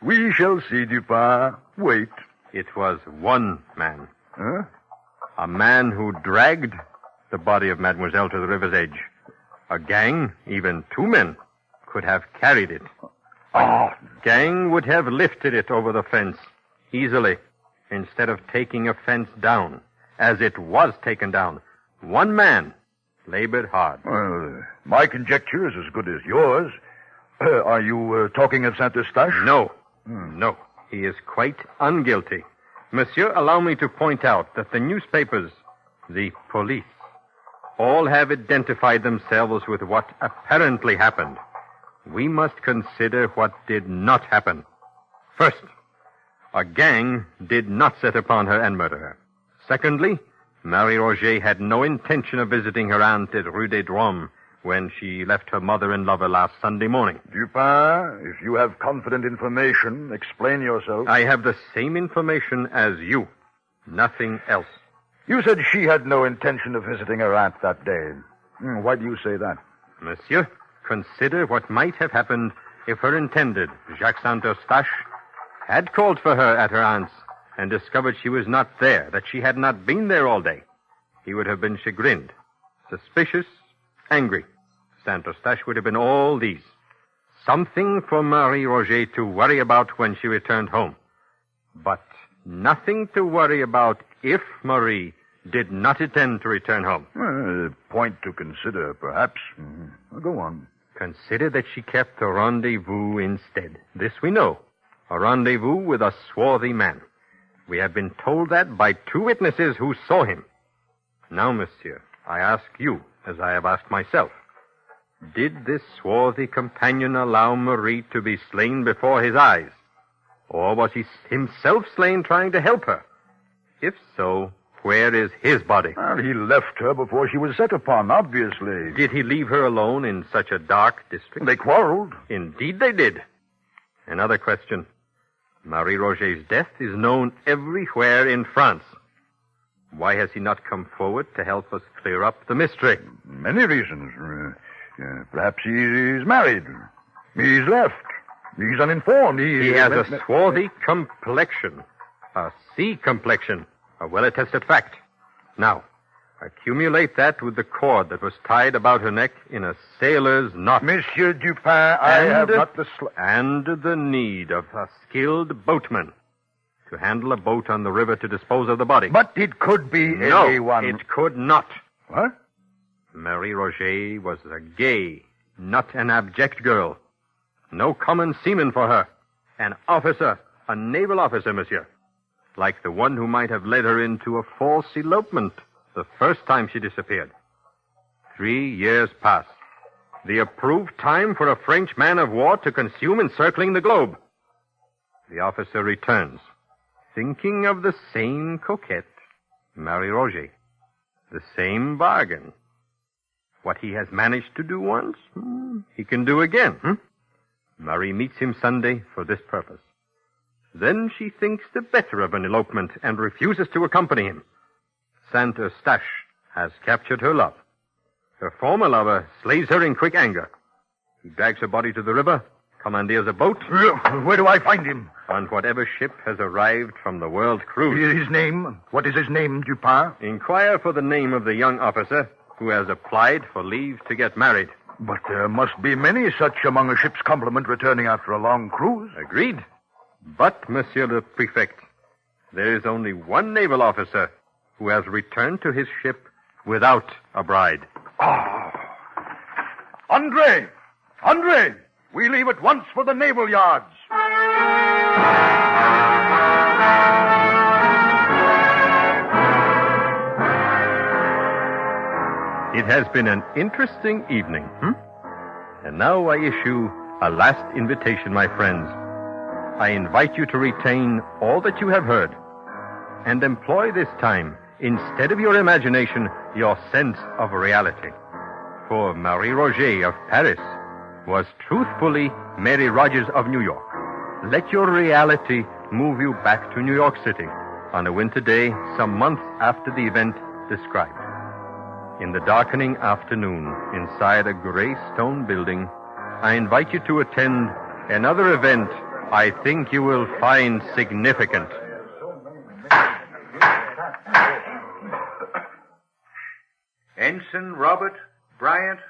We shall see, Dupin. Wait. It was one man. Huh? A man who dragged the body of Mademoiselle to the river's edge. A gang, even two men, could have carried it. A gang would have lifted it over the fence easily, instead of taking a fence down, as it was taken down. One man labored hard. Well, my conjecture is as good as yours. Are you talking of Saint-Eustache? No. No. He is quite unguilty. Monsieur, allow me to point out that the newspapers, the police, all have identified themselves with what apparently happened. We must consider what did not happen. First, a gang did not set upon her and murder her. Secondly, Marie Roget had no intention of visiting her aunt at Rue des Drômes when she left her mother and lover last Sunday morning. Dupin, if you have confident information, explain yourself. I have the same information as you. Nothing else. You said she had no intention of visiting her aunt that day. Why do you say that? Monsieur, consider what might have happened if her intended, Jacques Saint-Eustache, had called for her at her aunt's and discovered she was not there, that she had not been there all day. He would have been chagrined, suspicious, angry. Saint-Eustache would have been all these. Something for Marie Roget to worry about when she returned home. But nothing to worry about if Marie did not intend to return home. A point to consider, perhaps. Go on. Consider that she kept a rendezvous instead. This we know. A rendezvous with a swarthy man. We have been told that by two witnesses who saw him. Now, monsieur, I ask you, as I have asked myself, did this swarthy companion allow Marie to be slain before his eyes? Or was he himself slain trying to help her? If so, where is his body? Well, he left her before she was set upon, obviously. Did he leave her alone in such a dark district? They quarreled. Indeed they did. Another question. Marie Roget's death is known everywhere in France. Why has he not come forward to help us clear up the mystery? Many reasons. Perhaps he's married. He's left. He's uninformed. He has a swarthy complexion. A sea complexion. A well-attested fact. Now, accumulate that with the cord that was tied about her neck in a sailor's knot. Monsieur Dupin, I have not the... And the need of a skilled boatman to handle a boat on the river to dispose of the body. But it could be anyone. No, it could not. What? Marie Roget was a gay, not an abject girl. No common seaman for her. An officer, a naval officer, monsieur. Like the one who might have led her into a false elopement the first time she disappeared. 3 years passed. The approved time for a French man of war to consume encircling the globe. The officer returns, thinking of the same coquette, Marie Roget. The same bargain. What he has managed to do once, he can do again. Marie meets him Sunday for this purpose. Then she thinks the better of an elopement and refuses to accompany him. Saint-Eustache has captured her love. Her former lover slays her in quick anger. He drags her body to the river, commandeers a boat. Where do I find him? On whatever ship has arrived from the world cruise. His name? What is his name, Dupin? Inquire for the name of the young officer who has applied for leave to get married. But there must be many such among a ship's complement returning after a long cruise. Agreed. But, Monsieur le Prefect, there is only one naval officer who has returned to his ship without a bride. Oh. Andre! Andre! We leave at once for the naval yards. It has been an interesting evening. And now I issue a last invitation, my friends. I invite you to retain all that you have heard and employ this time, instead of your imagination, your sense of reality. For Marie Roget of Paris was truthfully Mary Rogers of New York. Let your reality move you back to New York City on a winter day some months after the event described. In the darkening afternoon, inside a gray stone building, I invite you to attend another event I think you will find significant. Ensign Robert Bryant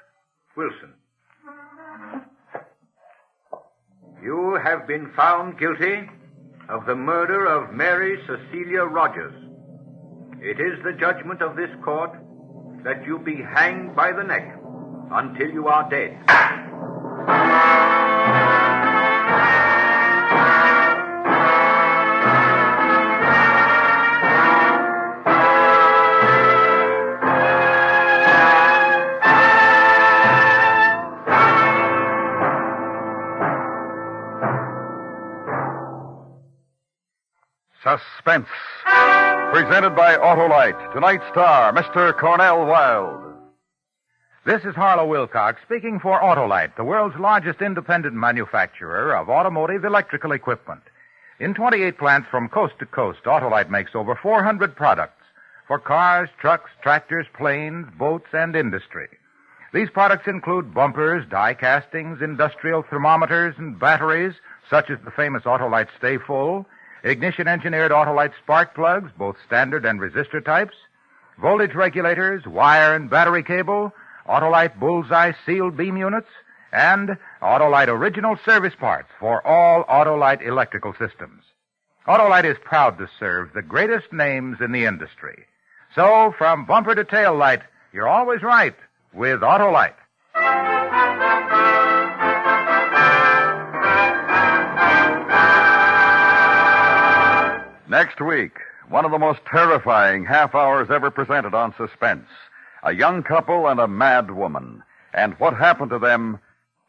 Wilson. You have been found guilty of the murder of Mary Cecilia Rogers. It is the judgment of this court that you be hanged by the neck until you are dead. Suspense. Presented by Autolite. Tonight's star, Mr. Cornell Wilde. This is Harlow Wilcox speaking for Autolite, the world's largest independent manufacturer of automotive electrical equipment. In 28 plants from coast to coast, Autolite makes over 400 products for cars, trucks, tractors, planes, boats, and industry. These products include bumpers, die castings, industrial thermometers, and batteries, such as the famous Autolite Stay Full, ignition-engineered Autolite spark plugs, both standard and resistor types, voltage regulators, wire and battery cable, Autolite Bullseye sealed beam units, and Autolite original service parts for all Autolite electrical systems. Autolite is proud to serve the greatest names in the industry. So, from bumper to tail light, you're always right with Autolite. Next week, one of the most terrifying half hours ever presented on Suspense. A young couple and a mad woman. And what happened to them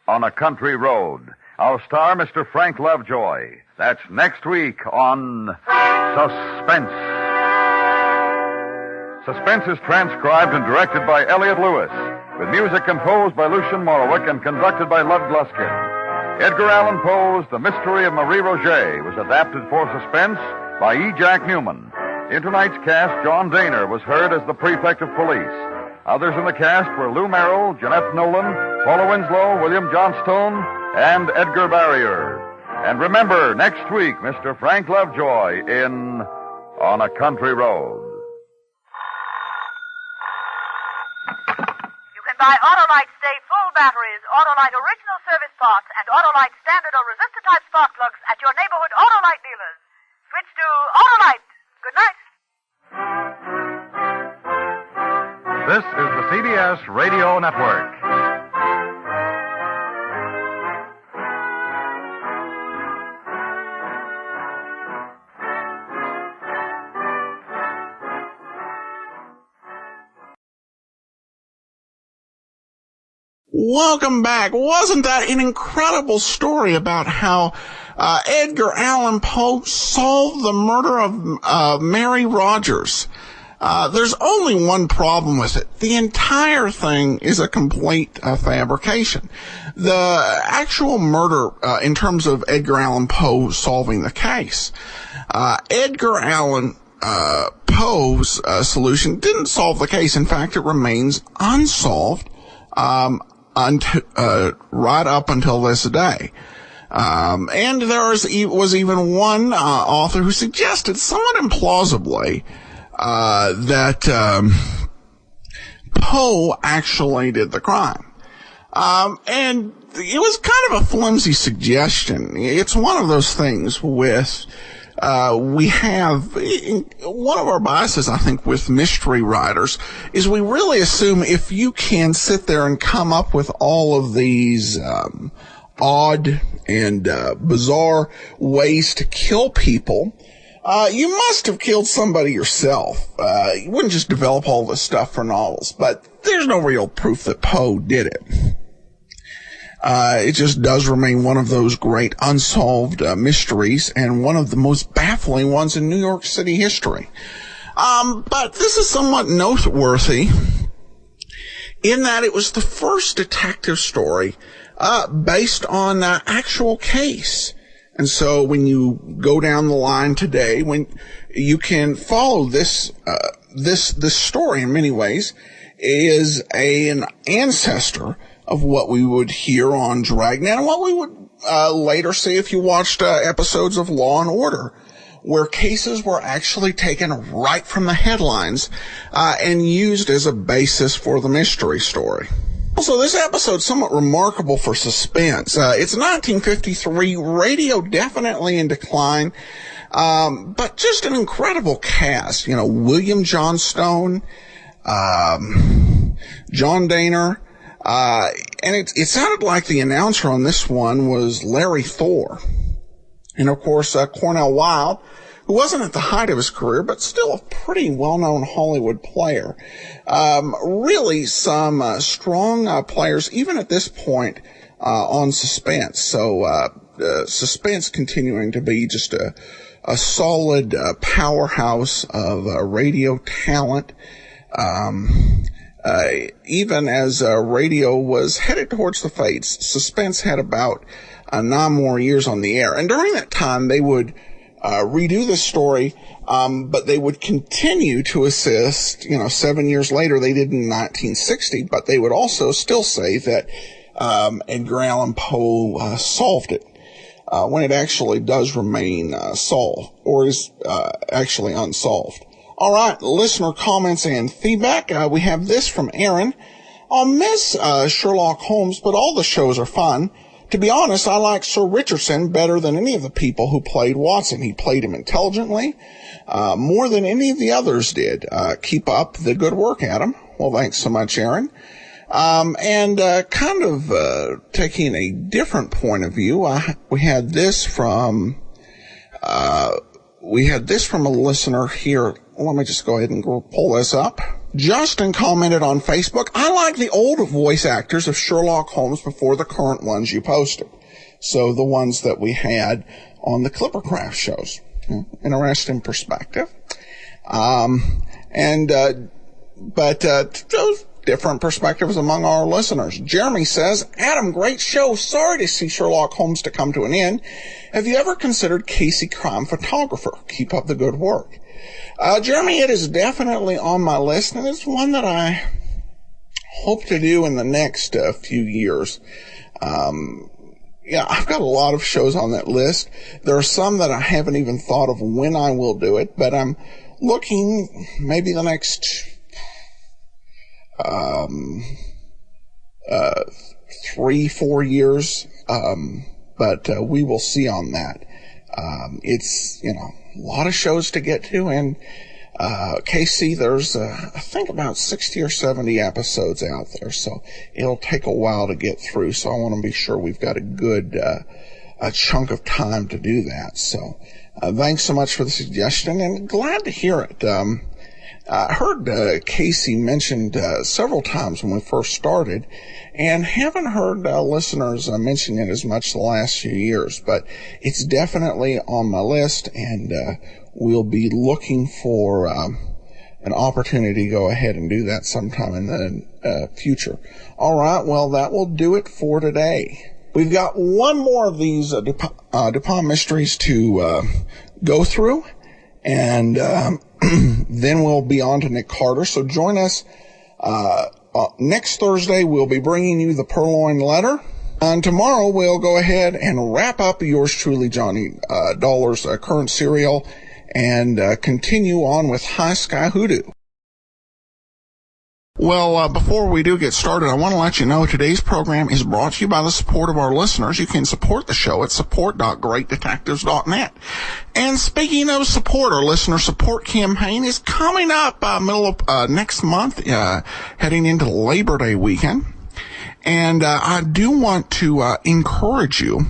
on a country road. Our star, Mr. Frank Lovejoy. That's next week on Suspense. Suspense is transcribed and directed by Elliot Lewis, with music composed by Lucian Morowick and conducted by Lud Gluskin. Edgar Allan Poe's The Mystery of Marie Roget was adapted for Suspense by E. Jack Newman. In tonight's cast, John Daner was heard as the prefect of police. Others in the cast were Lou Merrill, Jeanette Nolan, Paula Winslow, William Johnstone, and Edgar Barrier. And remember, next week, Mr. Frank Lovejoy in On a Country Road. You can buy Autolite Stay Full batteries, Autolite original service parts, and Autolite standard or resistor type spark plugs at your neighborhood Autolite dealers. Switch to Autolite. Good night. This is the CBS Radio Network. Welcome back. Wasn't that an incredible story about how Edgar Allan Poe solved the murder of Mary Rogers? There's only one problem with it. The entire thing is a complete fabrication. The actual murder, in terms of Edgar Allan Poe solving the case, Edgar Allan Poe's solution didn't solve the case. In fact, it remains unsolved right up until this day. And there was even one author who suggested, somewhat implausibly, that Poe actually did the crime. And it was kind of a flimsy suggestion. It's one of those things with we have one of our biases, I think, with mystery writers is we really assume if you can sit there and come up with all of these odd and bizarre ways to kill people, you must have killed somebody yourself. You wouldn't just develop all this stuff for novels, but there's no real proof that Poe did it. It just does remain one of those great unsolved mysteries and one of the most baffling ones in New York City history. But this is somewhat noteworthy in that it was the first detective story based on an actual case. And so when you go down the line today, when you can follow this story in many ways is an ancestor of what we would hear on Dragnet and what we would later see if you watched episodes of Law and Order, where cases were actually taken right from the headlines and used as a basis for the mystery story. Also, this episode's somewhat remarkable for suspense. It's 1953, radio definitely in decline, but just an incredible cast. You know, William Johnstone, John Daner, and it sounded like the announcer on this one was Larry Thor. And of course, Cornell Wilde, who wasn't at the height of his career, but still a pretty well-known Hollywood player. Really some strong players, even at this point, on Suspense. So Suspense continuing to be just a solid powerhouse of radio talent. Even as radio was headed towards the fates, Suspense had about 9 more years on the air. And during that time, they would redo the story, but they would continue to assist. 7 years later, they did in 1960, but they would also still say that Edgar Allan Poe solved it, when it actually does remain solved, or is actually unsolved. All right, listener comments and feedback. We have this from Aaron. I'll miss Sherlock Holmes, but all the shows are fun. To be honest, I like Sir Richardson better than any of the people who played Watson. He played him intelligently, more than any of the others did. Keep up the good work, Adam. Well, thanks so much, Aaron. And kind of taking a different point of view, we had this from a listener here. Let me just go ahead and pull this up. Justin commented on Facebook, I like the old voice actors of Sherlock Holmes before the current ones you posted. So the ones that we had on the Clippercraft shows. Interesting perspective. But those different perspectives among our listeners. Jeremy says, Adam, great show. Sorry to see Sherlock Holmes to come to an end. Have you ever considered Casey Crime Photographer? Keep up the good work. Jeremy, it is definitely on my list, and it's one that I hope to do in the next few years. I've got a lot of shows on that list. There are some that I haven't even thought of when I will do it, but I'm looking maybe the next 3-4 years, but we will see on that. It's, a lot of shows to get to, and KC, there's, I think about 60 or 70 episodes out there, so it'll take a while to get through, so I want to be sure we've got a good a chunk of time to do that. So thanks so much for the suggestion, and glad to hear it. I heard Casey mentioned several times when we first started, and haven't heard listeners mention it as much the last few years, but it's definitely on my list, and we'll be looking for an opportunity to go ahead and do that sometime in the future. All right, well, that will do it for today. We've got one more of these DuPont mysteries to go through, and then we'll be on to Nick Carter. So join us next Thursday. We'll be bringing you the Purloined Letter. And tomorrow we'll go ahead and wrap up yours truly, Johnny Dollar's current serial, and continue on with High Sky Hoodoo. Well, before we do get started, I want to let you know today's program is brought to you by the support of our listeners. You can support the show at support.greatdetectives.net. And speaking of support, our listener support campaign is coming up middle of next month, heading into Labor Day weekend. And I do want to encourage you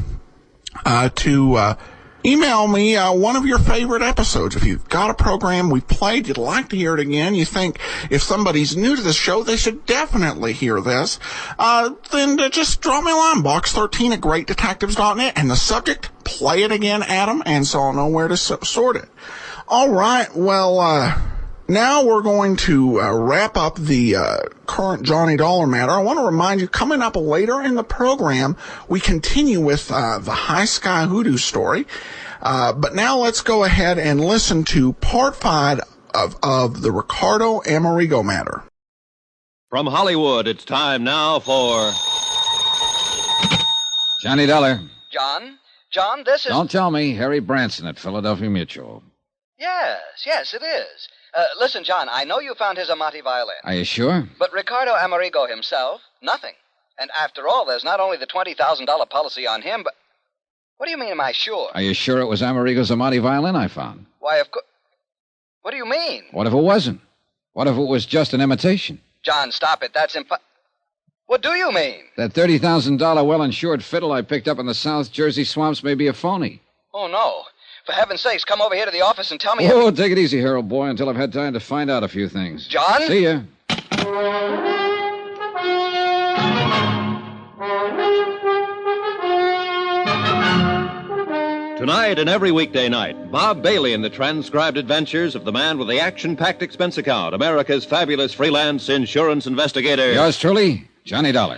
to email me one of your favorite episodes. If you've got a program we played, you'd like to hear it again, you think if somebody's new to the show, they should definitely hear this, then just drop me a line, box13 at greatdetectives.net, and the subject, play it again, Adam, and so I'll know where to sort it. All right, well, now we're going to wrap up the current Johnny Dollar matter. I want to remind you, coming up later in the program, we continue with the High Sky Hoodoo story. But now let's go ahead and listen to part 5 of the Ricardo Amerigo matter. From Hollywood, it's time now for Johnny Dollar. John, this is... Don't tell me. Harry Branson at Philadelphia Mutual. Yes, it is. Listen, John, I know you found his Amati violin. Are you sure? But Ricardo Amerigo himself, nothing. And after all, there's not only the $20,000 policy on him, but... What do you mean, am I sure? Are you sure it was Amerigo's Amati violin I found? Why, of course... What do you mean? What if it wasn't? What if it was just an imitation? John, stop it. That's What do you mean? That $30,000 well-insured fiddle I picked up in the South Jersey swamps may be a phony. Oh, no. For heaven's sakes, come over here to the office and tell me... Oh, take it easy, Harold boy, until I've had time to find out a few things. John? See ya. Tonight and every weekday night, Bob Bailey in the transcribed adventures of the man with the action-packed expense account, America's fabulous freelance insurance investigator. Yours truly, Johnny Dollar.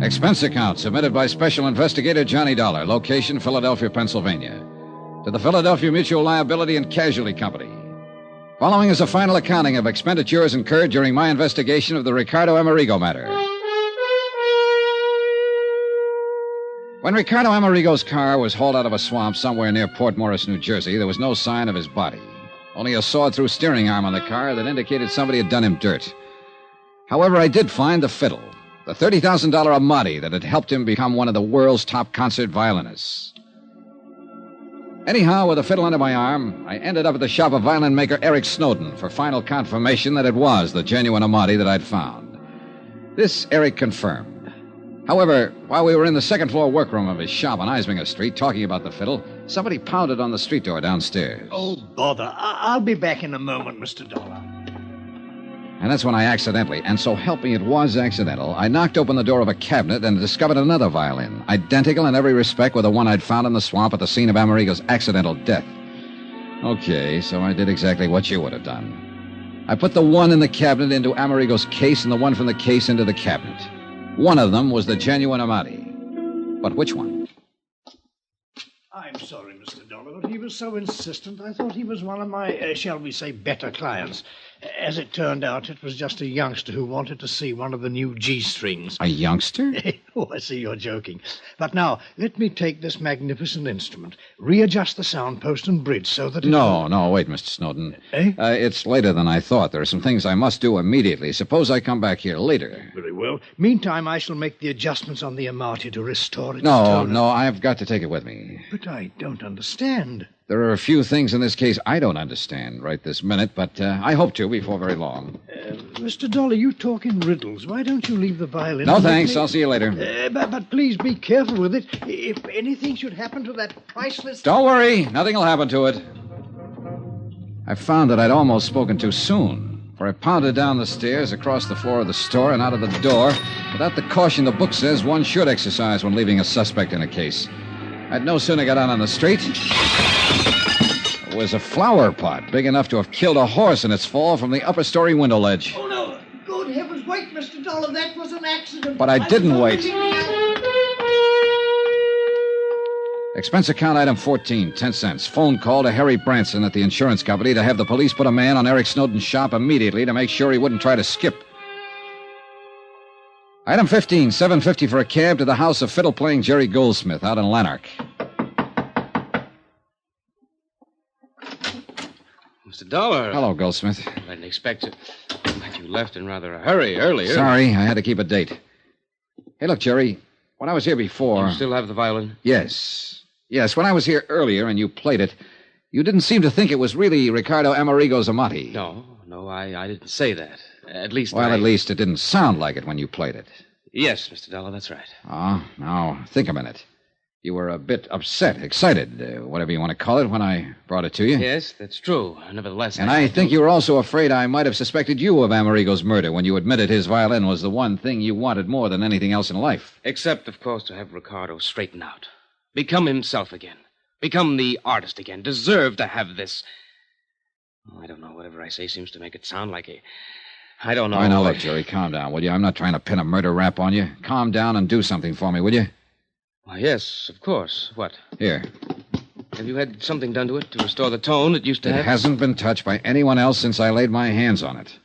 Expense account submitted by Special Investigator Johnny Dollar, location Philadelphia, Pennsylvania, to the Philadelphia Mutual Liability and Casualty Company. Following is a final accounting of expenditures incurred during my investigation of the Ricardo Amerigo matter. When Ricardo Amerigo's car was hauled out of a swamp somewhere near Port Morris, New Jersey, there was no sign of his body. Only a sawed-through steering arm on the car that indicated somebody had done him dirt. However, I did find the fiddle, the $30,000 Amati that had helped him become one of the world's top concert violinists. Anyhow, with the fiddle under my arm, I ended up at the shop of violin maker Eric Snowden for final confirmation that it was the genuine Amati that I'd found. This Eric confirmed. However, while we were in the second-floor workroom of his shop on Eisminger Street talking about the fiddle, somebody pounded on the street door downstairs. Oh, bother. I'll be back in a moment, Mr. Dollar. And that's when I accidentally, and so help me it was accidental, I knocked open the door of a cabinet and discovered another violin, identical in every respect with the one I'd found in the swamp at the scene of Amerigo's accidental death. Okay, so I did exactly what you would have done. I put the one in the cabinet into Amerigo's case and the one from the case into the cabinet. One of them was the genuine Amati. But which one? I'm sorry, Mr. Dollar, but he was so insistent, I thought he was one of my, shall we say, better clients. As it turned out, it was just a youngster who wanted to see one of the new G-strings. A youngster? Oh, I see you're joking. But now, let me take this magnificent instrument, readjust the sound post and bridge so that it... No, wait, Mr. Snowden. It's later than I thought. There are some things I must do immediately. Suppose I come back here later. Very well. Meantime, I shall make the adjustments on the Amati to restore its No, tone. I've got to take it with me. But I don't understand. There are a few things in this case I don't understand right this minute, but I hope to before very long. Mr. Dollar, you talk in riddles. Why don't you leave the violin? No, thanks. I'll see you later. But please be careful with it. If anything should happen to that priceless... Don't worry. Nothing will happen to it. I found that I'd almost spoken too soon, for I pounded down the stairs, across the floor of the store, and out of the door without the caution the book says one should exercise when leaving a suspect in a case. I'd no sooner got out on the street... It was a flower pot big enough to have killed a horse in its fall from the upper story window ledge. Oh, no. Good heavens, wait, Mr. Dollar. That was an accident. But I didn't wait. Expense account item 14, 10 cents. Phone call to Harry Branson at the insurance company to have the police put a man on Eric Snowden's shop immediately to make sure he wouldn't try to skip. Item 15, $7.50 for a cab to the house of fiddle-playing Jerry Goldsmith out in Lanark. Mr. Dollar. Hello, Goldsmith. I didn't expect it. But you left in rather a hurry earlier. Sorry, I had to keep a date. Hey, look, Jerry, when I was here before... You still have the violin? Yes. Yes, when I was here earlier and you played it, you didn't seem to think it was really Ricardo Amerigo's Amati. No, I didn't say that. At least Well, at least it didn't sound like it when you played it. Yes, Mr. Dollar, that's right. Oh, now, think a minute. You were a bit upset, excited, whatever you want to call it, when I brought it to you. Yes, that's true. Nevertheless... And I think you were also afraid I might have suspected you of Amerigo's murder when you admitted his violin was the one thing you wanted more than anything else in life. Except, of course, to have Ricardo straighten out. Become himself again. Become the artist again. Deserve to have this... I don't know. Whatever I say seems to make it sound like a... I don't know. All right, now, look, Jerry, calm down, will you? I'm not trying to pin a murder rap on you. Calm down and do something for me, will you? Why, yes, of course. What? Here. Have you had something done to it to restore the tone it used to have? It hasn't been touched by anyone else since I laid my hands on it.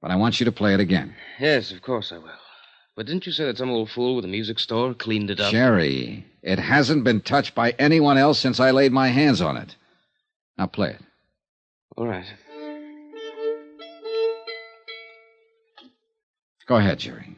But I want you to play it again. Yes, of course I will. But didn't you say that some old fool with a music store cleaned it up? Jerry, it hasn't been touched by anyone else since I laid my hands on it. Now play it. All right. Go ahead, Jerry.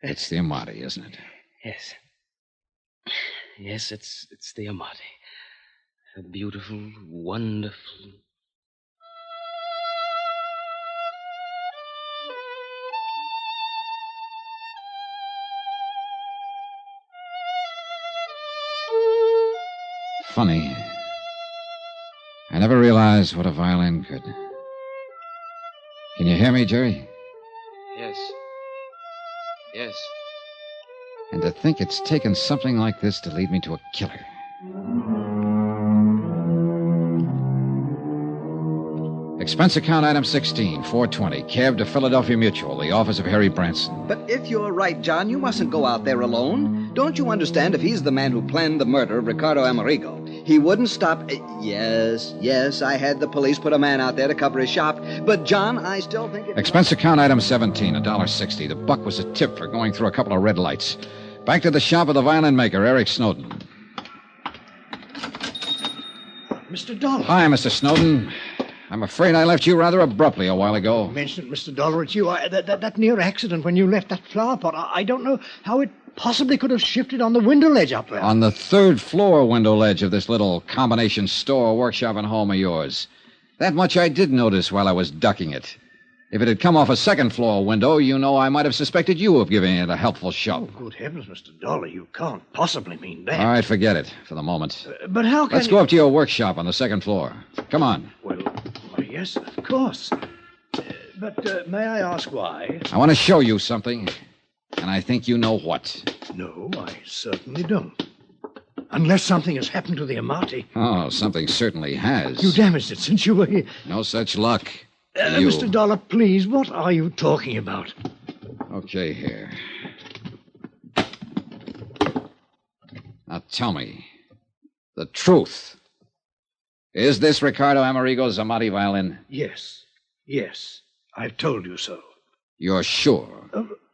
It's the Amati, isn't it? Yes. Yes, it's the Amati. A beautiful, wonderful... Funny. I never realized what a violin could. Can you hear me, Jerry? Yes. Yes. And to think it's taken something like this to lead me to a killer. Expense account item 16, $420. Cab to Philadelphia Mutual, the office of Harry Branson. But if you're right, John, you mustn't go out there alone. Don't you understand? If he's the man who planned the murder of Ricardo Amerigo, he wouldn't stop... Yes, I had the police put a man out there to cover his shop. But, John, I still think... Expense account item 17, $1.60. The buck was a tip for going through a couple of red lights. Back to the shop of the violin maker, Eric Snowden. Mr. Dollar. Hi, Mr. Snowden. I'm afraid I left you rather abruptly a while ago. You mentioned it, Mr. Dollar. It's you. That near accident when you left that flower pot. I don't know how it possibly could have shifted on the window ledge up there. On the third floor window ledge of this little combination store, workshop, and home of yours. That much I did notice while I was ducking it. If it had come off a second floor window, you know I might have suspected you of giving it a helpful shove. Oh, good heavens, Mr. Dollar, you can't possibly mean that. All right, forget it for the moment. But how can Let's go up to your workshop on the second floor. Come on. Well, yes, of course. But may I ask why? I want to show you something, and I think you know what. No, I certainly don't. Unless something has happened to the Amati. Oh, something certainly has. You damaged it since you were here. No such luck. Mr. Dollar, please, what are you talking about? Okay, here. Now tell me the truth. Is this Ricardo Amerigo's Amati violin? Yes. I've told you so. You're sure?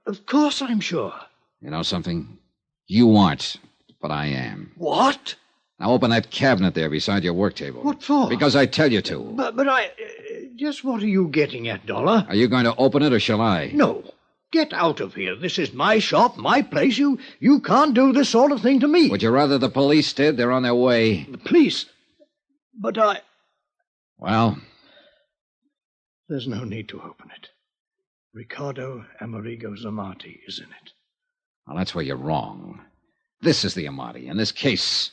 Of course I'm sure. You know something? You aren't, but I am. What? Now open that cabinet there beside your work table. What for? Because I tell you to. But I... just what are you getting at, Dollar? Are you going to open it or shall I? No. Get out of here. This is my shop, my place. You can't do this sort of thing to me. Would you rather the police did? They're on their way. The police? But I... Well? There's no need to open it. Ricardo Amerigo's Amati is in it. Well, that's where you're wrong. This is the Amati. In this case,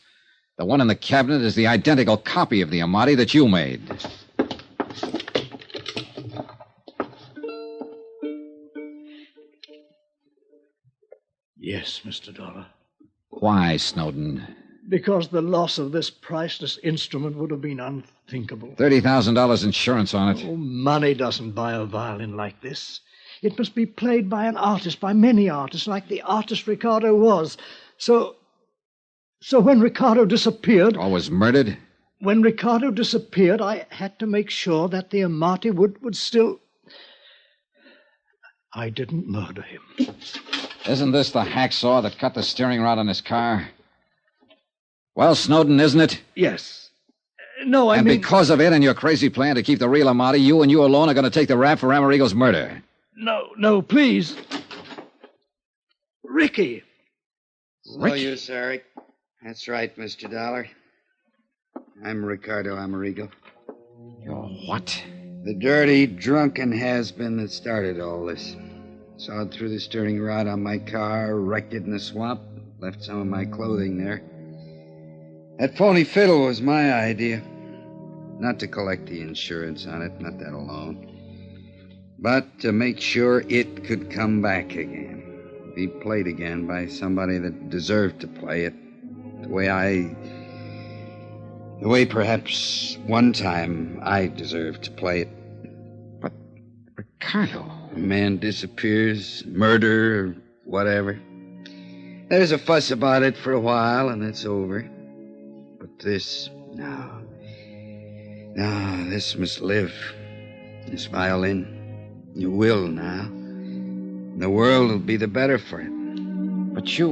the one in the cabinet is the identical copy of the Amati that you made. Yes, Mr. Dollar. Why, Snowden? Because the loss of this priceless instrument would have been unthinkable. $30,000 insurance on it. Oh, money doesn't buy a violin like this. It must be played by an artist, by many artists, like the artist Ricardo was. So when Ricardo disappeared... Or was murdered? When Ricardo disappeared, I had to make sure that the Amati would still... I didn't murder him. Isn't this the hacksaw that cut the steering rod on his car? Well, Snowden, isn't it? Yes. No, I mean... And because of it and your crazy plan to keep the real Amati, you and you alone are going to take the rap for Amerigo's murder. No, please. Ricky. No use, Eric. That's right, Mr. Dollar. I'm Ricardo Amerigo. You're what? The dirty, drunken has-been that started all this. Sawed through the steering rod on my car, wrecked it in the swamp, left some of my clothing there. That phony fiddle was my idea. Not to collect the insurance on it, not that alone. But to make sure it could come back again. Be played again by somebody that deserved to play it. The way perhaps one time I deserved to play it. But, Ricardo... A man disappears, murder, or whatever. There's a fuss about it for a while, and it's over. But this, no, this must live. This violin, you will now. The world will be the better for it. But you...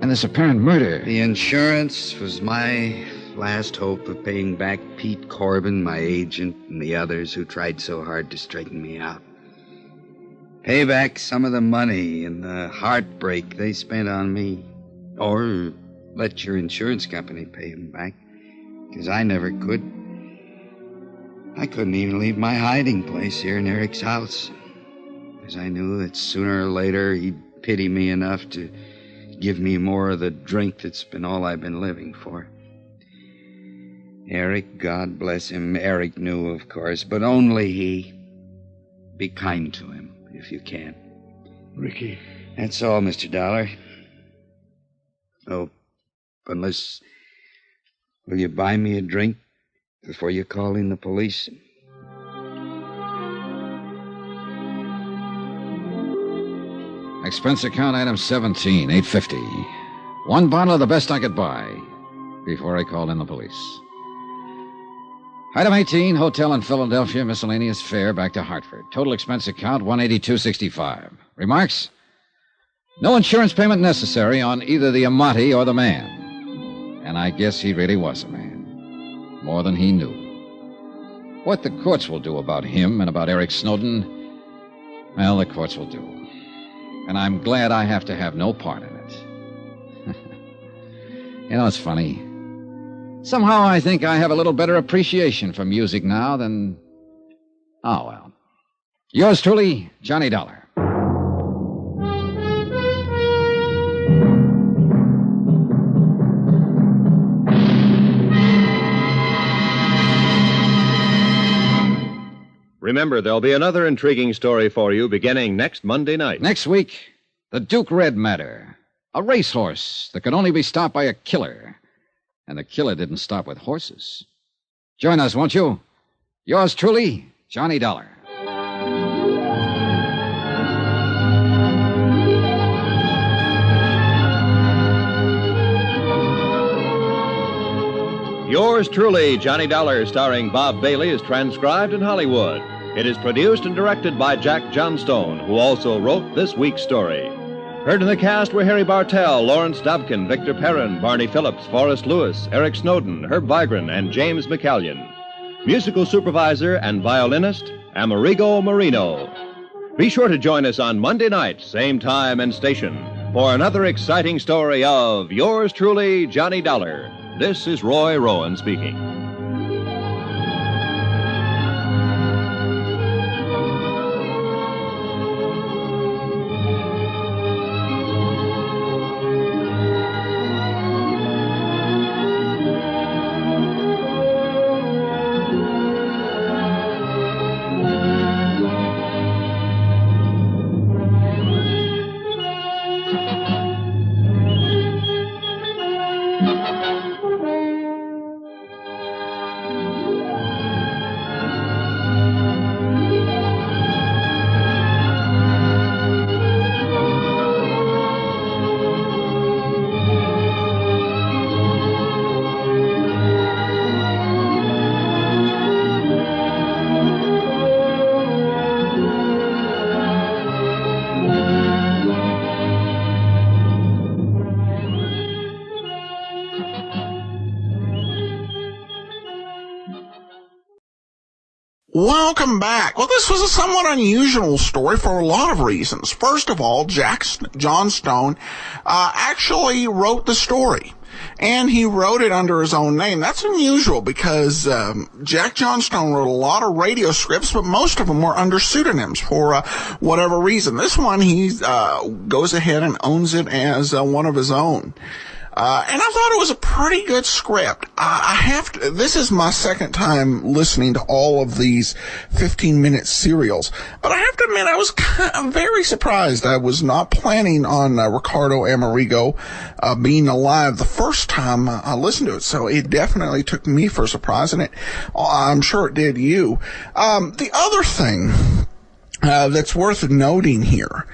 and this apparent murder... The insurance was my last hope of paying back Pete Corbin, my agent, and the others who tried so hard to straighten me out. Pay back some of the money and the heartbreak they spent on me. Or let your insurance company pay them back. Because I never could. I couldn't even leave my hiding place here in Eric's house. Because I knew that sooner or later he'd pity me enough to give me more of the drink that's been all I've been living for. Eric, God bless him, Eric knew, of course, but only he. Be kind to him, if you can. Ricky. That's all, Mr. Dollar. Oh, unless... will you buy me a drink before you call in the police? Expense account item 17, $8.50. One bottle of the best I could buy before I called in the police. Item 18, hotel in Philadelphia, miscellaneous fare back to Hartford. Total expense account, $182.65. Remarks? No insurance payment necessary on either the Amati or the man. And I guess he really was a man. More than he knew. What the courts will do about him and about Eric Snowden, well, the courts will do. And I'm glad I have to have no part in it. You know, it's funny. Somehow I think I have a little better appreciation for music now than... oh, well. Yours truly, Johnny Dollar. Remember, there'll be another intriguing story for you beginning next Monday night. Next week, the Duke Red matter. A racehorse that could only be stopped by a killer. And the killer didn't stop with horses. Join us, won't you? Yours truly, Johnny Dollar. Yours truly, Johnny Dollar, starring Bob Bailey, is transcribed in Hollywood. It is produced and directed by Jack Johnstone, who also wrote this week's story. Heard in the cast were Harry Bartell, Lawrence Dobkin, Victor Perrin, Barney Phillips, Forrest Lewis, Eric Snowden, Herb Vigran, and James McCallion. Musical supervisor and violinist, Amerigo Marino. Be sure to join us on Monday night, same time and station, for another exciting story of Yours truly, Johnny Dollar. This is Roy Rowan speaking. Welcome back. Well, this was a somewhat unusual story for a lot of reasons. First of all, Jack Johnstone actually wrote the story. And he wrote it under his own name. That's unusual because Jack Johnstone wrote a lot of radio scripts, but most of them were under pseudonyms for whatever reason. This one, he goes ahead and owns it as one of his own. And I thought it was a pretty good script. This is my second time listening to all of these 15-minute serials. But I have to admit, I was very surprised. I was not planning on Ricardo Amerigo being alive the first time I listened to it. So it definitely took me for a surprise, and I'm sure it did you. The other thing that's worth noting here,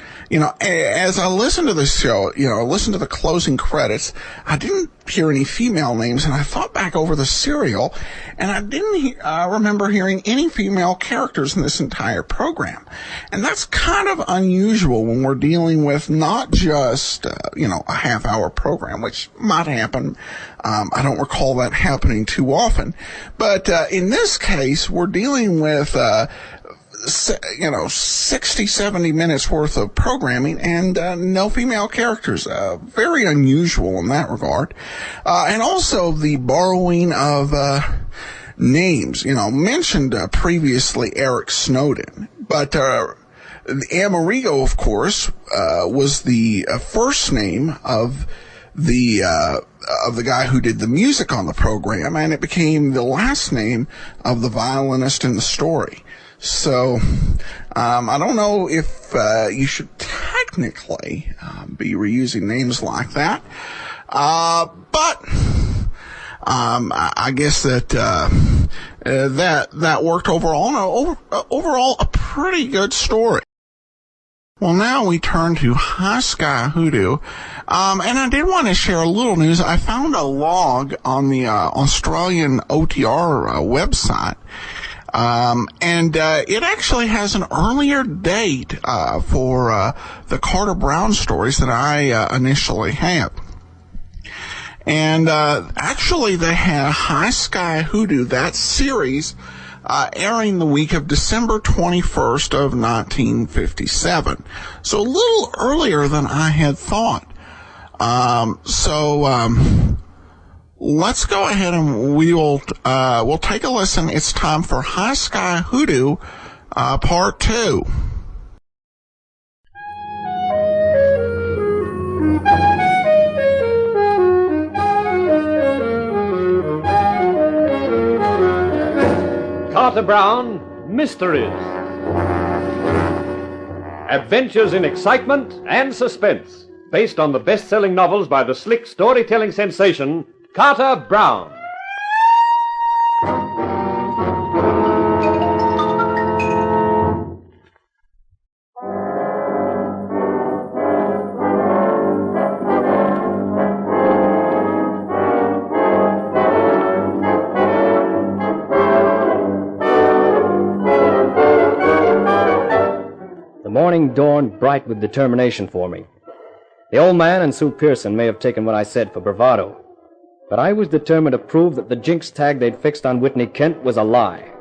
as I listened to this show, listened to the closing credits, I didn't hear any female names, and I thought back over the serial, and I didn't remember hearing any female characters in this entire program. And that's kind of unusual when we're dealing with not just, a half-hour program, which might happen. I don't recall that happening too often. But in this case, we're dealing with 60, 70 minutes worth of programming and no female characters. Very unusual in that regard. And also the borrowing of names. Mentioned previously Eric Snowden, but Amerigo, of course, was the first name of the guy who did the music on the program, and it became the last name of the violinist in the story. So, I don't know if you should technically be reusing names like that, but I guess that that worked overall. And overall, a pretty good story. Well, now we turn to High Sky Hoodoo, and I did want to share a little news. I found a log on the Australian OTR website. And it actually has an earlier date for the Carter Brown stories than I initially had. And actually they had High Sky Hoodoo, that series, airing the week of December 21st of 1957. So a little earlier than I had thought. Let's go ahead and we'll take a listen. It's time for High Sky Hoodoo, Part 2. Carter Brown, Mysteries. Adventures in excitement and suspense, based on the best-selling novels by the slick storytelling sensation Carter Brown. The morning dawned bright with determination for me. The old man and Sue Pearson may have taken what I said for bravado, but I was determined to prove that the jinx tag they'd fixed on Whitney Kent was a lie.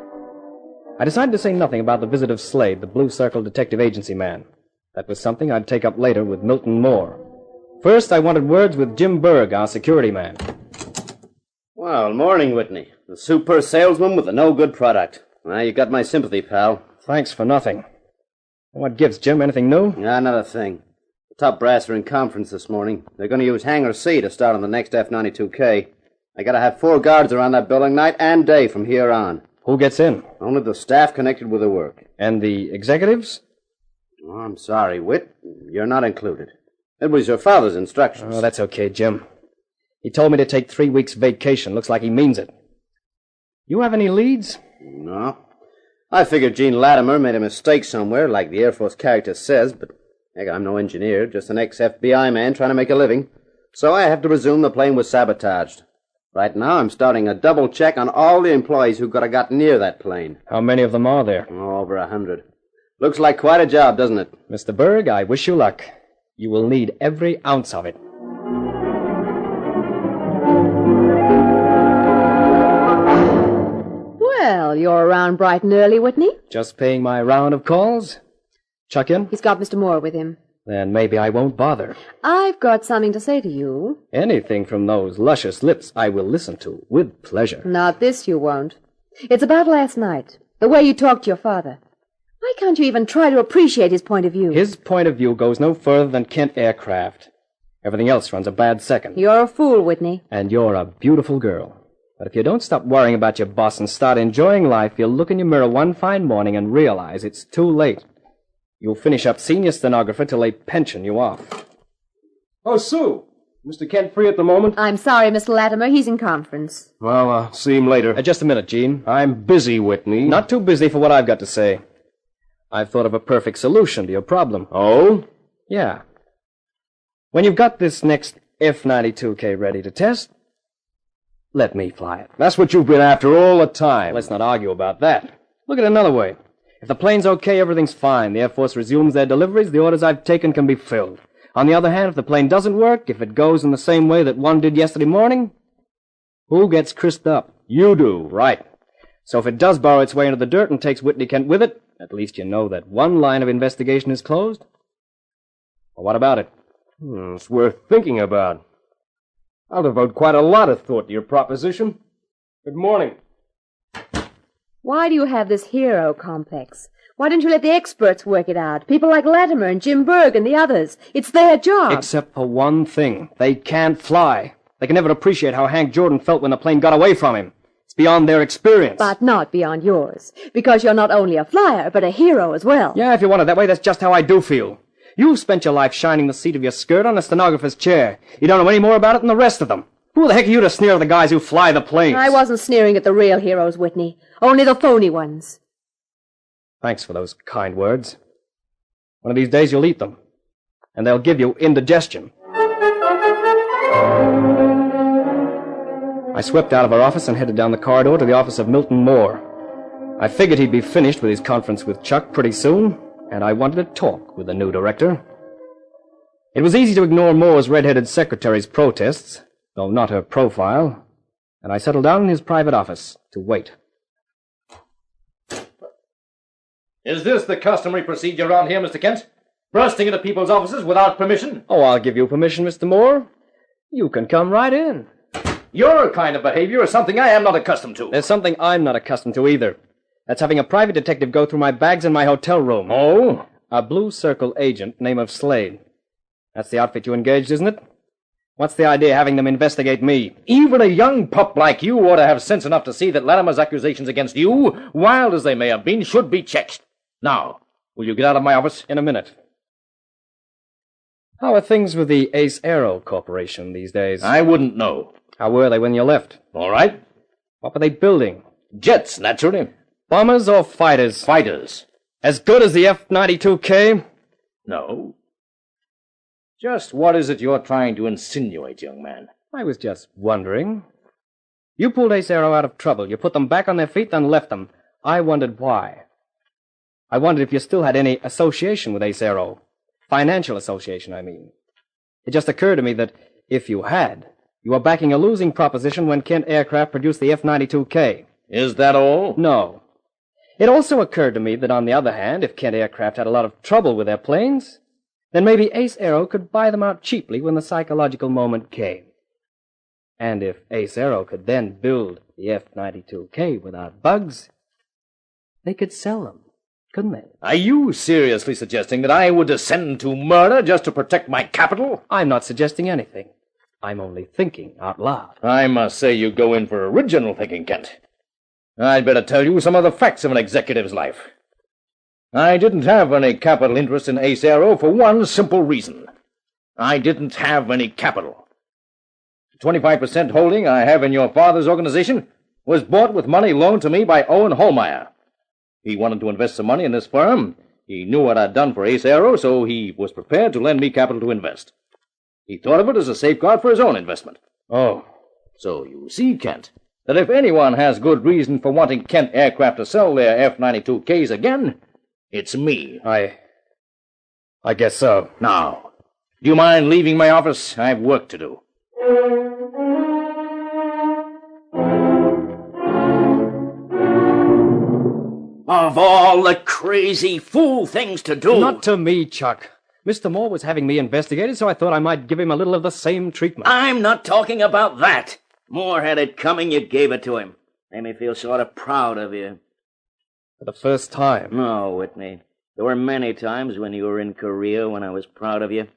I decided to say nothing about the visit of Slade, the Blue Circle Detective Agency man. That was something I'd take up later with Milton Moore. First, I wanted words with Jim Berg, our security man. Well, morning, Whitney. The super salesman with a no-good product. Well, you got my sympathy, pal. Thanks for nothing. What gives, Jim? Anything new? Nah, not a thing. The top brass are in conference this morning. They're going to use Hangar C to start on the next F-92K. I got to have 4 guards around that building night and day from here on. Who gets in? Only the staff connected with the work. And the executives? Oh, I'm sorry, Whit. You're not included. It was your father's instructions. Oh, that's okay, Jim. He told me to take 3 weeks vacation. Looks like he means it. You have any leads? No. I figured Gene Latimer made a mistake somewhere, like the Air Force character says, but heck, I'm no engineer, just an ex-FBI man trying to make a living. So I have to presume the plane was sabotaged. Right now, I'm starting a double check on all the employees who could have got near that plane. How many of them are there? Oh, over 100. Looks like quite a job, doesn't it? Mr. Berg, I wish you luck. You will need every ounce of it. Well, you're around bright and early, Whitney. Just paying my round of calls. Chuck in? He's got Mr. Moore with him. Then maybe I won't bother. I've got something to say to you. Anything from those luscious lips I will listen to, with pleasure. Not this you won't. It's about last night. The way you talked to your father. Why can't you even try to appreciate his point of view? His point of view goes no further than Kent Aircraft. Everything else runs a bad second. You're a fool, Whitney. And you're a beautiful girl. But if you don't stop worrying about your boss and start enjoying life, you'll look in your mirror one fine morning and realize it's too late. You'll finish up senior stenographer till they pension you off. Oh, Sue. Mr. Kent free at the moment? I'm sorry, Mr. Latimer. He's in conference. Well, I'll see him later. Just a minute, Gene. I'm busy, Whitney. Not too busy for what I've got to say. I've thought of a perfect solution to your problem. Oh? Yeah. When you've got this next F-92K ready to test, let me fly it. That's what you've been after all the time. Let's not argue about that. Look at it another way. If the plane's okay, everything's fine. The Air Force resumes their deliveries. The orders I've taken can be filled. On the other hand, if the plane doesn't work, if it goes in the same way that one did yesterday morning, who gets crisped up? You do. Right. So if it does burrow its way into the dirt and takes Whitney Kent with it, at least you know that one line of investigation is closed. Well, what about it? It's worth thinking about. I'll devote quite a lot of thought to your proposition. Good morning. Why do you have this hero complex? Why don't you let the experts work it out? People like Latimer and Jim Berg and the others. It's their job. Except for one thing. They can't fly. They can never appreciate how Hank Jordan felt when the plane got away from him. It's beyond their experience. But not beyond yours. Because you're not only a flyer, but a hero as well. Yeah, if you want it that way, that's just how I do feel. You've spent your life shining the seat of your skirt on a stenographer's chair. You don't know any more about it than the rest of them. Who the heck are you to sneer at the guys who fly the planes? I wasn't sneering at the real heroes, Whitney. Only the phony ones. Thanks for those kind words. One of these days you'll eat them. And they'll give you indigestion. I swept out of our office and headed down the corridor to the office of Milton Moore. I figured he'd be finished with his conference with Chuck pretty soon, and I wanted to talk with the new director. It was easy to ignore Moore's red-headed secretary's protests, though not her profile, and I settled down in his private office to wait. Is this the customary procedure around here, Mr. Kent? Bursting into people's offices without permission? Oh, I'll give you permission, Mr. Moore. You can come right in. Your kind of behavior is something I am not accustomed to. There's something I'm not accustomed to either. That's having a private detective go through my bags in my hotel room. Oh? A Blue Circle agent, name of Slade. That's the outfit you engaged, isn't it? What's the idea having them investigate me? Even a young pup like you ought to have sense enough to see that Latimer's accusations against you, wild as they may have been, should be checked. Now, will you get out of my office? In a minute. How are things with the Ace Aero Corporation these days? I wouldn't know. How were they when you left? All right. What were they building? Jets, naturally. Bombers or fighters? Fighters. As good as the F-92K? No. Just what is it you're trying to insinuate, young man? I was just wondering. You pulled Ace Aero out of trouble. You put them back on their feet, then left them. I wondered why. I wondered if you still had any association with Ace Aero. Financial association, I mean. It just occurred to me that if you had, you were backing a losing proposition when Kent Aircraft produced the F-92K. Is that all? No. It also occurred to me that, on the other hand, if Kent Aircraft had a lot of trouble with their planes, then maybe Ace Aero could buy them out cheaply when the psychological moment came. And if Ace Aero could then build the F-92K without bugs, they could sell them, couldn't they? Are you seriously suggesting that I would descend to murder just to protect my capital? I'm not suggesting anything. I'm only thinking out loud. I must say you go in for original thinking, Kent. I'd better tell you some of the facts of an executive's life. I didn't have any capital interest in Ace Aero for one simple reason. I didn't have any capital. The 25% holding I have in your father's organization was bought with money loaned to me by Owen Holmeyer. He wanted to invest some money in this firm. He knew what I'd done for Ace Aero, so he was prepared to lend me capital to invest. He thought of it as a safeguard for his own investment. Oh. So you see, Kent, that if anyone has good reason for wanting Kent Aircraft to sell their F-92Ks again, it's me. I guess so. Now, do you mind leaving my office? I've work to do. Of all the crazy fool things to do. Not to me, Chuck. Mr. Moore was having me investigated, so I thought I might give him a little of the same treatment. I'm not talking about that. Moore had it coming, you gave it to him. Made me feel sort of proud of you. For the first time. No, Whitney. There were many times when you were in Korea when I was proud of you.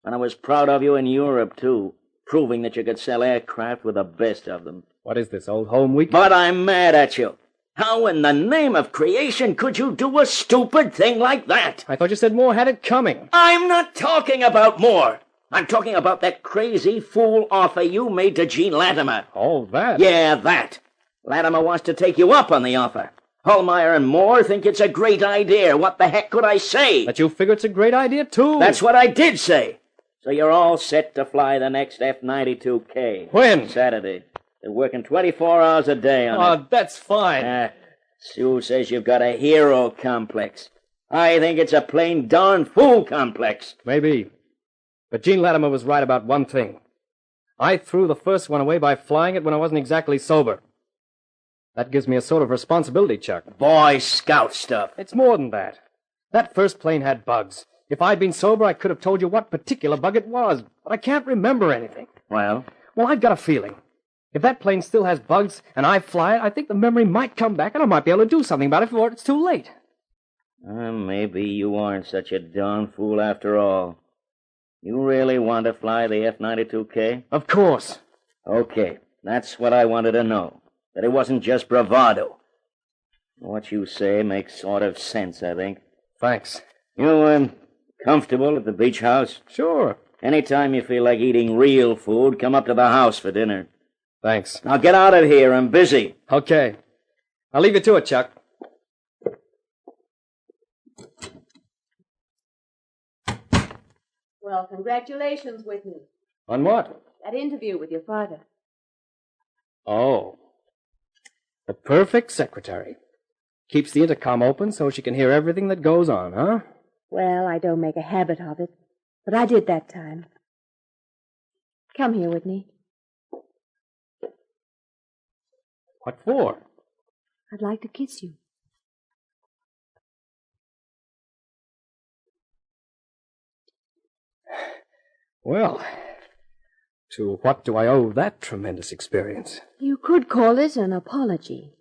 And I was proud of you in Europe, too. Proving that you could sell aircraft with the best of them. What is this, Old Home Week? But I'm mad at you. How in the name of creation could you do a stupid thing like that? I thought you said Moore had it coming. I'm not talking about Moore. I'm talking about that crazy fool offer you made to Gene Latimer. Oh, that? Yeah, that. Latimer wants to take you up on the offer. Hallmeyer and Moore think it's a great idea. What the heck could I say? That you figure it's a great idea, too. That's what I did say. So you're all set to fly the next F-92K. When? Saturday. They're working 24 hours a day on it. Oh, that's fine. Sue says you've got a hero complex. I think it's a plain darn fool complex. Maybe. But Gene Latimer was right about one thing. I threw the first one away by flying it when I wasn't exactly sober. That gives me a sort of responsibility, Chuck. Boy Scout stuff. It's more than that. That first plane had bugs. If I'd been sober, I could have told you what particular bug it was, but I can't remember anything. Well? Well, I've got a feeling. If that plane still has bugs and I fly it, I think the memory might come back and I might be able to do something about it before it's too late. Maybe you aren't such a darn fool after all. You really want to fly the F-92K? Of course. Okay, that's what I wanted to know. That it wasn't just bravado. What you say makes sort of sense, I think. Thanks. You, comfortable at the beach house? Sure. Anytime you feel like eating real food, come up to the house for dinner. Thanks. Now get out of here. I'm busy. Okay. I'll leave you to it, Chuck. Well, congratulations, Whitney. On what? That interview with your father. Oh. The perfect secretary. Keeps the intercom open so she can hear everything that goes on, huh? Well, I don't make a habit of it, but I did that time. Come here, Whitney. What for? I'd like to kiss you. Well, to what do I owe that tremendous experience? You could call it an apology.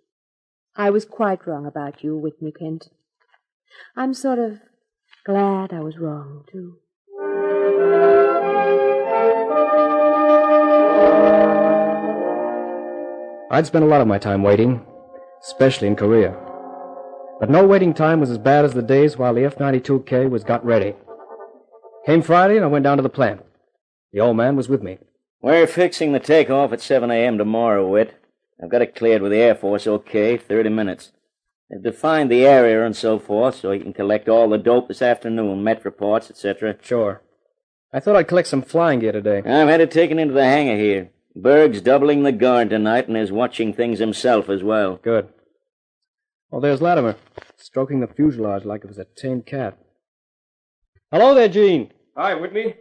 I was quite wrong about you, Whitney Kent. I'm sort of glad I was wrong, too. I'd spent a lot of my time waiting, especially in Korea. But no waiting time was as bad as the days while the F-92K was got ready. Came Friday, and I went down to the plant. The old man was with me. We're fixing the takeoff at 7 a.m. tomorrow, Whit. I've got it cleared with the Air Force, okay, 30 minutes. They've defined the area and so forth, so you can collect all the dope this afternoon, met reports, etc. Sure. I thought I'd collect some flying gear today. I've had it taken into the hangar here. Berg's doubling the guard tonight and is watching things himself as well. Good. Oh, there's Latimer, stroking the fuselage like it was a tame cat. Hello there, Gene. Hi, Whitney.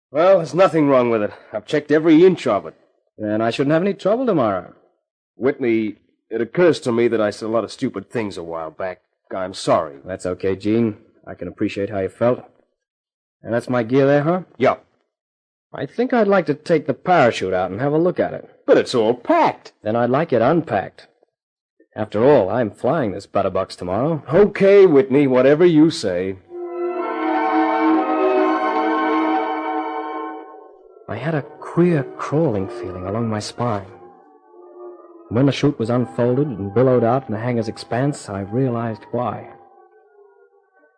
Well, there's nothing wrong with it. I've checked every inch of it. Then I shouldn't have any trouble tomorrow. Whitney, it occurs to me that I said a lot of stupid things a while back. I'm sorry. That's okay, Gene. I can appreciate how you felt. And that's my gear there, huh? Yeah. I think I'd like to take the parachute out and have a look at it. But it's all packed. Then I'd like it unpacked. After all, I'm flying this butterbox tomorrow. Okay, Whitney, whatever you say. I had a queer crawling feeling along my spine. When the chute was unfolded and billowed out in the hangar's expanse, I realized why.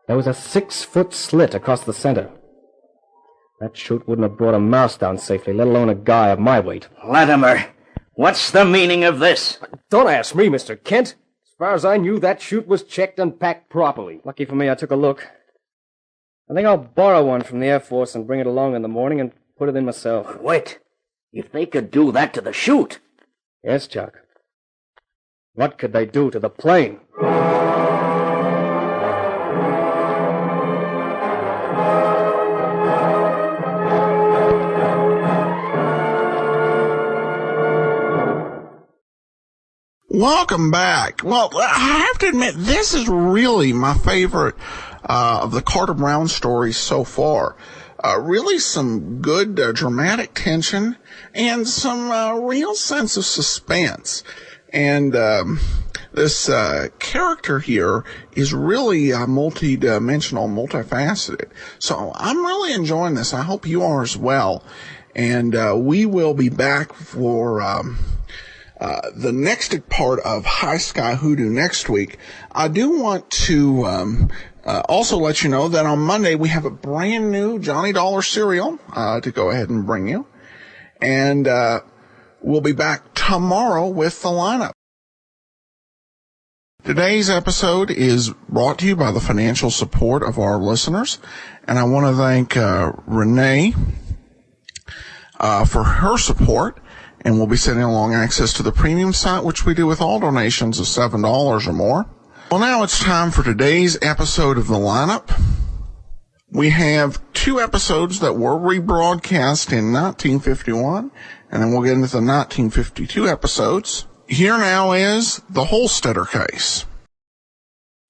There was a 6-foot slit across the center. That chute wouldn't have brought a mouse down safely, let alone a guy of my weight. Latimer, what's the meaning of this? Don't ask me, Mr. Kent. As far as I knew, that chute was checked and packed properly. Lucky for me, I took a look. I think I'll borrow one from the Air Force and bring it along in the morning and put it in myself. Wait. If they could do that to the chute. Yes, Chuck. What could they do to the plane? Welcome back. Well, I have to admit, this is really my favorite of the Carter Brown stories so far. Really some good dramatic tension and some real sense of suspense. And this character here is really multi-dimensional, multifaceted. So I'm really enjoying this. I hope you are as well. And we will be back for the next part of High Sky Hoodoo next week. I do want to also let you know that on Monday we have a brand new Johnny Dollar serial to go ahead and bring you. And we'll be back tomorrow with the lineup. Today's episode is brought to you by the financial support of our listeners. And I want to thank Renee for her support. And we'll be sending along access to the premium site, which we do with all donations of $7 or more. Well, now it's time for today's episode of the lineup. We have 2 episodes that were rebroadcast in 1951, and then we'll get into the 1952 episodes. Here now is the Holstedter case.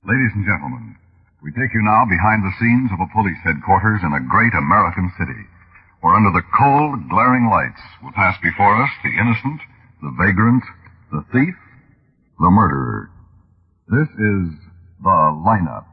Ladies and gentlemen, we take you now behind the scenes of a police headquarters in a great American city, where under the cold, glaring lights will pass before us the innocent, the vagrant, the thief, the murderer. This is the lineup.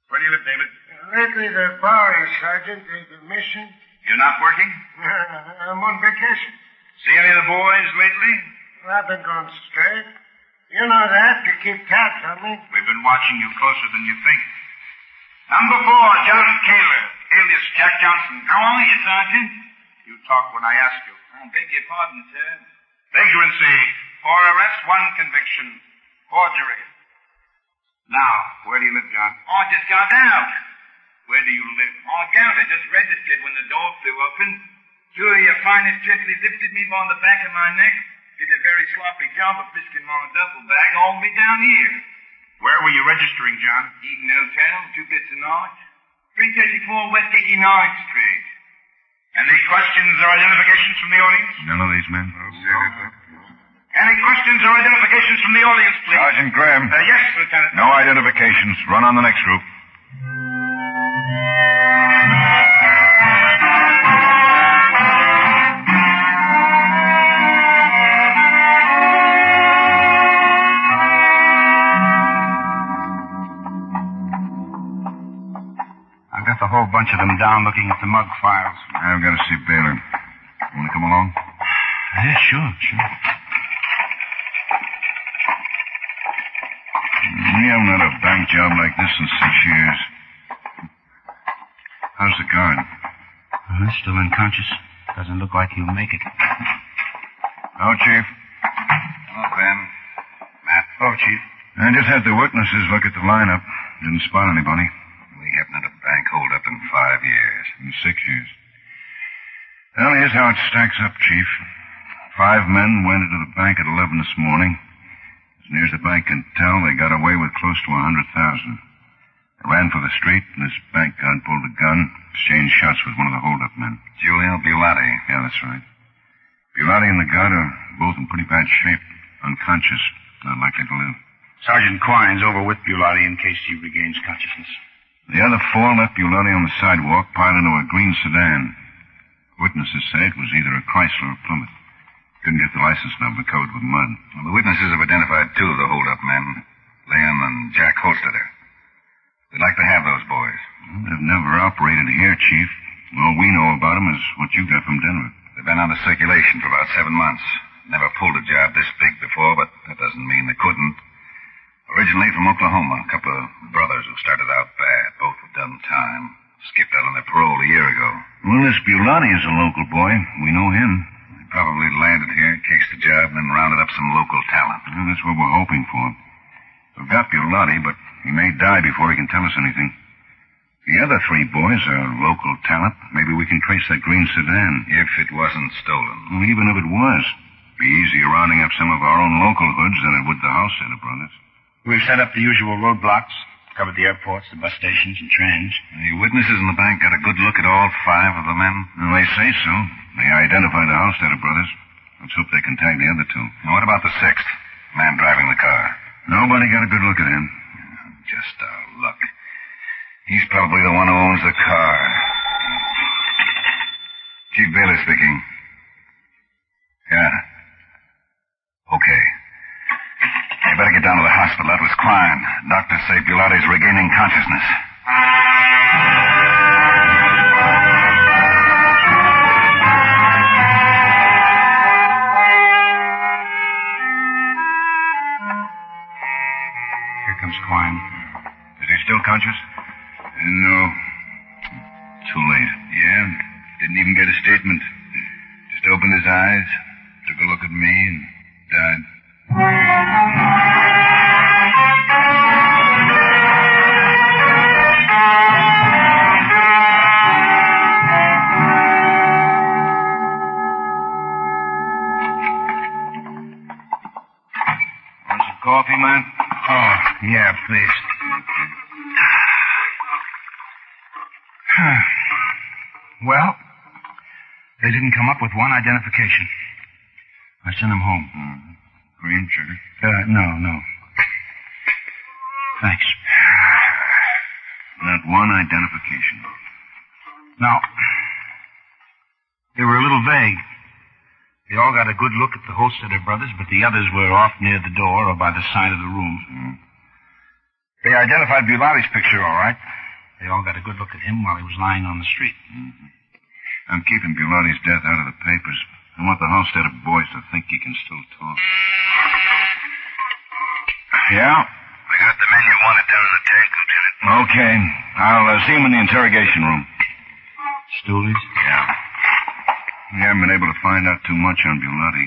Where do you live, David? Lately, the power is, Sergeant. The mission. You're not working? I'm on vacation. See any of the boys lately? I've been going straight. You know that. You keep tabs on me. We've been watching you closer than you think. Number 4, John Kaler, alias Jack Johnson. How are you, Sergeant? You talk when I ask you. I beg your pardon, sir. Vagrancy. 4 arrests, 1 conviction. Forgery. Now, where do you live, John? Oh, I just got out. Where do you live? Oh, Gallagher just registered when the door flew open. 2 of your finest gently lifted me by the back of my neck, did a very sloppy job of fishing my duffel bag, hauled me down here. Where were you registering, John? Eden Hotel, 2 bits of north, 334 West 89th Street. Any questions or identifications from the audience? None of these men. Any questions or identifications from the audience, please? Sergeant Graham. Yes, Lieutenant. No identifications. Run on the next group. I've got the whole bunch of them down looking at the mug files. I've got to see Baylor. Want to come along? Yeah, sure. We haven't had a bank job like this in 6 years. How's the guard? He's still unconscious. Doesn't look like he'll make it. Oh, Chief. Hello, Ben. Matt. Oh, Chief. I just had the witnesses look at the lineup. Didn't spot anybody. We haven't had a bank hold up in 5 years. In 6 years. Well, here's how it stacks up, Chief. 5 men went into the bank at 11 this morning. As near as the bank can tell, they got away with close to 100,000. They ran for the street, and this bank guard pulled a gun, exchanged shots with one of the hold-up men. Giulio Bulati. Yeah, that's right. Bulati and the guard are both in pretty bad shape. Unconscious. Not likely to live. Sergeant Quine's over with Bulati in case he regains consciousness. The other 4 left Bulati on the sidewalk, piled into a green sedan. Witnesses say it was either a Chrysler or Plymouth. Couldn't get the license number covered with mud. Well, the witnesses have identified 2 of the hold-up men, Leon and Jack Holstedter. We'd like to have those boys. Well, they've never operated here, Chief. All we know about them is what you got from Denver. They've been out of circulation for about 7 months. Never pulled a job this big before, but that doesn't mean they couldn't. Originally from Oklahoma, a couple of brothers who started out bad. Both have done time. Skipped out on their parole a year ago. Well, this Bulati is a local boy. We know him. He probably landed here, cased the job, and then rounded up some local talent. Well, that's what we're hoping for. We've got Bulati, but he may die before he can tell us anything. The other 3 boys are local talent. Maybe we can trace that green sedan. If it wasn't stolen. Well, even if it was. Be easier rounding up some of our own local hoods than it would the Holstedter brothers. We've set up the usual roadblocks, covered the airports, the bus stations, and trains. The witnesses in the bank got a good look at all 5 of the men? Well, they say so. They identified the Holstedter brothers. Let's hope they can tag the other 2. Now, what about the 6th? Man driving the car. Nobody got a good look at him. Just our luck. He's probably the one who owns the car. Chief Baylor speaking. Yeah. Okay. You better get down to the hospital. That was Quine. Doctors say Bulati's regaining consciousness. Here comes Quine. Is he still conscious? No. Too late. Yeah. Didn't even get a statement. Just opened his eyes, took a look at me, and died. Want some coffee, man? Oh, yeah, please. Well, they didn't come up with one identification. I sent them home. Cream sugar? No. Thanks. Not one identification. Now, they were a little vague. They all got a good look at the Holstedter brothers, but the others were off near the door or by the side of the room. They identified Bulati's picture, all right. They all got a good look at him while he was lying on the street. Mm-hmm. I'm keeping Bulati's death out of the papers. I want the Holstedter boys to think he can still talk. Yeah? I got the men you wanted down in the tank, Lieutenant. Okay. I'll see him in the interrogation room. Stoolies? Yeah. We haven't been able to find out too much on Bulati.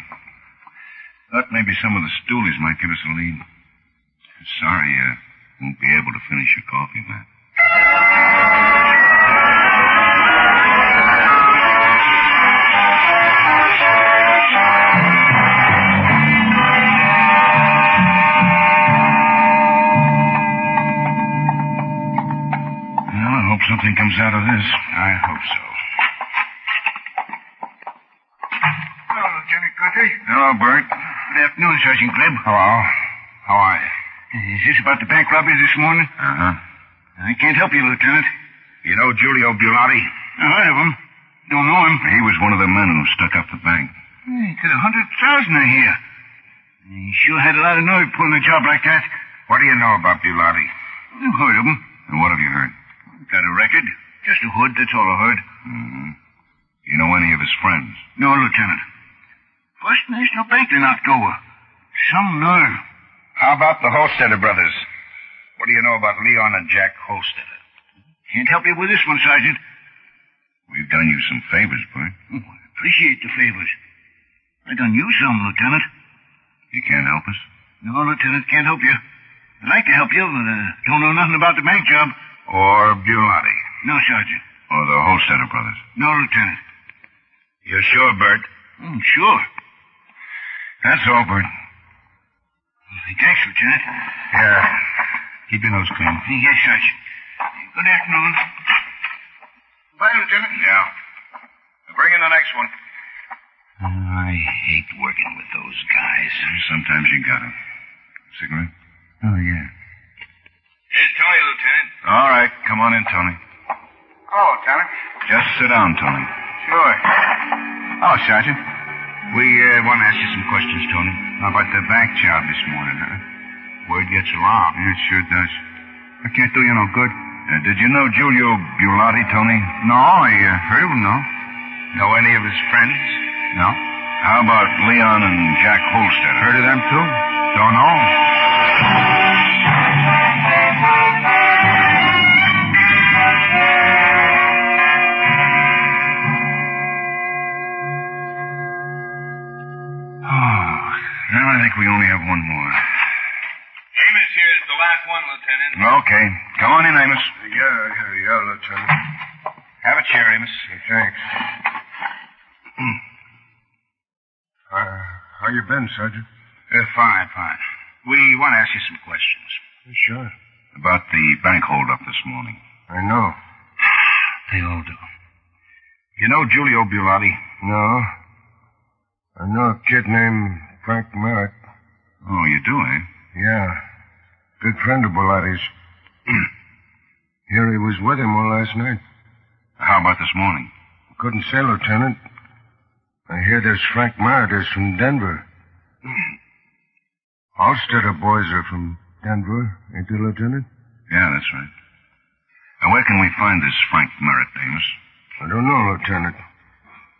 Thought maybe some of the stoolies might give us a lead. Sorry, won't be able to finish your coffee, man. Well, I hope something comes out of this. I hope so. Hello, Lieutenant Guthrie. Hello, Bert. Good afternoon, Sergeant Gleb. Hello. How are you? Is this about the bank robbery this morning? Uh-huh. I can't help you, Lieutenant. You know Giulio Bulati? I heard of him. Don't know him. He was one of the men who stuck up the bank. He could have 100,000 I hear. He sure had a lot of nerve pulling a job like that. What do you know about Bulati? I've heard of him. And what have you heard? Got a record. Just a hood, that's all I heard. Mm-hmm. You know any of his friends? No, Lieutenant. First National Bank they knocked over. Some nerve. How about the Holstedter brothers? What do you know about Leon and Jack Holstedter? Can't help you with this one, Sergeant. We've done you some favors, Bert. Oh, I appreciate the favors. I done you some, Lieutenant. You can't help us? No, Lieutenant, can't help you. I'd like to help you, but don't know nothing about the bank job. Or Bulati? No, Sergeant. Or the Holstedter brothers? No, Lieutenant. You're sure, Bert? Sure. That's all, Bert. Thanks, Lieutenant. Yeah. Keep your nose clean. Yes, Sergeant. Good afternoon. Bye, Lieutenant. Yeah. Bring in the next one. I hate working with those guys. Sometimes you gotta. Cigarette? Oh, yeah. Here's Tony, Lieutenant. All right. Come on in, Tony. Oh, Tony. Just sit down, Tony. Sure. Oh, Sergeant. We want to ask you some questions, Tony. How about the bank job this morning, huh? Word gets around. It sure does. I can't do you no good. Did you know Giulio Bulati, Tony? No, I heard of him, no. Know any of his friends? No. How about Leon and Jack Holstedter? Heard of them, too? Don't know. Now I think we only have one more. Amos here is the last one, Lieutenant. Okay. Come on in, Amos. Yeah, Lieutenant. Have a chair, Amos. Thanks. How you been, Sergeant? Fine. We want to ask you some questions. Sure. About the bank holdup this morning. I know. They all do. You know Giulio Bulati? No. I know a kid named Frank Merritt. Oh, you do, eh? Yeah. Good friend of Bulati's. Here he was with him all last night. How about this morning? Couldn't say, Lieutenant. I hear this Frank Merritt is from Denver. Holstedter boys are from Denver, ain't they, Lieutenant? Yeah, that's right. Now, where can we find this Frank Merritt, Amos? I don't know, Lieutenant.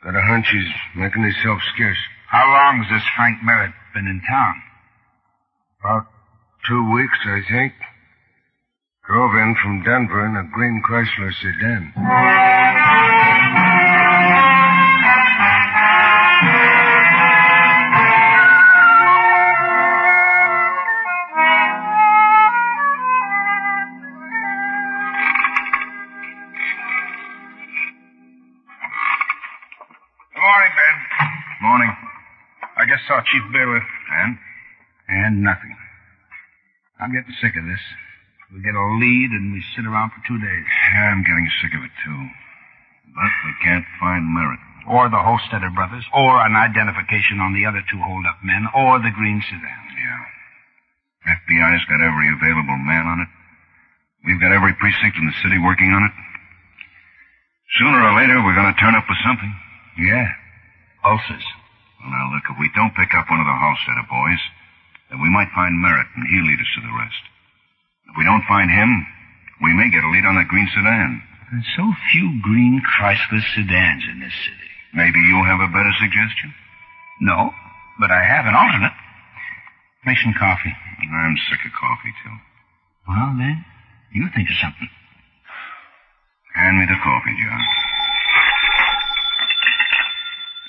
Got a hunch he's making himself scarce. How long's this Frank Merritt been in town? About 2 weeks, I think. Drove in from Denver in a green Chrysler sedan. Good morning, Ben. Morning. I just saw Chief Baylor. And? And nothing. I'm getting sick of this. We get a lead and we sit around for 2 days. Yeah, I'm getting sick of it, too. But we can't find Merritt. Or the Holstedter brothers, or an identification on the other 2 hold-up men, or the green sedan. Yeah. FBI's got every available man on it. We've got every precinct in the city working on it. Sooner or later, we're going to turn up with something. Yeah. Ulcers. Well, now, look, if we don't pick up one of the Holstedter boys, then we might find Merritt, and he'll lead us to the rest. If we don't find him, we may get a lead on that green sedan. There's so few green Chrysler sedans in this city. Maybe you have a better suggestion? No, but I have an alternate. Make some coffee. I'm sick of coffee, too. Well, then, you think of something. Hand me the coffee, John.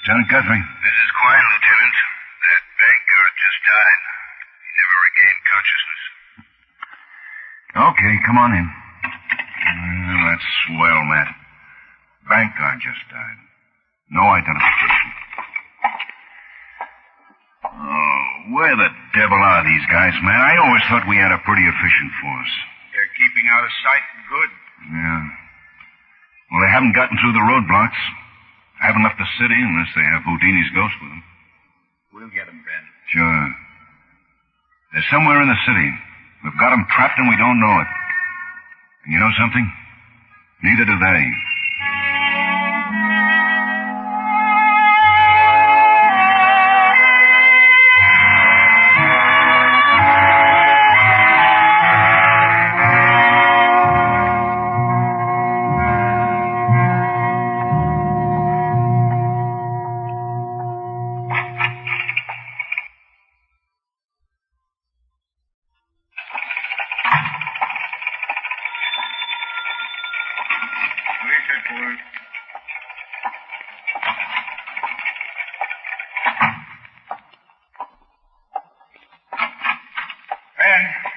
Lieutenant Guthrie. This is Quine, Lieutenant. That bank guard just died. He never regained consciousness. Okay, come on in. Well, that's swell, Matt. Bank guard just died. No identification. Oh, where the devil are these guys, man? I always thought we had a pretty efficient force. They're keeping out of sight and good. Yeah. Well, they haven't gotten through the roadblocks. Haven't left the city unless they have Houdini's ghost with them. We'll get them, Ben. Sure. They're somewhere in the city. We've got them trapped and we don't know it. And you know something? Neither do they.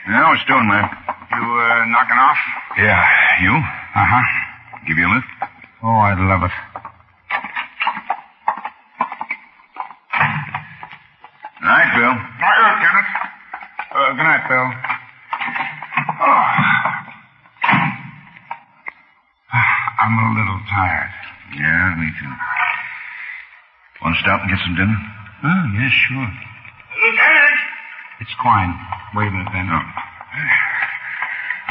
Yeah, what's doing, man? You, knocking off? Yeah. You? Uh-huh. Give you a lift? Oh, I'd love it. All right, Bill. Right, Lieutenant. Good night, Bill. Oh. I'm a little tired. Yeah, me too. Want to stop and get some dinner? Oh, yes, sure. Lieutenant! It's Quine. Wait a minute, Ben. Oh.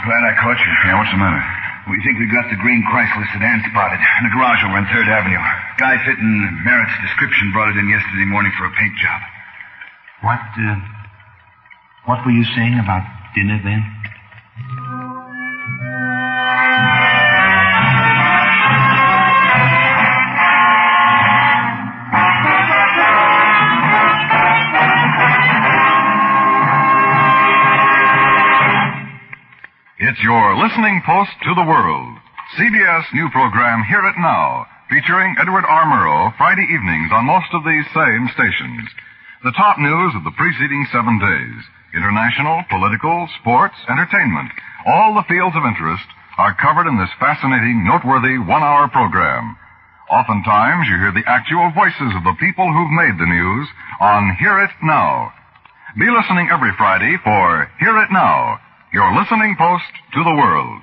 Glad I caught you. Yeah, what's the matter? We think we got the green Chrysler sedan spotted in a garage over on 3rd Avenue. Guy fitting Merritt's description brought it in yesterday morning for a paint job. What were you saying about dinner, Ben? It's your listening post to the world. CBS new program Hear It Now, featuring Edward R. Murrow, Friday evenings on most of these same stations. The top news of the preceding 7 days. International, political, sports, entertainment. All the fields of interest are covered in this fascinating, noteworthy 1-hour program. Oftentimes, you hear the actual voices of the people who've made the news on Hear It Now. Be listening every Friday for Hear It Now, your listening post to the world.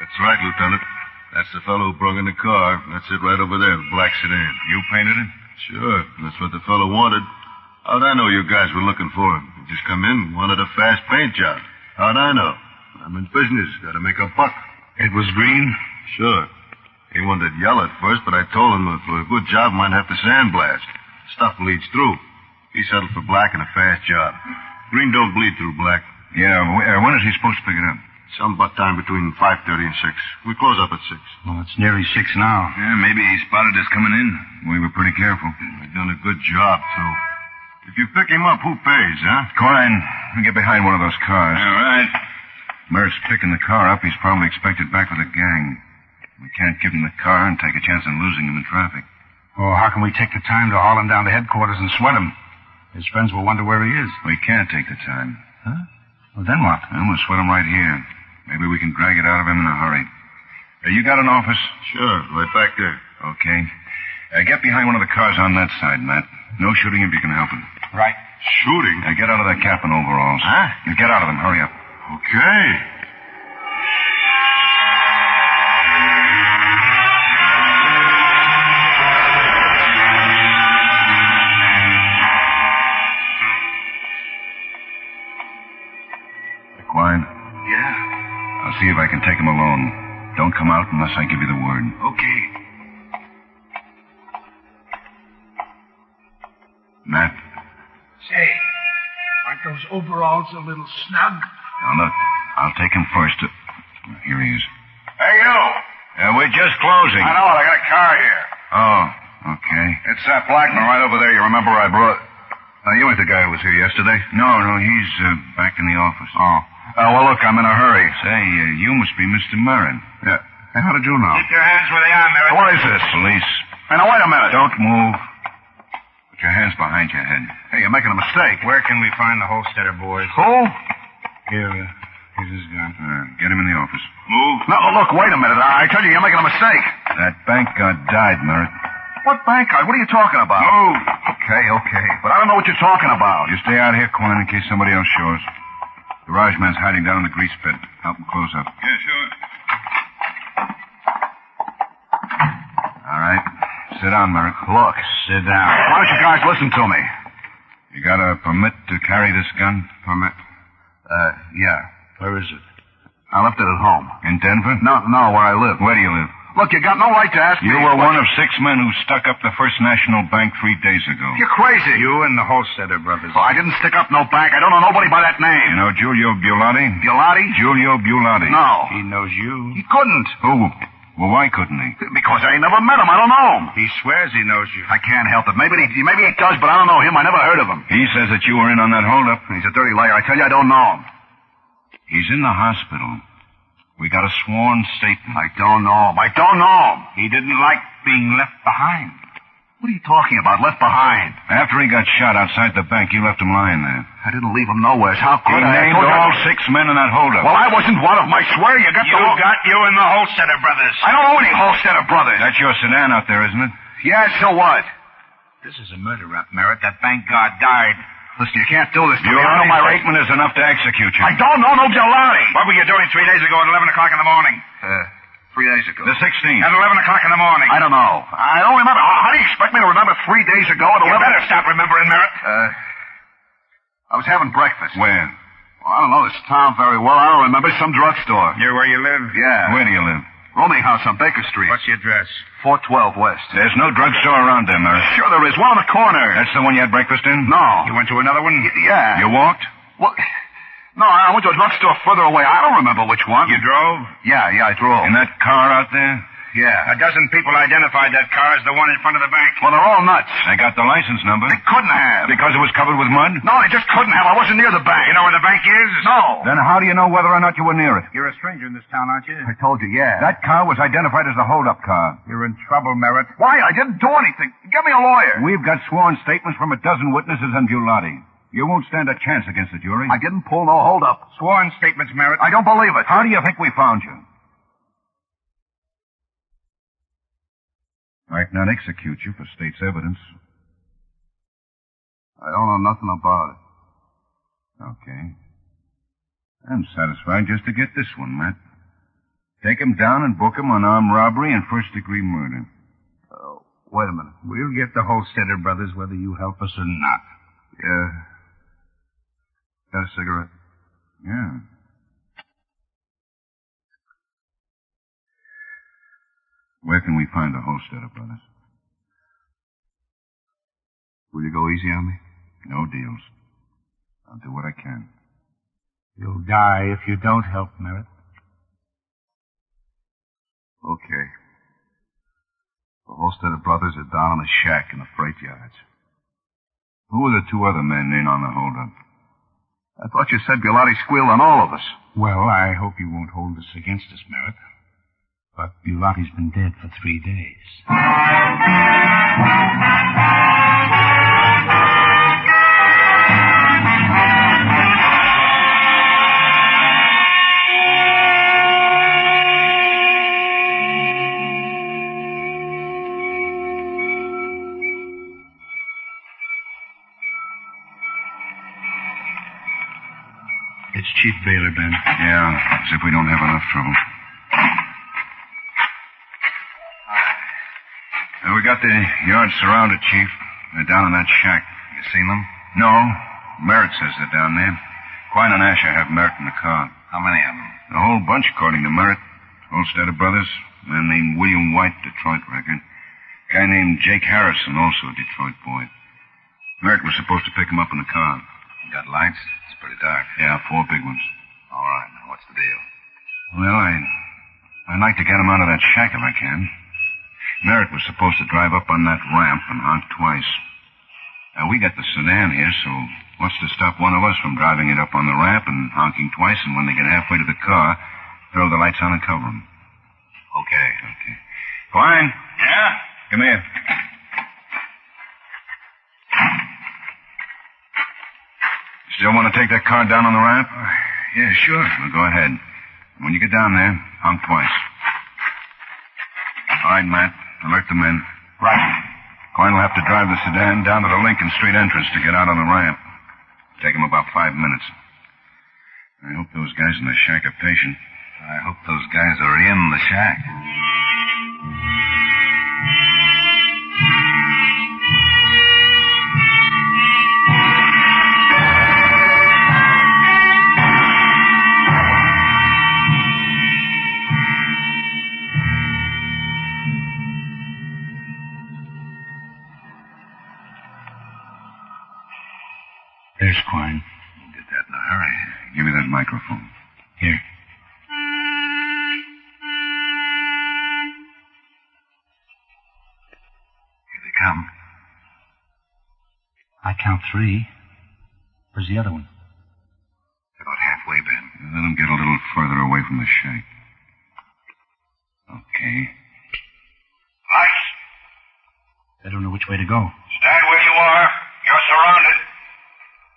That's right, Lieutenant. That's the fellow who brung in the car. That's it right over there, the black sedan. You painted it? Sure. That's what the fellow wanted. How'd I know you guys were looking for him? He just come in and wanted a fast paint job. How'd I know? I'm in business. Gotta make a buck. It was green? Sure. He wanted to yell at first, but I told him that for a good job, might have to sandblast. Stuff bleeds through. He settled for black and a fast job. Green don't bleed through black. Yeah, when is he supposed to pick it up? Some but time between 5:30 and 6. We close up at 6. Well, it's nearly 6 now. Yeah, maybe he spotted us coming in. We were pretty careful. We've done a good job, too. If you pick him up, who pays, huh? Quine, we get behind one of those cars. All right. Merritt's picking the car up. He's probably expected back with a gang. We can't give him the car and take a chance on losing him in traffic. Oh, how can we take the time to haul him down to headquarters and sweat him? His friends will wonder where he is. We can't take the time. Huh? Well, then what? I'm going to sweat him right here. Maybe we can drag it out of him in a hurry. You got an office? Sure, right back there. Okay. Get behind one of the cars on that side, Matt. No shooting if you can help it. Right. Shooting? Get out of that cap and overalls. Huh? Get out of them. Hurry up. Okay. come out unless I give you the word. Okay. Matt. Say, aren't those overalls a little snug? Now, look. I'll take him first. Here he is. Hey, you! We're just closing. I know it. I got a car here. Oh, okay. It's that Blackman right over there. You remember I brought... you ain't the guy who was here yesterday? No, he's back in the office. Oh. Well, look, I'm in a hurry. Say, you must be Mr. Merrin. Yeah. Hey, how did you know? Keep your hands where they are, Merritt. What is this? Police. Hey, now, wait a minute. Don't move. Put your hands behind your head. Hey, you're making a mistake. Where can we find the Holstedter boys? Who? Here's his gun. Get him in the office. Move. No, look, wait a minute. I tell you, you're making a mistake. That bank guard died, Merritt. What bank guard? What are you talking about? Move. Okay. But I don't know what you're talking about. You stay out here, Quinn, in case somebody else shows. The garage man's hiding down in the grease pit. Help him close up. Yeah, sure. All right. Sit down, Merritt. Look. Sit down. Why don't you guys listen to me? You got a permit to carry this gun? Permit? Yeah. Where is it? I left it at home. In Denver? No, where I live. Where do you live? Look, you got no right to ask me. You were one of 6 men who stuck up the First National Bank 3 days ago. You're crazy. You and the Holstedter brothers. Well, I didn't stick up no bank. I don't know nobody by that name. You know Giulio Bulati? Bulati? Giulio Bulati. No. He knows you. He couldn't. Who? Well, why couldn't he? Because I ain't never met him. I don't know him. He swears he knows you. I can't help it. Maybe he does, but I don't know him. I never heard of him. He says that you were in on that holdup. He's a dirty liar. I tell you, I don't know him. He's in the hospital. We got a sworn statement. I don't know him. He didn't like being left behind. What are you talking about, left behind? After he got shot outside the bank, you left him lying there. I didn't leave him nowhere. How could He I? named all 6 men in that holdup. Well, I wasn't one of them. I swear you got You and the Holstedter brothers. I don't know any Holstedter brothers. That's your sedan out there, isn't it? Yeah, so what? This is a murder rap, Merritt. That bank guard died. Listen, you can't do this to me. Your I know my statement is enough to execute you. I don't know no Gelati. What were you doing 3 days ago at 11 o'clock in the morning? 3 days ago. The 16th. At 11 o'clock in the morning. I don't know. I don't remember. How do you expect me to remember 3 days ago at 11? You better stop remembering, Merritt. I was having breakfast. Where? Well, I don't know this town very well. I don't remember. Some drugstore. You're where you live? Yeah. Where do you live? Rooming house on Baker Street. What's the address? 412 West. There's no drugstore around there, Merritt. Sure there is. One on the corner. That's the one you had breakfast in? No. You went to another one? Yeah. You walked? Well, no, I went to a drugstore further away. I don't remember which one. You drove? Yeah, I drove. In that car out there? Yeah. A dozen people identified that car as the one in front of the bank. Well, they're all nuts. They got the license number. They couldn't have. Because it was covered with mud? No, they just couldn't have. I wasn't near the bank. You know where the bank is? No. Then how do you know whether or not you were near it? You're a stranger in this town, aren't you? I told you, yeah. That car was identified as the hold-up car. You're in trouble, Merritt. Why? I didn't do anything. Get me a lawyer. We've got sworn statements from a dozen witnesses and Bulati. You won't stand a chance against the jury. I didn't pull no hold-up. Sworn statements, Merritt. I don't believe it. How do you think we found you? Might not execute you for state's evidence. I don't know nothing about it. Okay. I'm satisfied just to get this one, Matt. Take him down and book him on armed robbery and first-degree murder. Wait a minute. We'll get the Holstedter brothers whether you help us or not. Yeah. Got a cigarette? Yeah. Where can we find the Holstedter brothers? Will you go easy on me? No deals. I'll do what I can. You'll die if you don't help, Merritt. Okay. The Holstedter brothers are down in a shack in the freight yards. Who were the 2 other men in on the holdup? I thought you said Bulati squealed on all of us. Well, I hope you won't hold this against us, Merritt. But Bulati's been dead for 3 days. It's Chief Baylor, Ben. Yeah, as if we don't have enough trouble. We got the yard surrounded, Chief. They're down in that shack. You seen them? No. Merritt says they're down there. Quine and Asher have Merritt in the car. How many of them? A whole bunch, according to Merritt. Holstedter brothers. A man named William White, Detroit record. Guy named Jake Harrison, also a Detroit boy. Merritt was supposed to pick him up in a car. You got lights? It's pretty dark. Yeah, 4 big ones. All right. Now, what's the deal? Well, I'd like to get him out of that shack if I can. Merritt was supposed to drive up on that ramp and honk twice. Now, we got the sedan here, so what's to stop one of us from driving it up on the ramp and honking twice, and when they get halfway to the car, throw the lights on and cover them? Okay. Fine. Yeah? Come here. Still want to take that car down on the ramp? Yeah, sure. Well, go ahead. When you get down there, honk twice. All right, Matt. Alert the men. Right. Klein will have to drive the sedan down to the Lincoln Street entrance to get out on the ramp. Take him about 5 minutes. I hope those guys in the shack are patient. I hope those guys are in the shack. There's Klein. Did that in a hurry. Give me that microphone. Here. Here they come. I count 3. Where's the other one? About halfway, Ben. Let them get a little further away from the shack. Okay. Lights. I don't know which way to go. Stand where you are. You're surrounded.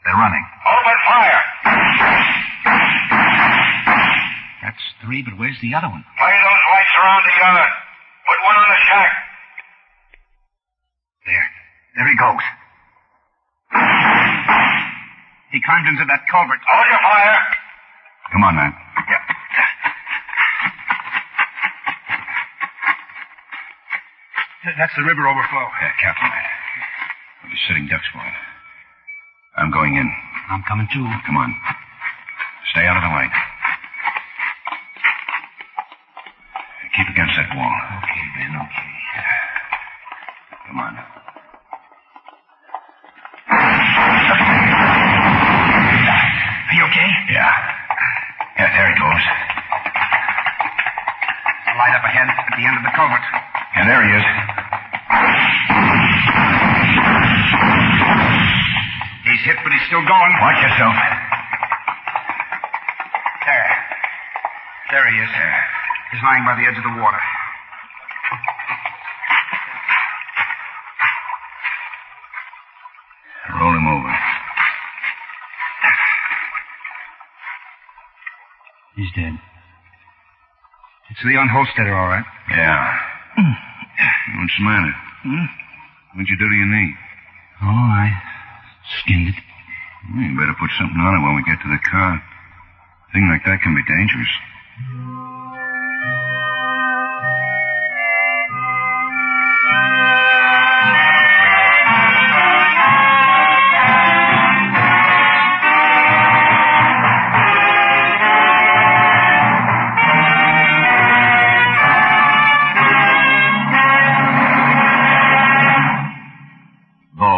They're running. Open fire. That's 3, but where's the other one? Play those lights around the yard. Put one on the shack. There he goes. He climbed into that culvert. Hold your fire. Come on, man. That's the river overflow. Yeah, careful, man. We'll be sitting ducks for it. I'm going in. I'm coming too. Come on. Stay out of the light. Keep against that wall. Okay, Ben, okay. Come on. Are you okay? Yeah. Yeah, there he goes. A light up ahead at the end of the culvert. Yeah, there he is. He's hit, but he's still going. Watch yourself. There he is. He's lying by the edge of the water. Roll him over. He's dead. It's Leon Holstedter, all right. Yeah. What's the matter? What'd you do to your knee? Oh, I skinned it. Well, you better put something on it when we get to the car. A thing like that can be dangerous.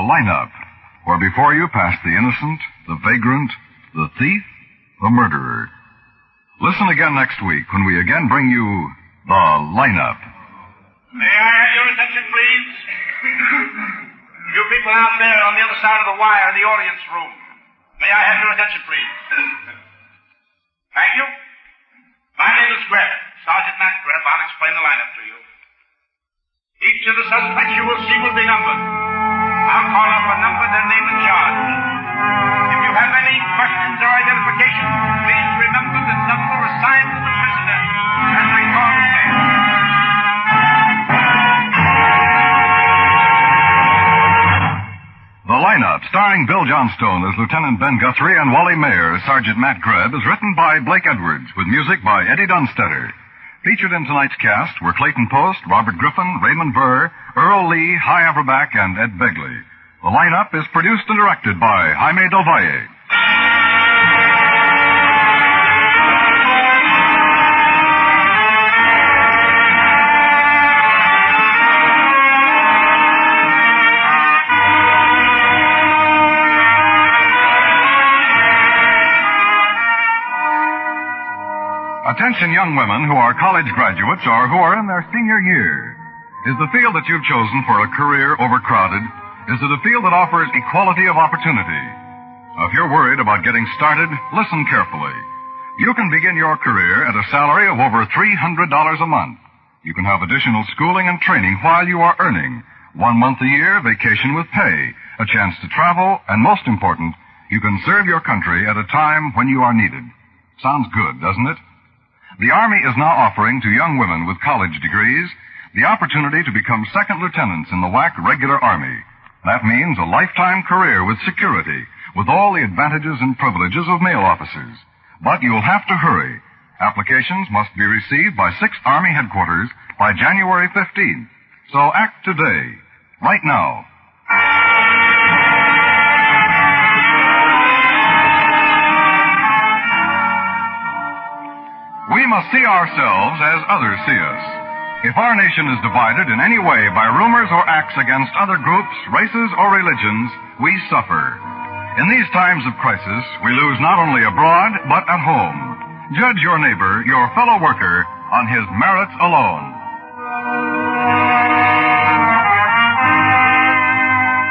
Lineup, where before you pass the innocent, the vagrant, the thief, the murderer. Listen again next week when we again bring you the Lineup. May I have your attention, please? You people out there on the other side of the wire in the audience room. May I have your attention, please? Thank you. My name is Greb, Sergeant Matt Greb. I'll explain the lineup to you. Each of the suspects you will see will be numbered. I'll call up a number, their name and charge. If you have any questions or identifications, please remember the number assigned to the prisoner as I call his name. The Lineup, starring Bill Johnstone as Lieutenant Ben Guthrie and Wally Mayer as Sergeant Matt Greb, is written by Blake Edwards, with music by Eddie Dunstetter. Featured in tonight's cast were Clayton Post, Robert Griffin, Raymond Burr, Earl Lee, Hy Averback, and Ed Begley. The Lineup is produced and directed by Jaime Del Valle. Attention young women who are college graduates or who are in their senior year. Is the field that you've chosen for a career overcrowded? Is it a field that offers equality of opportunity? If you're worried about getting started, listen carefully. You can begin your career at a salary of over $300 a month. You can have additional schooling and training while you are earning. 1 month a year, vacation with pay, a chance to travel, and most important, you can serve your country at a time when you are needed. Sounds good, doesn't it? The Army is now offering to young women with college degrees the opportunity to become second lieutenants in the WAC regular Army. That means a lifetime career with security, with all the advantages and privileges of male officers. But you'll have to hurry. Applications must be received by 6th Army Headquarters by January 15th. So act today, right now. We must see ourselves as others see us. If our nation is divided in any way by rumors or acts against other groups, races, or religions, we suffer. In these times of crisis, we lose not only abroad, but at home. Judge your neighbor, your fellow worker, on his merits alone.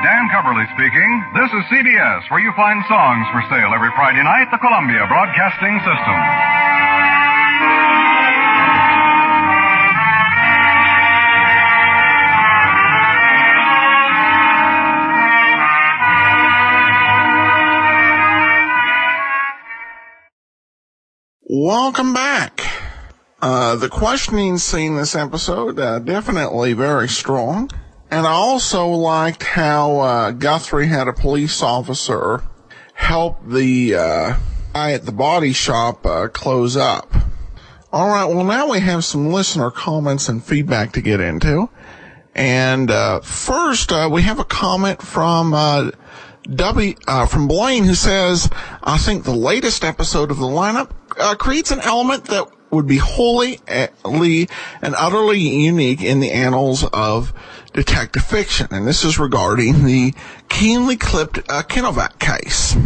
Dan Coverly speaking. This is CBS, where you find songs for sale every Friday night, the Columbia Broadcasting System. Welcome back. The questioning scene this episode, definitely very strong. And I also liked how Guthrie had a police officer help the guy at the body shop close up. All right, well, now we have some listener comments and feedback to get into. And first, we have a comment from from Blaine, who says, I think the latest episode of the lineup creates an element that would be wholly and utterly unique in the annals of detective fiction. And this is regarding the keenly clipped Kinovac case.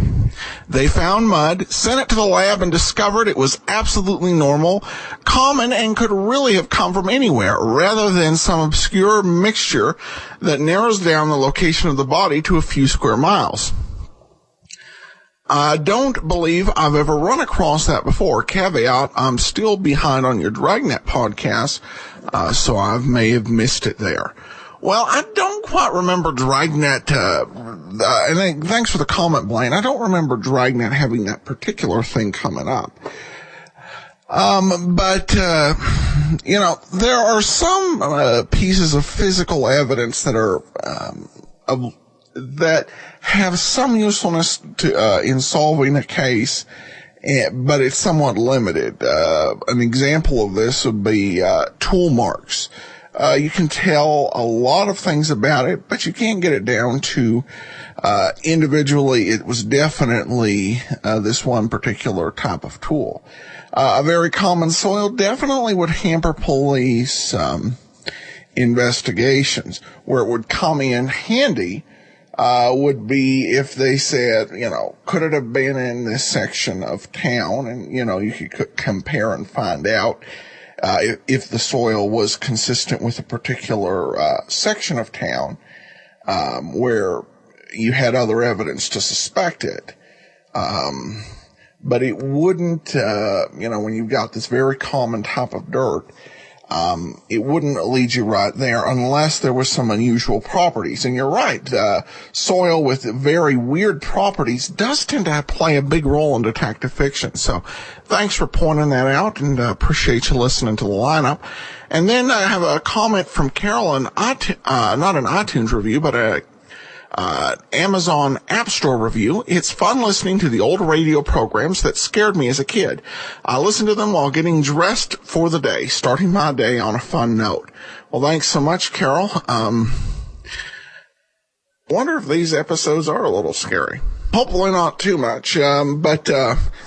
They found mud, sent it to the lab, and discovered it was absolutely normal, common, and could really have come from anywhere, rather than some obscure mixture that narrows down the location of the body to a few square miles. I don't believe I've ever run across that before. Caveat, I'm still behind on your Dragnet podcast, so I may have missed it there. Well, I don't quite remember Dragnet, and thanks for the comment, Blaine. I don't remember Dragnet having that particular thing coming up. But there are some pieces of physical evidence that are that have some usefulness to in solving a case, but it's somewhat limited. An example of this would be tool marks. You can tell a lot of things about it, but you can't get it down to individually. It was definitely this one particular type of tool. A very common soil definitely would hamper police investigations. Where it would come in handy would be if they said, could it have been in this section of town? And, you could compare and find out if the soil was consistent with a particular section of town where you had other evidence to suspect it. But it wouldn't, when you've got this very common type of dirt, it wouldn't lead you right there unless there was some unusual properties. And you're right, soil with very weird properties does tend to play a big role in detective fiction. So thanks for pointing that out, and appreciate you listening to the lineup. And then I have a comment from Carolyn, not an iTunes review, but a Amazon App Store review. It's fun listening to the old radio programs that scared me as a kid. I listen to them while getting dressed for the day, starting my day on a fun note. Well, thanks so much, Carol. Wonder if these episodes are a little scary. Hopefully not too much, but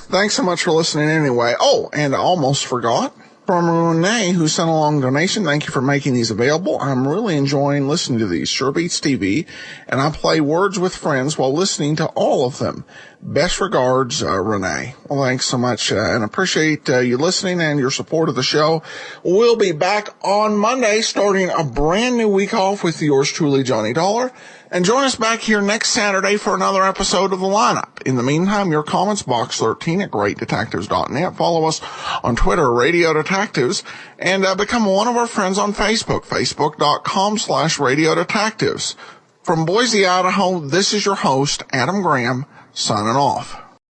thanks so much for listening anyway. Oh, and I almost forgot. From Renee, who sent along a donation, thank you for making these available. I'm really enjoying listening to these. Sure beats TV, and I play Words with Friends while listening to all of them. Best regards, Renee. Well, thanks so much, and appreciate you listening and your support of the show. We'll be back on Monday, starting a brand new week off with yours truly, Johnny Dollar. And join us back here next Saturday for another episode of The Lineup. In the meantime, your comments, box13 at greatdetectives.net. Follow us on Twitter, Radio Detectives, and become one of our friends on Facebook, facebook.com/Radio Detectives. From Boise, Idaho, this is your host, Adam Graham, signing off.